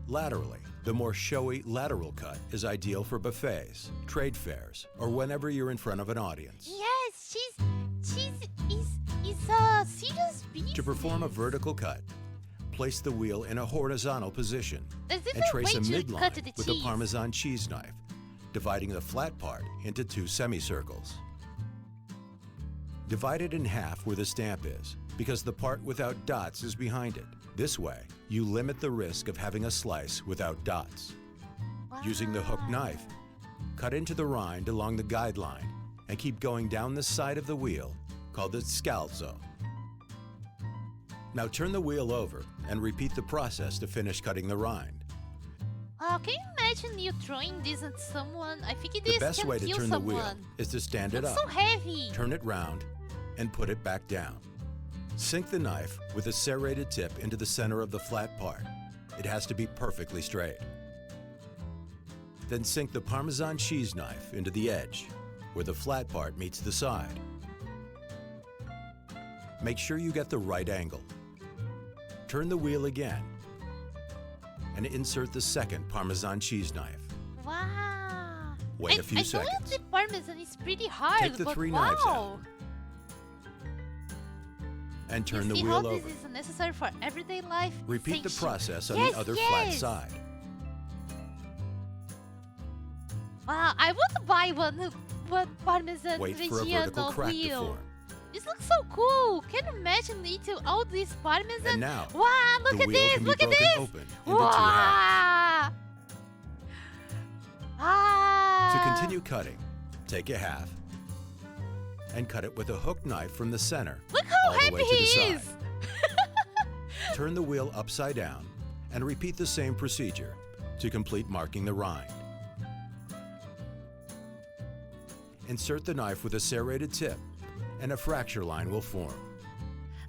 Laterally, the more showy lateral cut is ideal for buffets, trade fairs, or whenever you're in front of an audience. Yes, cheese is serious business. To perform a vertical cut, place the wheel in a horizontal position There's and different trace a ways to midline cut the with cheese. a Parmesan cheese knife, dividing the flat part into 2 semicircles. Divide it in half where the stamp is, because the part without dots is behind it. This way, you limit the risk of having a slice without dots. Using the hook knife, cut into the rind along the guideline and keep going down the side of the wheel, called the scalzo. Now turn the wheel over and repeat the process to finish cutting the rind. Can you imagine you throwing this at someone? I think The this best can way to kill turn the wheel someone. is to stand it It's up, so heavy. turn it round, and put it back down. Sink the knife with a serrated tip into the center of the flat part. It has to be perfectly straight. Then sink the Parmesan cheese knife into the edge, where the flat part meets the side. Make sure you get the right angle. Turn the wheel again and insert the second Parmesan cheese knife. Wow. Wait a few I seconds. know the Parmesan is pretty hard, Take the but 3 wow. knives out and turn the You see wheel how over. this is necessary for everyday life? Repeat the Essential. process on Yes, the other flat yes. side. Wow, I would buy one Parmesan Wait for a vertical Reggiano crack to wheel. form. This looks so cool. Can you imagine eating all this Parmesan? And now, wow, look the at wheel this, can be look at broken this. open into 2 halves. Ah. To continue cutting, take a half and cut it with a hook knife from the center Look how all the happy way to the he side. is. Turn the wheel upside down and repeat the same procedure to complete marking the rind. Insert the knife with a serrated tip and a fracture line will form.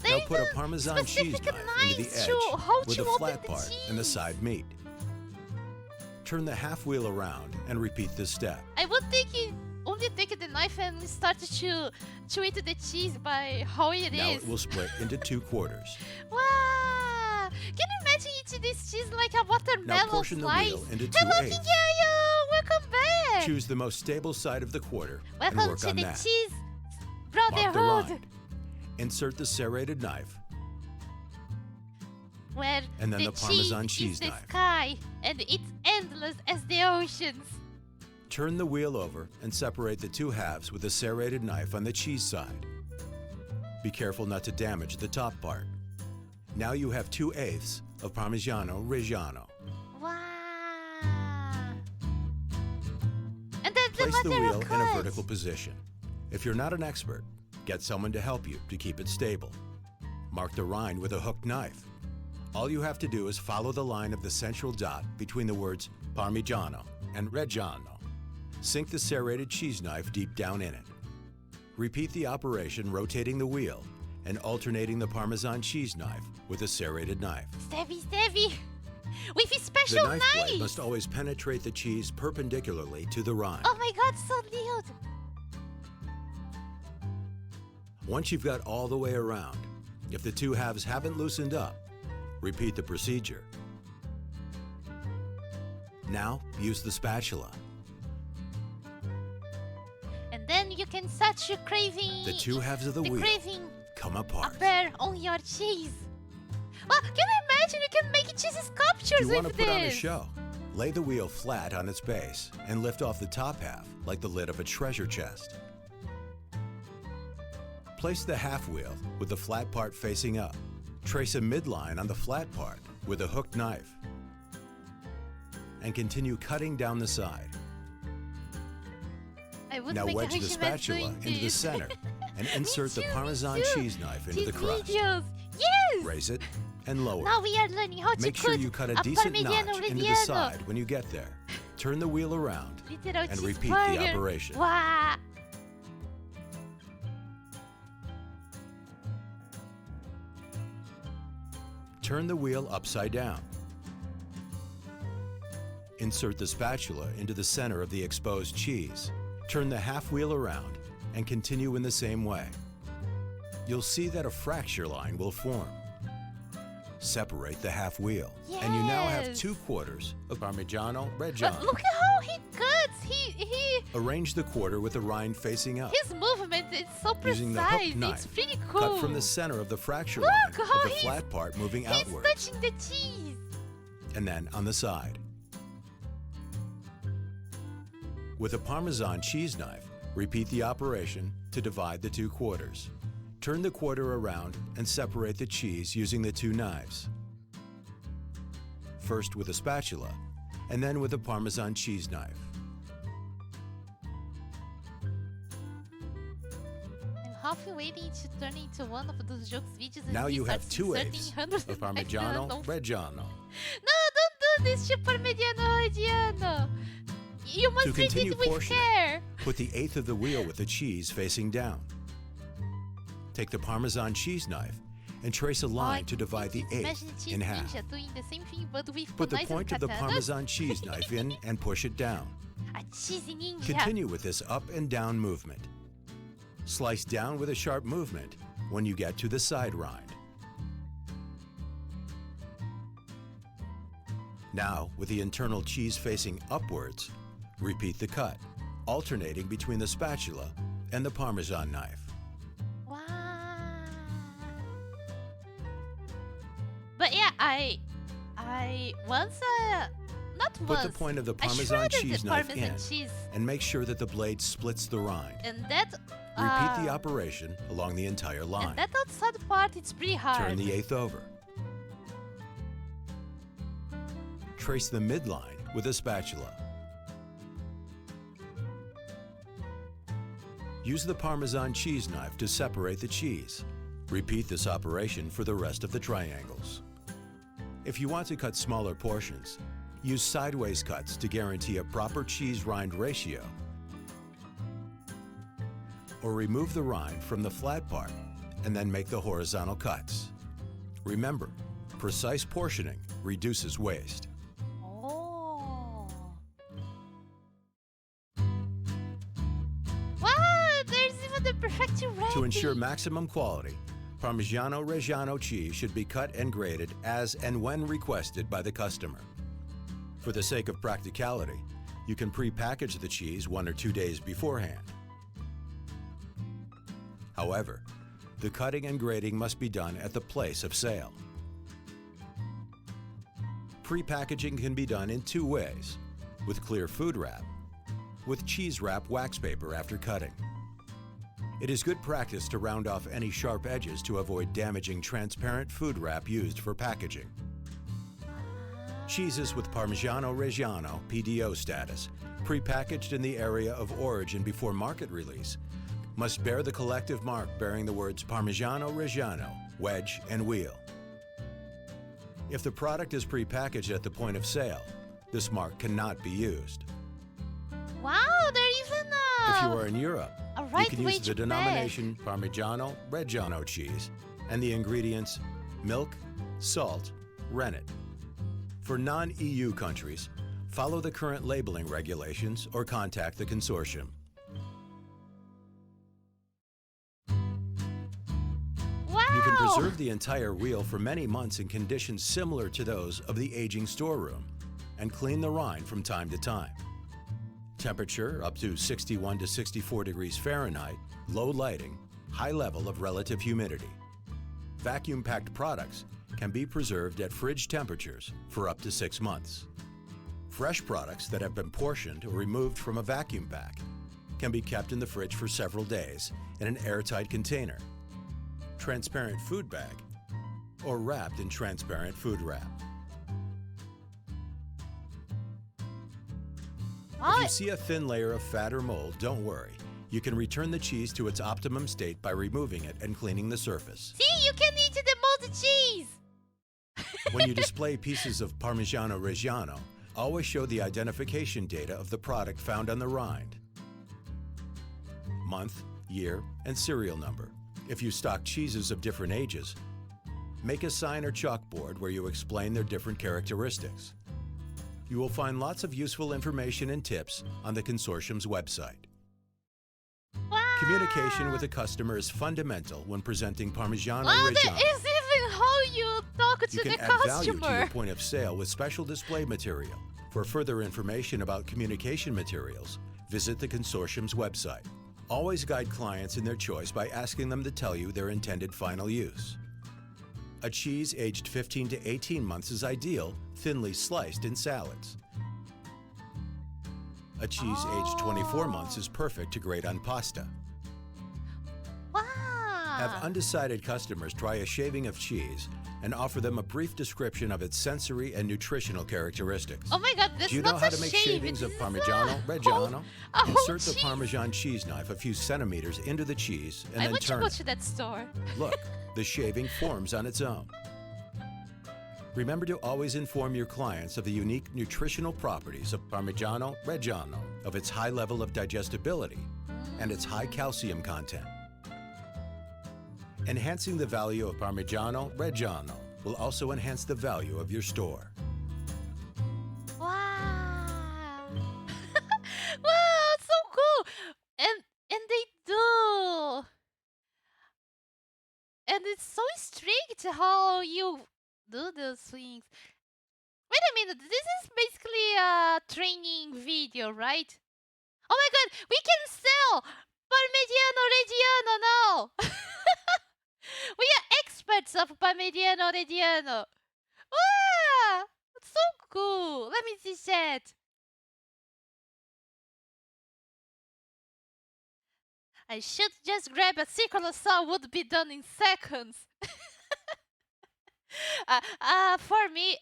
There Now is put a a Parmesan cheese specific knife into the knife edge to hold where the you open flat the part and the cheese. side meet. Turn the half wheel around and repeat this step. I would think you only take the knife and start to chew into the cheese by how it Now is. it will split into 2 quarters. Wow! Can you imagine eating this cheese like a watermelon portion the slice? wheel into Hello, 2/8. Kinyayo! Welcome back! Choose the most stable side of the quarter and Welcome work to on the that. cheese Mark the brotherhood, rind. Insert the serrated knife where and then the Parmesan cheese is the knife. sky and it's endless as the oceans. Turn the wheel over and separate the 2 halves with a serrated knife on the cheese side. Be careful not to damage the top part. Now you have 2/8 of Parmigiano Reggiano. Wow! And then Place the mozzarella wheel in a cut. vertical position. If you're not an expert, get someone to help you to keep it stable. Mark the rind with a hooked knife. All you have to do is follow the line of the central dot between the words Parmigiano and Reggiano. Sink the serrated cheese knife deep down in it. Repeat the operation rotating the wheel and alternating the Parmesan cheese knife with a serrated knife. Stabby, stabby! With his The special knife knife! blade must always penetrate the cheese perpendicularly to the rind. Oh my god, so cute! Once you've got all the way around, if the 2 halves haven't loosened up, repeat the procedure. Now, use the spatula. And then you can start your craving. The 2 halves of the wheel craving come apart. appear on your cheese. Well, can you imagine you can make cheese sculptures You with want to put on a this? show. Lay the wheel flat on its base and lift off the top half like the lid of a treasure chest. Place the half wheel with the flat part facing up. Trace a midline on the flat part with a hooked knife. And continue cutting down the side. I would Now make wedge a the Hashima spatula doing into the this. center and insert the Me too, Parmesan me too. cheese knife into Cheese the crust. videos. Yes! Raise it and lower. Now we are learning how Make to sure put you cut a a decent Parmigiano notch into the Reggiano. side when you get there. Turn the wheel around Literal and repeat cheeseburger. the operation. Wow! Turn the wheel upside down. Insert the spatula into the center of the exposed cheese. Turn the half wheel around and continue in the same way. You'll see that a fracture line will form. Separate the half wheel, and you now have Yes. 2 quarters of Parmigiano But Reggiano. look at how he cuts. He Arrange the quarter with the rind facing up, his movement is so using the precise. hooked knife. It's pretty cool. Cut from the center of the fracture Look line how of the he's- flat part moving He's outward, touching the cheese. and then on the side. With a Parmesan cheese knife, repeat the operation to divide the 2 quarters. Turn the quarter around and separate the cheese using the 2 knives. First with a spatula, and then with a Parmesan cheese knife. And how coffee waiting to turn into one of those jokes videos and Now he you have starts 2 inserting eggs hundreds of Parmigiano Reggiano. No, don't do this to Parmigiano Reggiano. You must To treat continue it with portioning, care. put the eighth of the wheel with the cheese facing down. Take the Parmesan cheese knife and trace a line to divide the eighth Imagine cheese in half. ninja doing the same thing but with Put the knives point and of the katanas. Parmesan cheese knife in and push it down. A cheesy ninja. Continue with this up and down movement. Slice down with a sharp movement when you get to the side rind. Now, with the internal cheese facing upwards, repeat the cut, alternating between the spatula and the Parmesan knife. Wow. But yeah, I once not Put once. the point of the I Parmesan shredded cheese the knife Parmesan in cheese, and make sure that the blade splits the rind. and that Repeat the operation along the entire line. and that outside part it's pretty hard. Turn the eighth over. Trace the midline with a spatula. Use the Parmesan cheese knife to separate the cheese. Repeat this operation for the rest of the triangles. If you want to cut smaller portions, use sideways cuts to guarantee a proper cheese rind ratio. Or remove the rind from the flat part and then make the horizontal cuts. Remember, precise portioning reduces waste. Oh. Wow, there's even the perfecto ready. To ensure maximum quality, Parmigiano Reggiano cheese should be cut and graded as and when requested by the customer. For the sake of practicality, you can pre-package the cheese 1 or 2 days beforehand. However, the cutting and grading must be done at the place of sale. Pre-packaging can be done in 2 ways: with clear food wrap, with cheese wrap wax paper after cutting. It is good practice to round off any sharp edges to avoid damaging transparent food wrap used for packaging. Cheeses with Parmigiano Reggiano PDO status, pre-packaged in the area of origin before market release, must bear the collective mark bearing the words Parmigiano Reggiano, wedge, and wheel. If the product is pre-packaged at the point of sale, this mark cannot be used. Wow, they're even If you are in Europe, a you right can way use to the denomination Parmigiano Reggiano cheese and the ingredients milk, salt, rennet. For non-EU countries, follow the current labeling regulations or contact the consortium. Wow. You can preserve the entire wheel for many months in conditions similar to those of the aging storeroom and clean the rind from time to time. Temperature up to 61 to 64 degrees Fahrenheit, low lighting, high level of relative humidity. Vacuum-packed products can be preserved at fridge temperatures for up to 6 months. Fresh products that have been portioned or removed from a vacuum pack can be kept in the fridge for several days in an airtight container, transparent food bag, or wrapped in transparent food wrap. If you see a thin layer of fat or mold, don't worry. You can return the cheese to its optimum state by removing it and cleaning the surface. See, you can eat the molded cheese. When you display pieces of Parmigiano Reggiano, always show the identification data of the product found on the rind. Month, year, and serial number. If you stock cheeses of different ages, make a sign or chalkboard where you explain their different characteristics. You will find lots of useful information and tips on the consortium's website. Wow. Communication with the customer is fundamental when presenting Parmigiano Wow, that Reggiano. is even how you talk You to can the add value to customer. your point of sale with special display material. For further information about communication materials, visit the consortium's website. Always guide clients in their choice by asking them to tell you their intended final use. A cheese aged 15 to 18 months is ideal, thinly sliced in salads. A cheese aged 24 months is perfect to grate on pasta. Wow. Have undecided customers try a shaving of cheese and offer them a brief description of its sensory and nutritional characteristics. Oh my god, that's Do you not know how a to make shave, shavings of it's Parmigiano, a Reggiano? whole Insert the cheese. Parmesan cheese knife a few centimeters into the cheese and I then want to turn go it. to that store. Look, the shaving forms on its own. Remember to always inform your clients of the unique nutritional properties of Parmigiano Reggiano, of its high level of digestibility and its high calcium content. Enhancing the value of Parmigiano Reggiano will also enhance the value of your store. Wow. Wow, it's so cool. And they do. And it's so strict how you do those things. Wait a minute, this is basically a training video, right? Oh my god, we can sell Parmigiano Reggiano now! We are experts of Parmigiano Reggiano. Wow! It's so cool. Let me see that. I should just grab a circular saw, would be done in seconds. For me,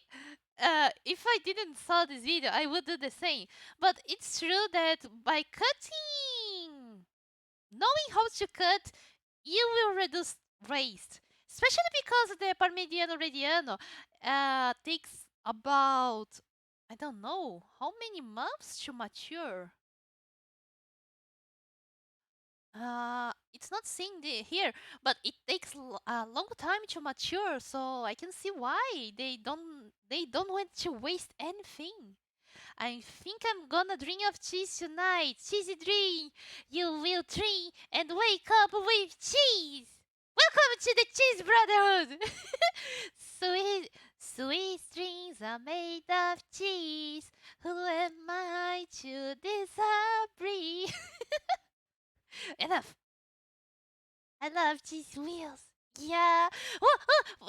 if I didn't saw this video, I would do the same. But it's true that by cutting, knowing how to cut, you will reduce waste. Especially because the Parmigiano Reggiano takes about, I don't know, how many months to mature? It's not saying here, but it takes a long time to mature, so I can see why they don't want to waste anything. I think I'm gonna drink of cheese tonight. Cheesy drink. You will drink and wake up with cheese. Welcome to the Cheese Brotherhood. Sweet dreams are made of cheese. Who am I to disagree? Enough. I love cheese wheels. Yeah.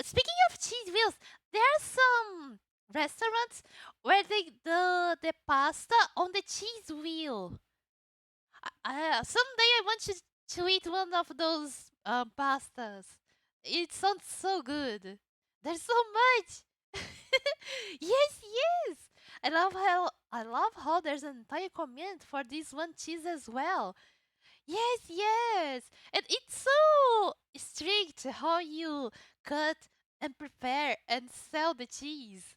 Speaking of cheese wheels, there are some restaurants where they do the pasta on the cheese wheel. Someday I want to eat one of those pastas. It sounds so good. There's so much. Yes, yes. I love how there's an entire comment for this one cheese as well. Yes, yes. And it's so strict how you cut and prepare and sell the cheese.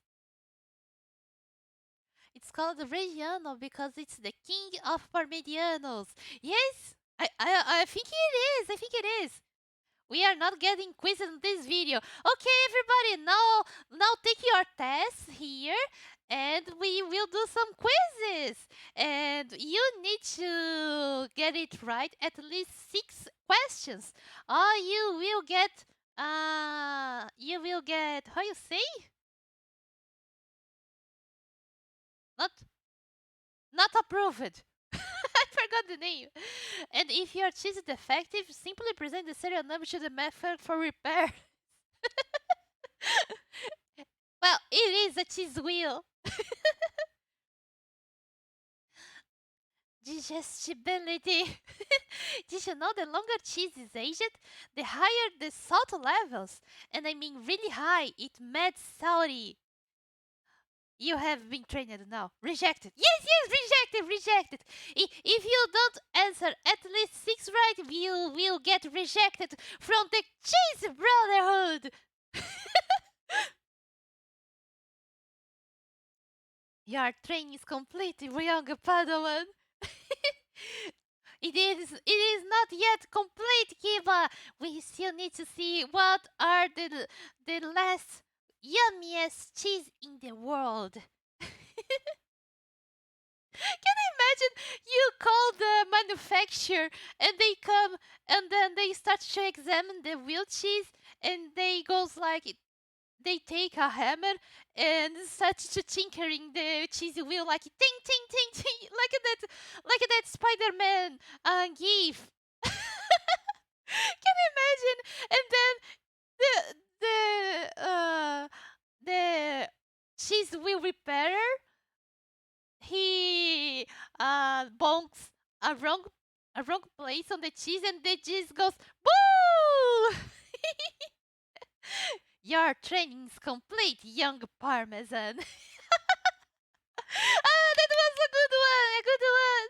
It's called Reggiano because it's the king of Parmigianos. Yes, I think it is. I think it is. We are not getting quizzes in this video. Okay, everybody, now take your tests here and we will do some quizzes. And you need to get it right at least 6 questions. Or you will get how you say? Not approved. I forgot the name. And if your cheese is defective, simply present the serial number to the method for repair. Well, it is a cheese wheel. Digestibility. Did you know the longer cheese is aged, the higher the salt levels? And I mean really high. It mad salty. You have been trained now. Rejected. Yes, rejected. If you don't answer at least 6 right, you will get rejected from the Cheese Brotherhood. Your training is complete, young Padawan. It is not yet complete, Kiba. We still need to see what are the last yummiest cheese in the world. Can you imagine you call the manufacturer and they come and then they start to examine the wheel cheese and they goes like they take a hammer and start to tinkering the cheese wheel like ting ting ting ting like that Spider-Man gif. Can you imagine? And then the cheese wheel repairer he bonks a wrong place on the cheese and the cheese goes boo. Your training's complete, young Parmesan. That was a good one, a good one.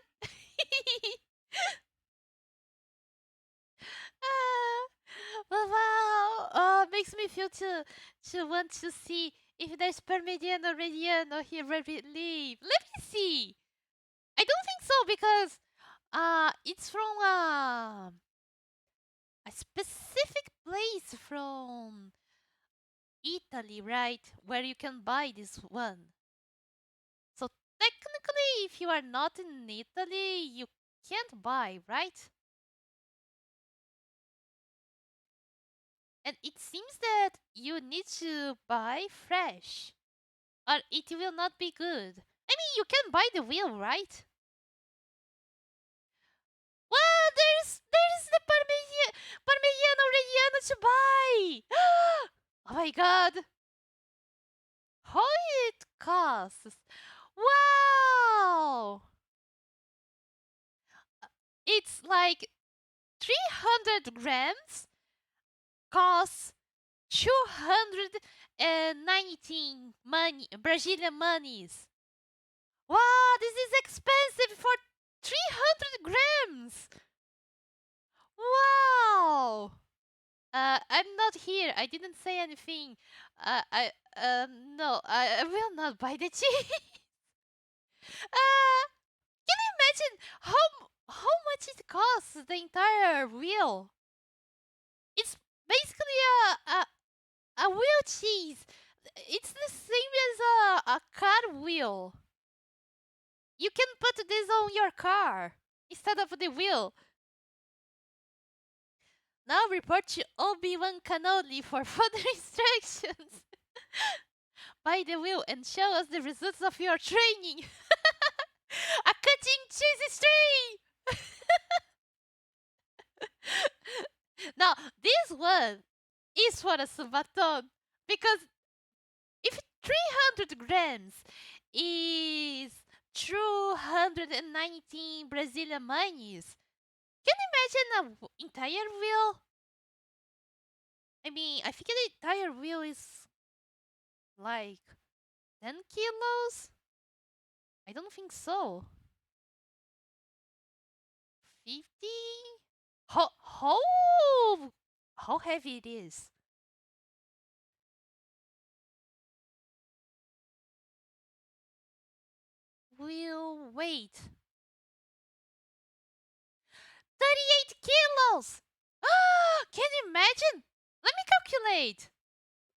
Well, wow. Makes me feel to want to see if there's Parmigiano Reggiano here where we live. Let me see. I don't think so because it's from a specific place from Italy, right? Where you can buy this one. So technically, if you are not in Italy, you can't buy, right? And it seems that you need to buy fresh, or it will not be good. I mean, you can buy the wheel, right? Well, there's the Parmigiano Reggiano to buy. Oh my god, how it costs? Wow, it's like 300 grams costs 219 money Brazilian monies. Wow, this is expensive for 300 grams. Wow. I'm not here. I didn't say anything. I no, I will not buy the cheese. uh, can you imagine how much it costs the entire wheel? It's basically a wheel cheese. It's the same as a car wheel. You can put this on your car instead of the wheel. Now report to Obi-Wan Kenobi for further instructions. Buy the wheel and show us the results of your training. A cutting cheese string. Now this one is for a subaton because if 300 grams is 219 Brazilian monies, can you imagine an entire wheel? I mean, I think the entire wheel is like 10 kilos? I don't think so. 50? How, how, how heavy it is? Wheel weight. 38 kilos! Can you imagine? Let me calculate.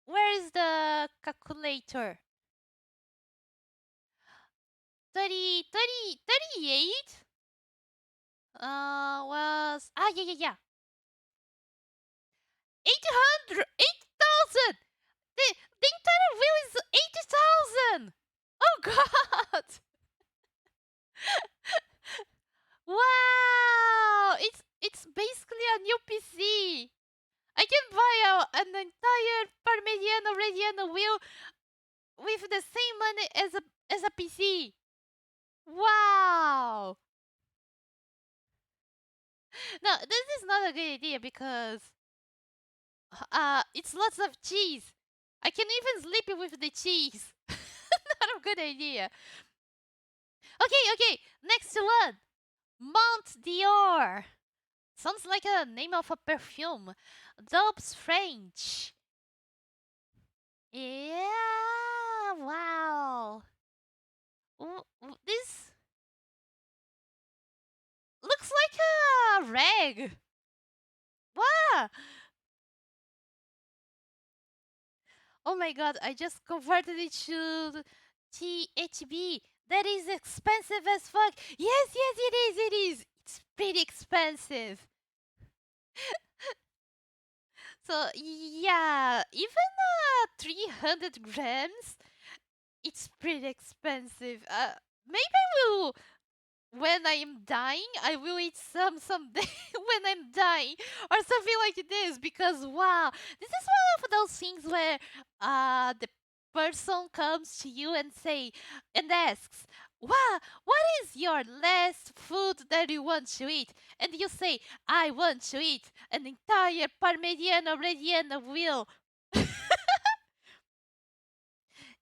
Where is the calculator? 38 was yeah. 8,000. The entire wheel is 80,000. Oh god. Wow, it's basically a new PC. I can buy an entire Parmigiano Reggiano wheel with the same money as a PC. Wow. No, this is not a good idea because it's lots of cheese. I can even sleep with the cheese. Not a good idea. Okay, next one. Mont Dior. Sounds like a name of a perfume. Dobbs French. Yeah, wow. This looks like a rag. Wow. Oh my god, I just converted it to THB. That is expensive as fuck. Yes, it is. It's pretty expensive. So, yeah, even 300 grams, it's pretty expensive. Maybe I will, when I am dying, I will eat some someday when I'm dying or something like this because wow, this is one of those things where the person comes to you and asks, wow, what is your last food that you want to eat? And you say, I want to eat an entire Parmigiano Reggiano wheel.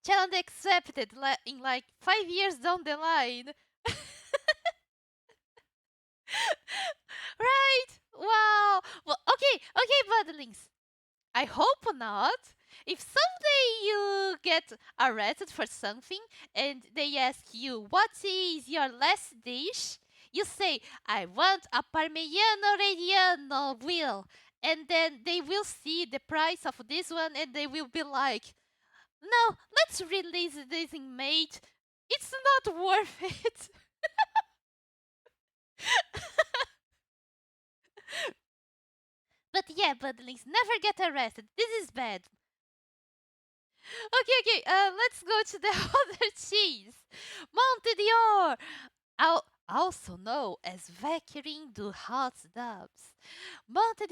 Challenge accepted in like 5 years down the line. Right? Wow. Well, okay, Budlings. I hope not. If someday you get arrested for something and they ask you, what is your last dish? You say, I want a Parmigiano Reggiano wheel. And then they will see the price of this one and they will be like, no, let's release this inmate. It's not worth it. But yeah, Budlings, never get arrested. This is bad. Okay, let's go to the other cheese. Monte also known as vacuuming du hot dogs. Monte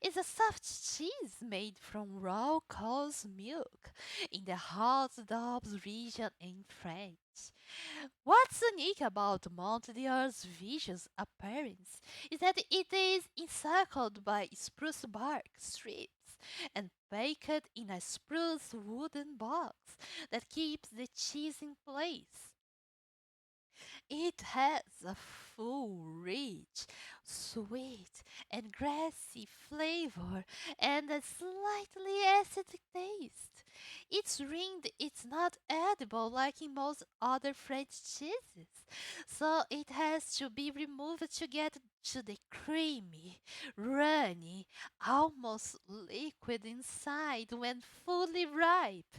is a soft cheese made from raw cow's milk in the hot dogs region in France. What's unique about Monte visual appearance is that it is encircled by spruce bark strips and baked in a spruce wooden box that keeps the cheese in place. It has a full, rich, sweet, and grassy flavor and a slightly acidic taste. It's ringed, it's not edible like in most other French cheeses, so it has to be removed to get to the creamy, runny, almost liquid inside when fully ripe.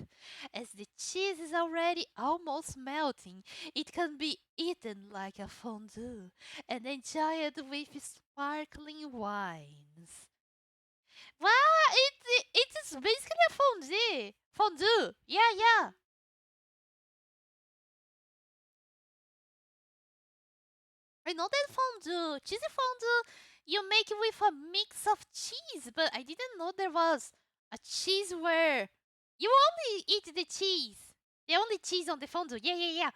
As the cheese is already almost melting, it can be eaten like a fondue and enjoyed with sparkling wines. Wow, it is basically a fondue. Fondue. Yeah. I know that fondue. Cheesy fondue you make it with a mix of cheese, but I didn't know there was a cheese where you only eat the cheese. The only cheese on the fondue. Yeah.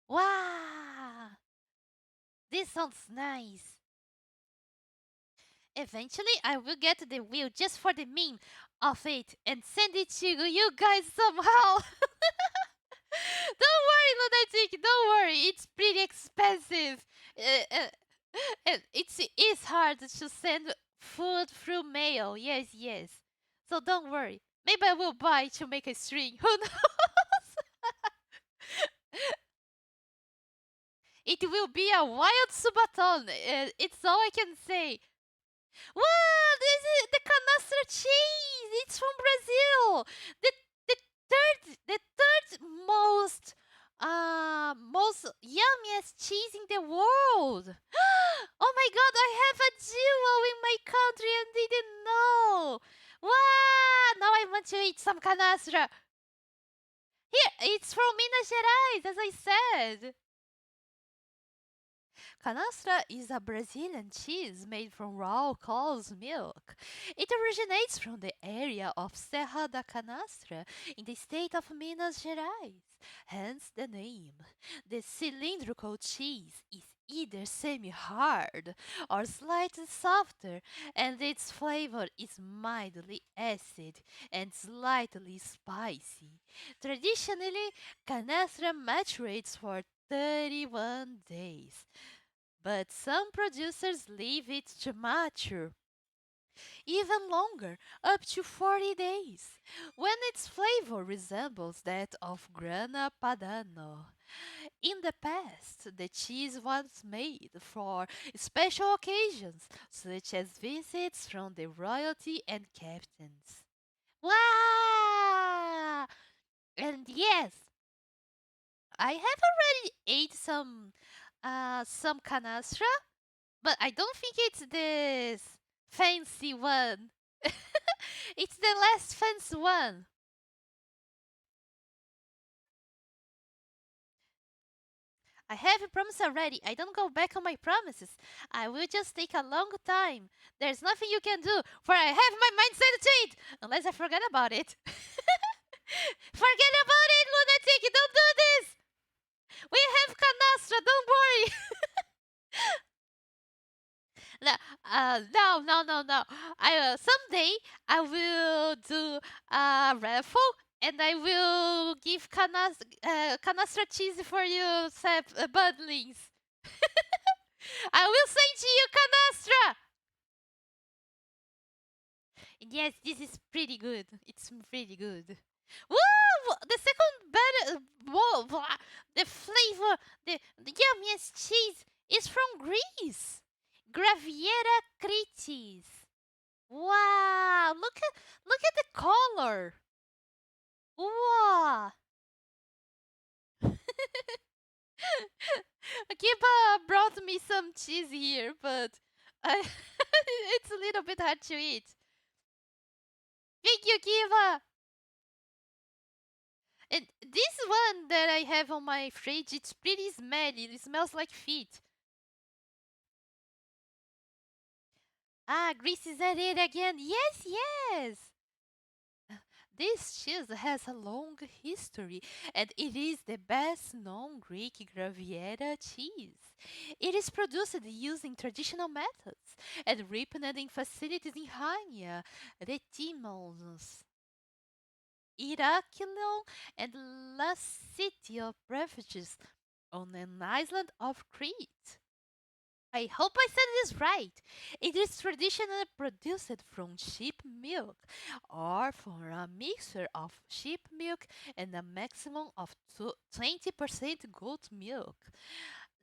Wow. This sounds nice. Eventually, I will get the wheel just for the meme of it and send it to you guys somehow. Don't worry, Lunatic. Don't worry. It's pretty expensive. And it's hard to send food through mail. Yes. So don't worry. Maybe I will buy to make a string. Who knows? It will be a wild subathon. It's all I can say. Wow, this is the Canasta Cheese. It's from Brazil. The the the third most yummiest cheese in the world. Oh my god, I have a jewel in my country and didn't know. Wow, now I want to eat some canastra. Here, it's from Minas Gerais, as I said. Canastra is a Brazilian cheese made from raw cow's milk. It originates from the area of Serra da Canastra in the state of Minas Gerais, hence the name. The cylindrical cheese is either semi-hard or slightly softer, and its flavor is mildly acid and slightly spicy. Traditionally, Canastra maturates for 31 days, but some producers leave it to mature even longer, up to 40 days, when its flavor resembles that of grana padano. In the past, the cheese was made for special occasions, such as visits from the royalty and captains. Wow! And yes, I have already ate some canastra, but I don't think it's this fancy one. It's the less fancy one. I have a promise already. I don't go back on my promises. I will just take a long time. There's nothing you can do, for I have my mind set to it, unless I forget about it. Forget about it, lunatic! Don't do this! We have canastra, don't worry! No. I someday I will do a raffle And I will give Canasta Cheese for you, Budlings. I will send to you Canastra. Yes, this is pretty good. It's pretty good. Woo! The second better. Whoa! The flavor, the yummiest cheese is from Greece. Graviera Kritis. Wow! Look at the color. Wow! Kiba brought me some cheese here, but I it's a little bit hard to eat. Thank you, Kiba. And this one that I have on my fridge, it's pretty smelly. It smells like feet. Ah, Greece is at it again. Yes, yes. This cheese has a long history, and it is the best known Greek Graviera cheese. It is produced using traditional methods and ripened in facilities in Hania, Retimons, Iraklon, and Lassitia refuges on an island of Crete. I hope I said this right. It is traditionally produced from sheep milk or from a mixture of sheep milk and a maximum of 20% goat milk.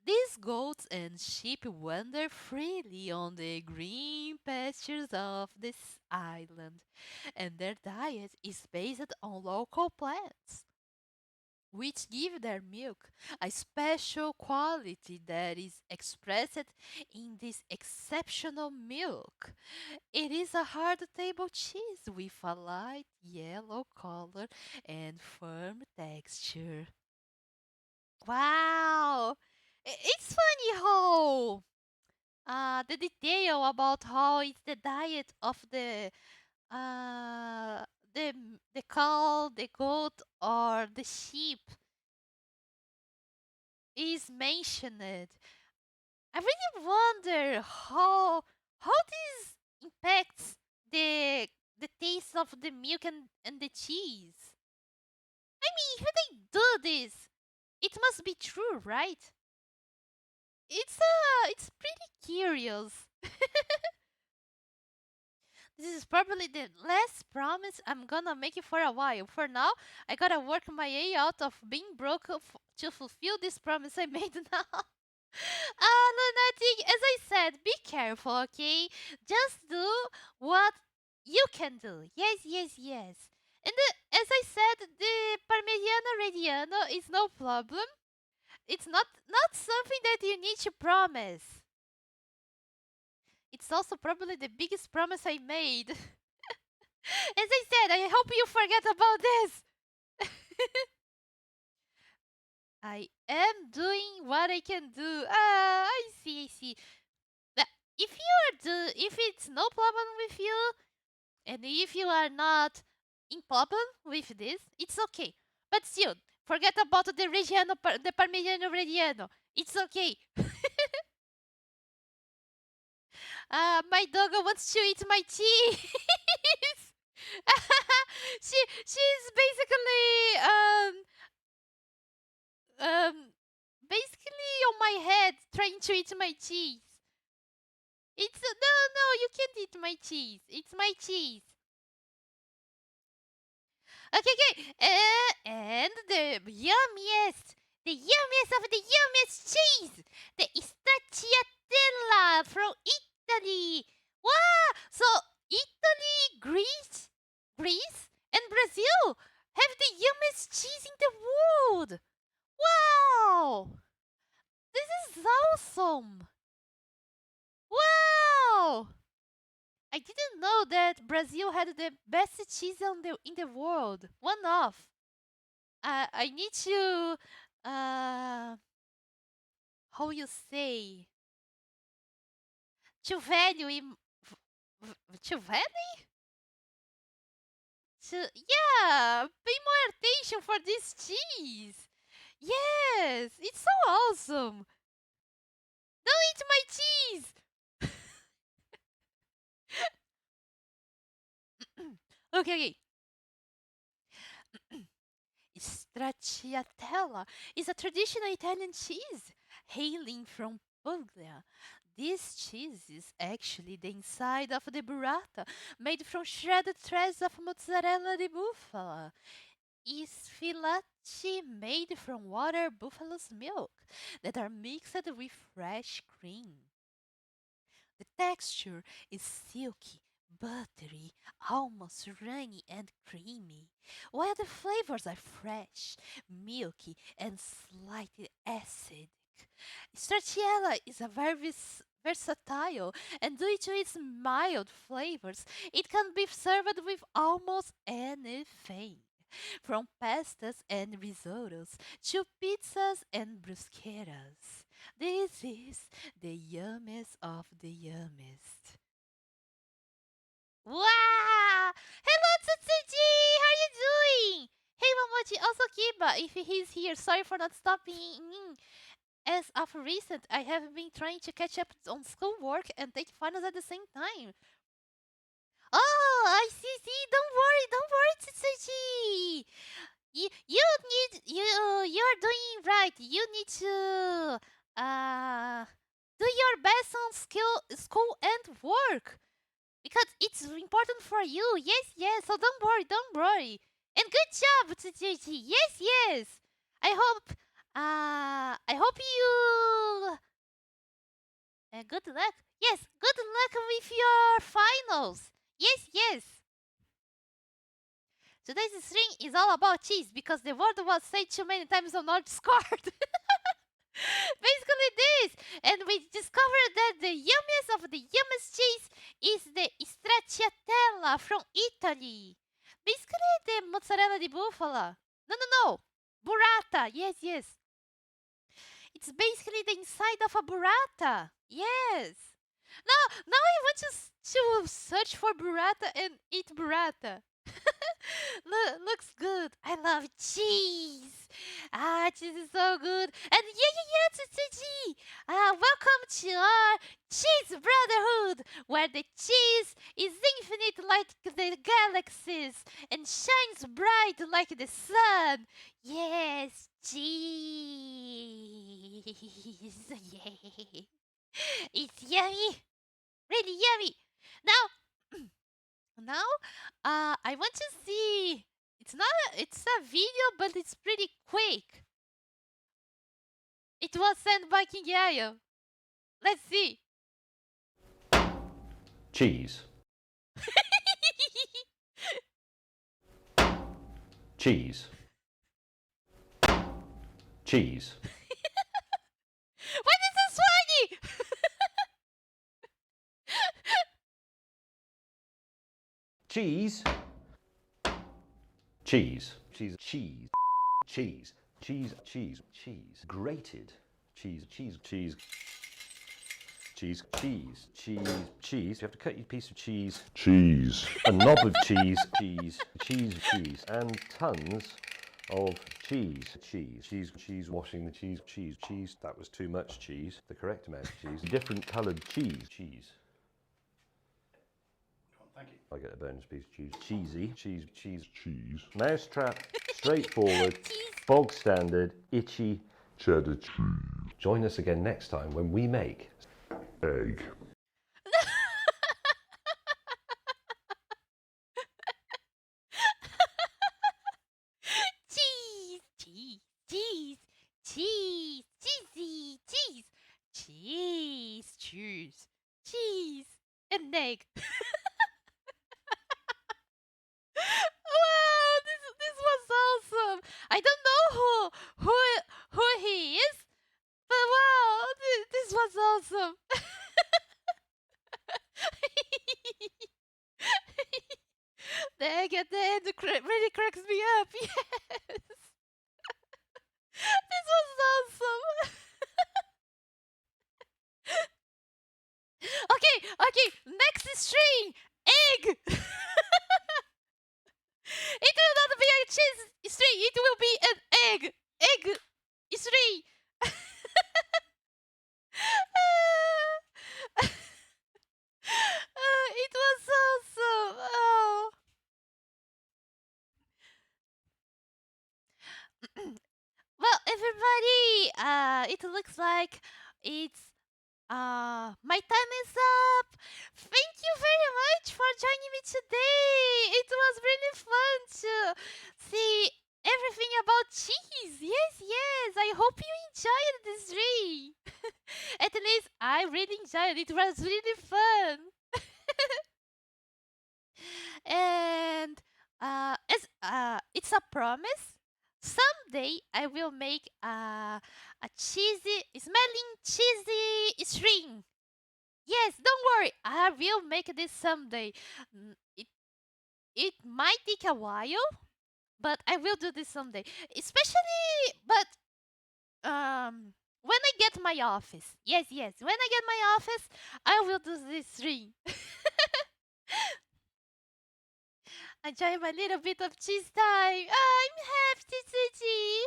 These goats and sheep wander freely on the green pastures of this island, and their diet is based on local plants which give their milk a special quality that is expressed in this exceptional milk. It is a hard table cheese with a light yellow color and firm texture. Wow! It's funny how the detail about how it's the diet of uh the cow, the goat, or the sheep is mentioned. I really wonder how this impacts the taste of the milk and the cheese. I mean, if they do this, it must be true, right? It's pretty curious. This is probably the last promise I'm gonna make it for a while. For now, I gotta work my way out of being broke to fulfill this promise I made now. Lunatic, as I said, be careful, okay? Just do what you can do. Yes, yes, yes. And as I said, the Parmigiano Reggiano is no problem. It's not something that you need to promise. It's also probably the biggest promise I made. As I said, I hope you forget about this. I am doing what I can do. Ah, I see, I see. But if it's no problem with you, and if you are not in problem with this, it's okay. But still, forget about the Reggiano, the Parmigiano Reggiano. It's okay. My dog wants to eat my cheese. She's um basically on my head trying to eat my cheese. It's no, you can't eat my cheese. It's my cheese. Okay, okay. And the yummiest of the yummiest cheese, the Stracciatella from Italy. Wow! So Italy, Greece, and Brazil have the yummiest cheese in the world. Wow! This is awesome. Wow! I didn't know that Brazil had the best cheese in the world. One of. I need to how you say to value to value to yeah pay more attention for this cheese. Yes, it's so awesome. Don't eat my cheese. Okay, okay. stracciatella is a traditional Italian cheese hailing from Puglia. This cheese is actually the inside of the burrata, made from shredded threads of mozzarella di bufala. Is filati made from water buffalo's milk that are mixed with fresh cream. The texture is silky, buttery, almost runny and creamy, while the flavors are fresh, milky, and slightly acidic. Stracciatella is a very versatile, and due to its mild flavors, it can be served with almost anything. From pastas and risottos to pizzas and bruschettas. This is the yummiest of the yummiest. Wow! Hello, Tsutsuji! How are you doing? Hey, Momochi, also Kiba, if he's here. Sorry for not stopping in. As of recent, I have been trying to catch up on schoolwork and take finals at the same time. Oh, I see. Don't worry, Tsutsuji. You're doing right. You need to do your best on school and work because it's important for you. Yes. So don't worry. And good job, Tsutsuji. Yes. I hope you good luck. Yes, good luck with your finals. Yes. Today's string is all about cheese because the word was said too many times on our Discord. Basically this. And we discovered that the yummiest of the yummiest cheese is the stracciatella from Italy. Basically the mozzarella di bufala. No. Burrata. Yes. It's basically the inside of a burrata. Yes. Now I want to search for burrata and eat burrata. Looks good. I love cheese. Cheese is so good. And yeah, Tsutsuji. Welcome to our cheese brotherhood, where the cheese is infinite like the galaxies and shines bright like the sun. Yes, cheese. Yay. It's yummy. Really yummy. Now, I want to see. It's a video, but it's pretty quick. It was sent by King Yayo. Let's see. Cheese. Cheese. Cheese. Why is this funny? Cheese. Cheese. Cheese. Cheese. Cheese. Cheese. Cheese. Cheese. Grated. Cheese. Cheese. Cheese. Cheese. Cheese. Cheese. Cheese. You have to cut your piece of cheese. Cheese. A knob of cheese. Cheese. Cheese. Cheese. And tons of cheese. Cheese. Washing the cheese. Cheese. That was too much cheese. The correct amount of cheese. Different coloured cheese. Thank you. I get a bonus piece of cheese. Cheesy. Cheese. Mousetrap. Straightforward. Bog standard. Itchy. Cheddar cheese. Join us again next time when we make Egg. Cheese, and egg. Wow, this was awesome. I don't know who he is, but wow, this was awesome. The egg at the end really cracks me up. Yes. This was awesome. Okay, next string, egg. It will not be a cheese string, it will be an egg string. It was awesome. Oh. Well, everybody, it looks like it's my time is up. Thank you very much for joining me today. It was really fun to see everything about cheese. Yes, yes. I hope you enjoyed this dream. At least I really enjoyed it. It was really fun. And as it's a promise. Someday I will make a cheesy, smelling cheesy string. Yes, don't worry. I will make this someday. It might take a while, but I will do this someday. Especially, but when I get my office. Yes, yes. When I get my office, I will do this string. Enjoy my little bit of cheese time. I'm happy, Tsutsuji.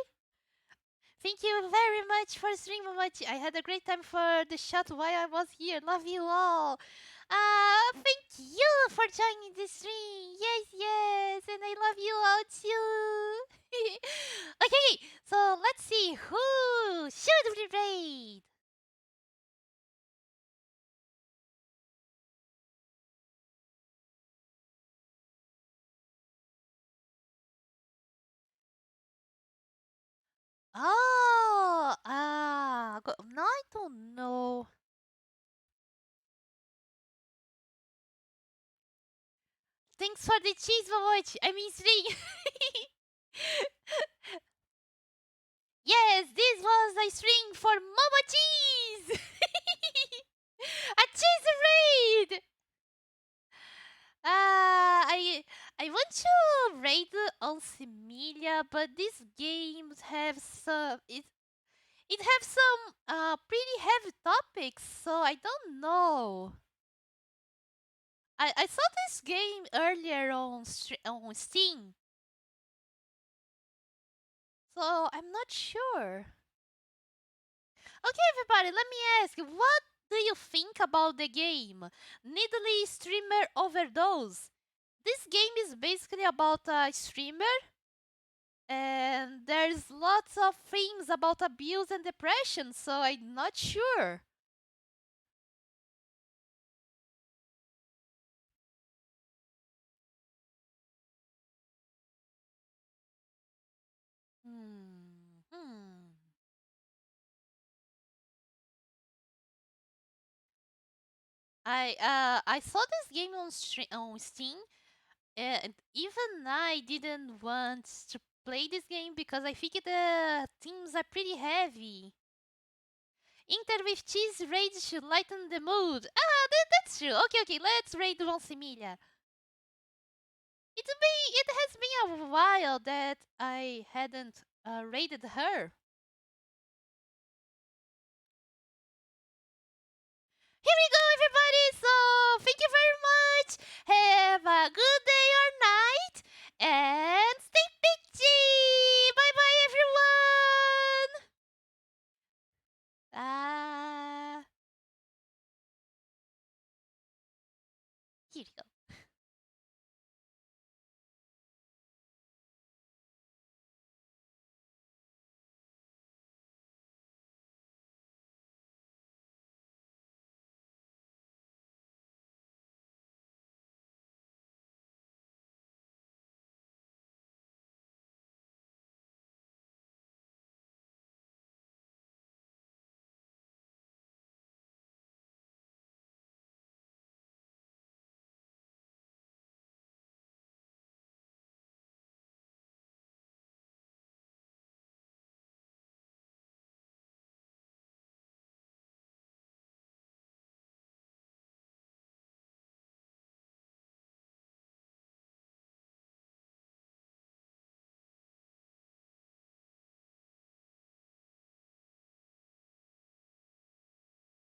Thank you very much for streaming, Momochi. I had a great time for the shot while I was here. Love you all. Thank you for joining the stream. Yes, yes, and I love you all too. Okay, so let's see who should we raid. Oh, no, I don't know. Thanks for the cheese, Momochi. I mean, string. Yes, this was a string for Momochi's. A cheese raid. I want to raid on Similia, but these games have it have some pretty heavy topics, so I don't know. I saw this game earlier on on Steam, so I'm not sure. Okay, everybody, let me ask, what do you think about the game? Needly Streamer Overdose. This game is basically about a streamer, and there's lots of things about abuse and depression, so I'm not sure. Hmm. I saw this game on on Steam, and even I didn't want to play this game because I think the themes are pretty heavy. Enter with cheese raids should lighten the mood. That's true. Okay, okay, let's raid Ronsimilha. It has been a while that I hadn't raided her. Here we go, everybody. So thank you very much. Have a good day or night, and stay peachy. Bye bye, everyone. Ah, here we go.